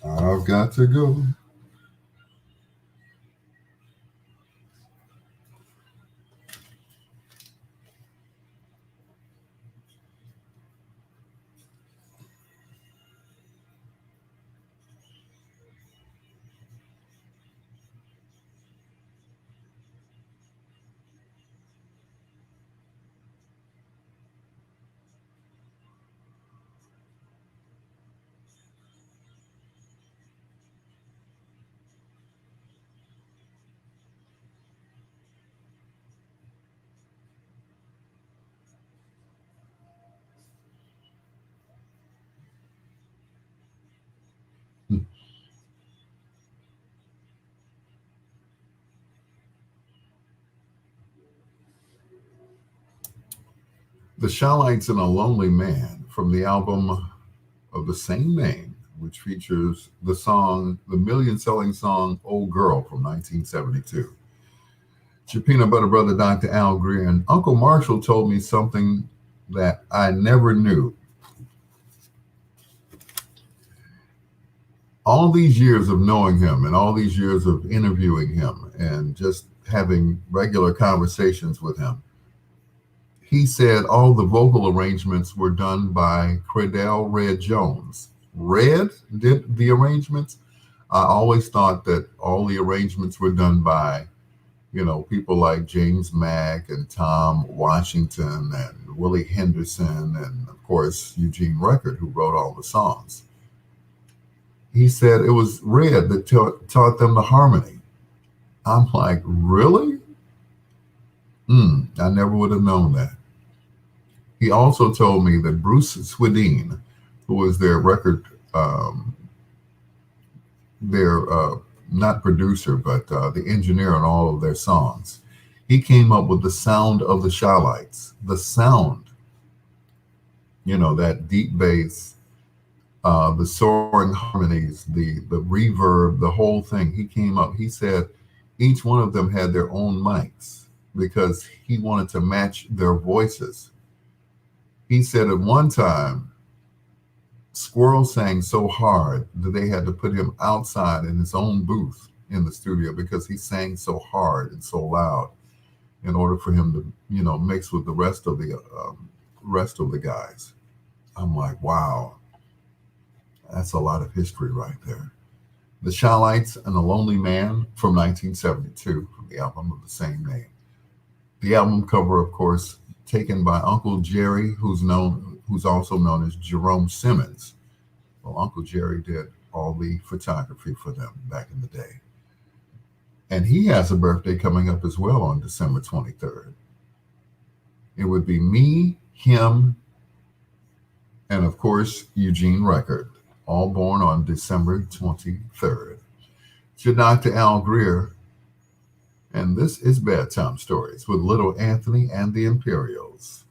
I've got to go. The Shallites and a Lonely Man from the album of the same name, which features the million selling song Old Girl from 1972. It's your peanut butter brother, Dr. Al Greer, and Uncle Marshall told me something that I never knew. All these years of knowing him and all these years of interviewing him and just having regular conversations with him, he said all the vocal arrangements were done by Credell Red Jones. Red did the arrangements. I always thought that all the arrangements were done by, people like James Mack and Tom Washington and Willie Henderson and, of course, Eugene Record, who wrote all the songs. He said it was Red that taught them the harmony. I'm like, really? I never would have known that. He also told me that Bruce Swedien, who was their record, their not producer, but the engineer on all of their songs, he came up with the sound of the Shallites. The sound, that deep bass, the soaring harmonies, the reverb, the whole thing. He came up. He said each one of them had their own mics because he wanted to match their voices. He said at one time, Squirrel sang so hard that they had to put him outside in his own booth in the studio because he sang so hard and so loud in order for him to, mix with the rest of the guys. I'm like, wow, that's a lot of history right there. The Shallites and the Lonely Man from 1972 from the album of the same name. The album cover, of course, taken by Uncle Jerry, who who's also known as Jerome Simmons. Well, Uncle Jerry did all the photography for them back in the day. And he has a birthday coming up as well on December 23rd. It would be me, him, and of course, Eugene Record, all born on December 23rd. It's your Dr. Al Greer, and this is Bedtime Stories with Little Anthony and the Imperials.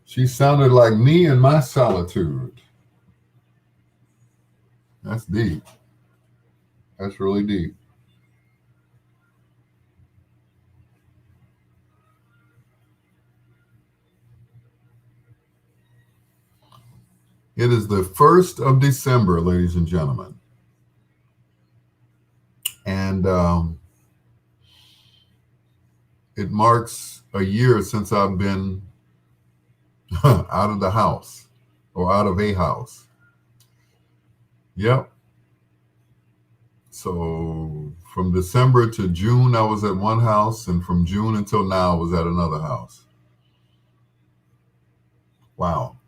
She sounded like me in my solitude. That's deep. That's really deep. It is the 1st of December, ladies and gentlemen. And it marks a year since I've been out of the house or out of a house. Yep. So from December to June, I was at one house, and from June until now, I was at another house. Wow.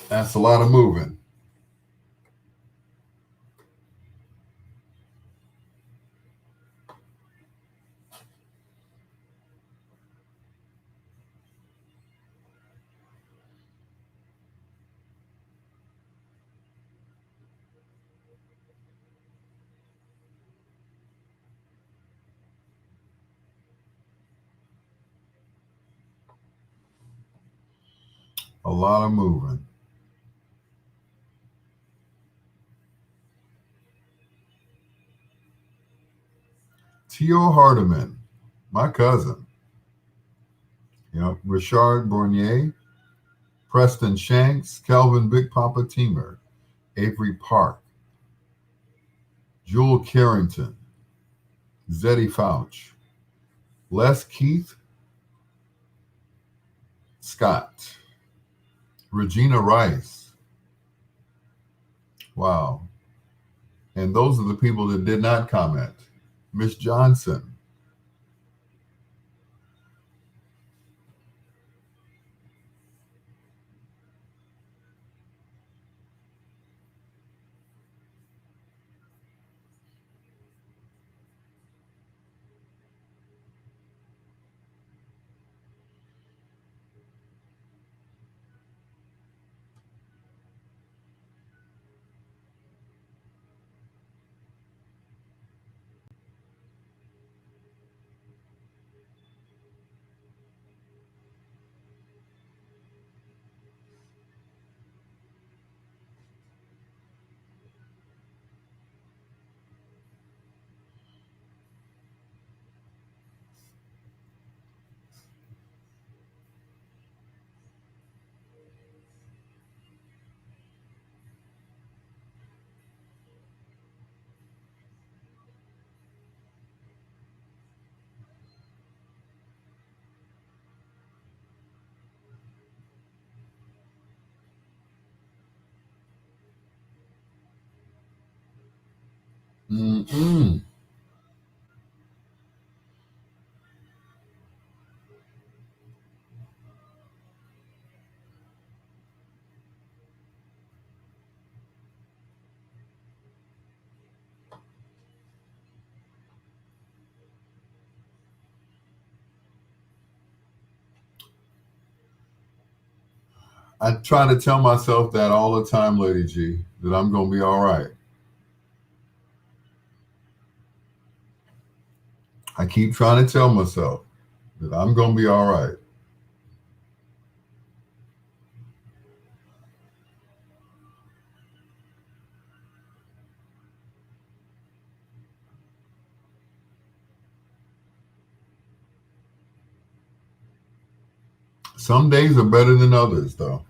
That's a lot of moving. A lot of moving. T.O. Hardiman, my cousin. Richard Bournier, Preston Shanks, Kelvin Big Papa Teamer, Avery Park, Jewel Carrington, Zeddy Fouch, Les Keith Scott, Regina Rice. Wow. And those are the people that did not comment. Miss Johnson. Mm-mm. I try to tell myself that all the time, Lady G, that I'm going to be all right. I keep trying to tell myself that I'm going to be all right. Some days are better than others, though.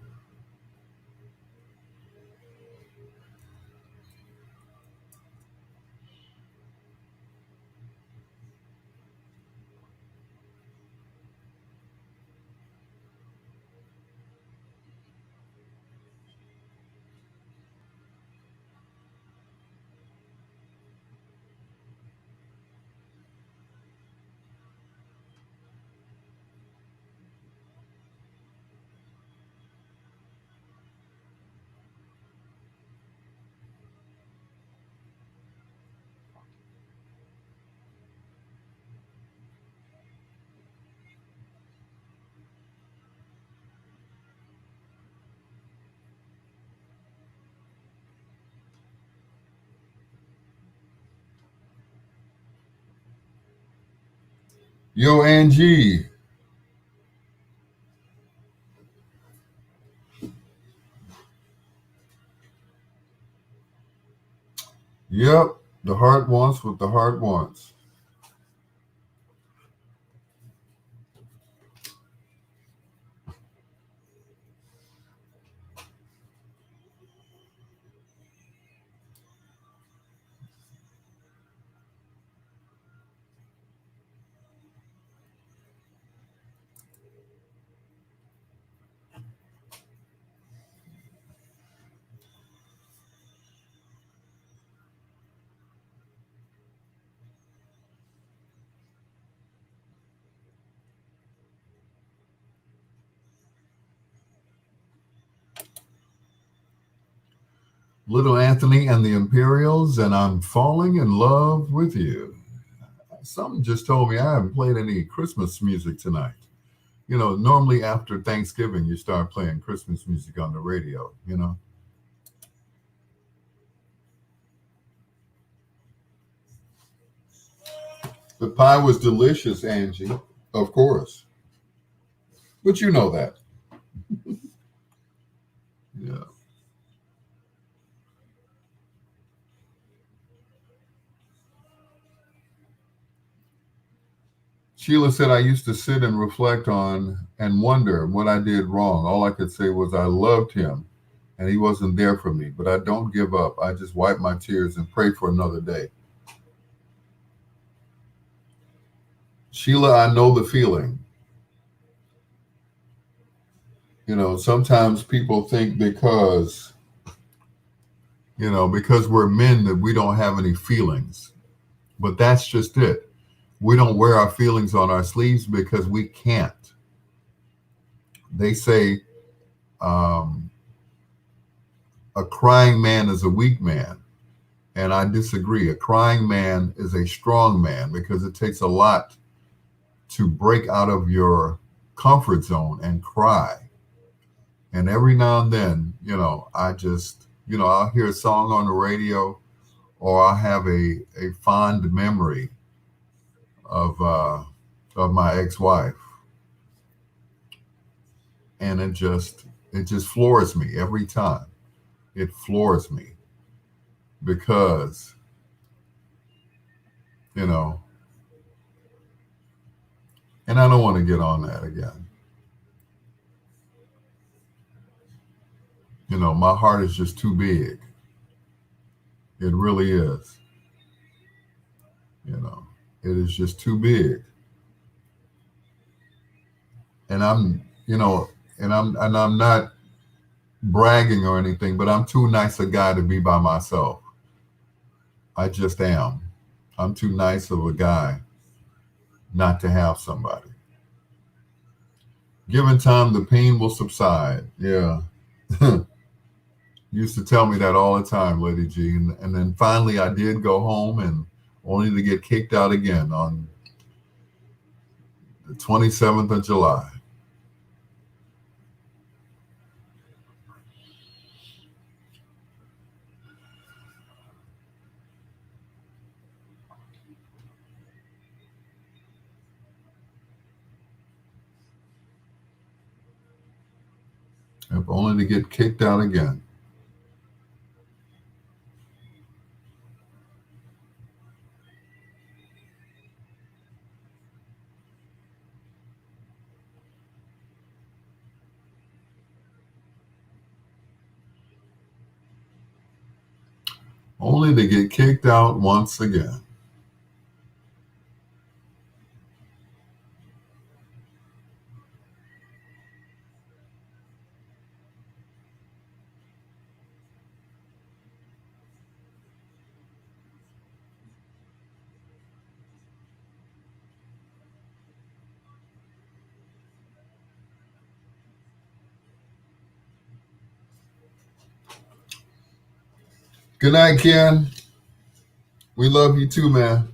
Yo, Angie. Yep, the heart wants what the heart wants. Little Anthony and the Imperials, and I'm falling in love with you. Something just told me I haven't played any Christmas music tonight. Normally after Thanksgiving, you start playing Christmas music on the radio. The pie was delicious, Angie, of course. But you know that. Yeah. Sheila said, I used to sit and reflect on and wonder what I did wrong. All I could say was I loved him and he wasn't there for me. But I don't give up. I just wipe my tears and pray for another day. Sheila, I know the feeling. Sometimes people think because we're men that we don't have any feelings. But that's just it. We don't wear our feelings on our sleeves because we can't. They say um, a crying man is a weak man. And I disagree. A crying man is a strong man because it takes a lot to break out of your comfort zone and cry. And every now and then, I just, I'll hear a song on the radio or I'll have a fond memory of my ex-wife. And it just floors me every time. It floors me because, you know, and I don't want to get on that again. My heart is just too big. It really is. You know, it is just too big. And I'm not bragging or anything, but I'm too nice a guy to be by myself. I just am. I'm too nice of a guy not to have somebody. Given time, the pain will subside. Yeah. Used to tell me that all the time, Lady G. And then finally I did go home and only to get kicked out again on the 27th of July. If only to get kicked out again. only to get kicked out once again. Good night, Ken. We love you too, man.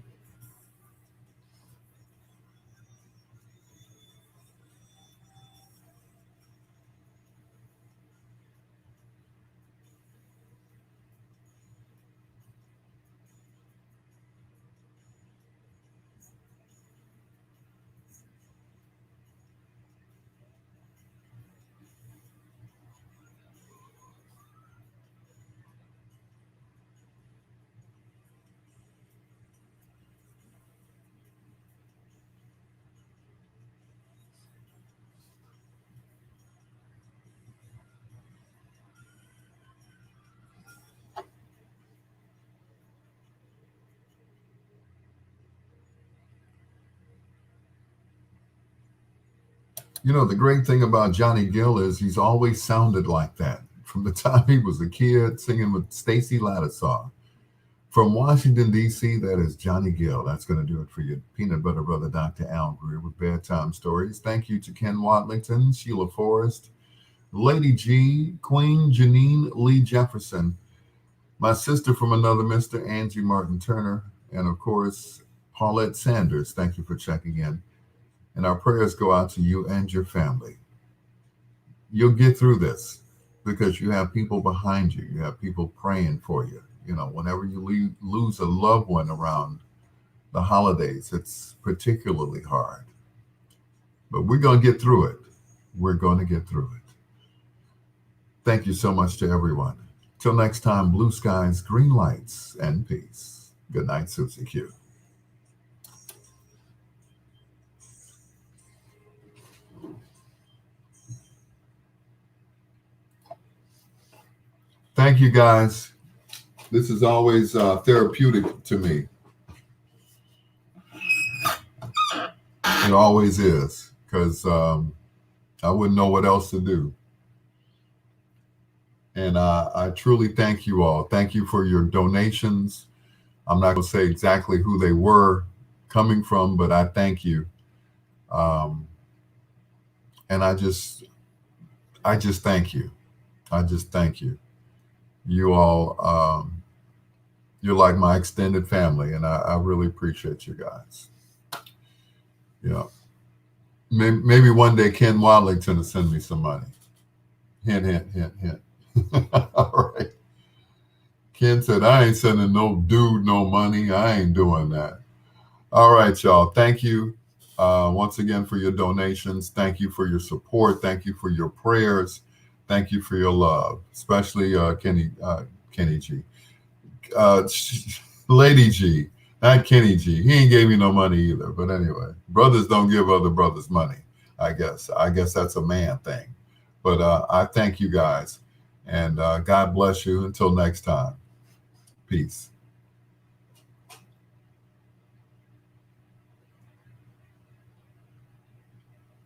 You know, the great thing about Johnny Gill is he's always sounded like that. From the time he was a kid singing with Stacy Lattisaw. From Washington, D.C., that is Johnny Gill. That's going to do it for you. Peanut Butter Brother Dr. Al Greer with Bedtime Stories. Thank you to Ken Watlington, Sheila Forrest, Lady G, Queen Janine Lee Jefferson, my sister from another Mr. Angie Martin Turner, and of course, Paulette Sanders. Thank you for checking in. And our prayers go out to you and your family. You'll get through this because you have people behind you. You have people praying for you. You know, whenever you lose a loved one around the holidays, it's particularly hard. But we're going to get through it. We're going to get through it. Thank you so much to everyone. Till next time, blue skies, green lights, and peace. Good night, Susie Q. Thank you, guys. This is always therapeutic to me. It always is, because I wouldn't know what else to do. And I truly thank you all. Thank you for your donations. I'm not going to say exactly who they were coming from, but I thank you. And I just thank you. I just thank you. You all, you're like my extended family, and I really appreciate you guys. Yeah. Maybe one day Ken Wadlington will send me some money. Hint, hint, hint, hint. All right. Ken said, I ain't sending no dude no money. I ain't doing that. All right, y'all. Thank you once again for your donations. Thank you for your support. Thank you for your prayers. Thank you for your love, especially Kenny G. Lady G, not Kenny G. He ain't gave me no money either. But anyway, brothers don't give other brothers money, I guess. I guess that's a man thing. But I thank you guys. And God bless you. Until next time. Peace.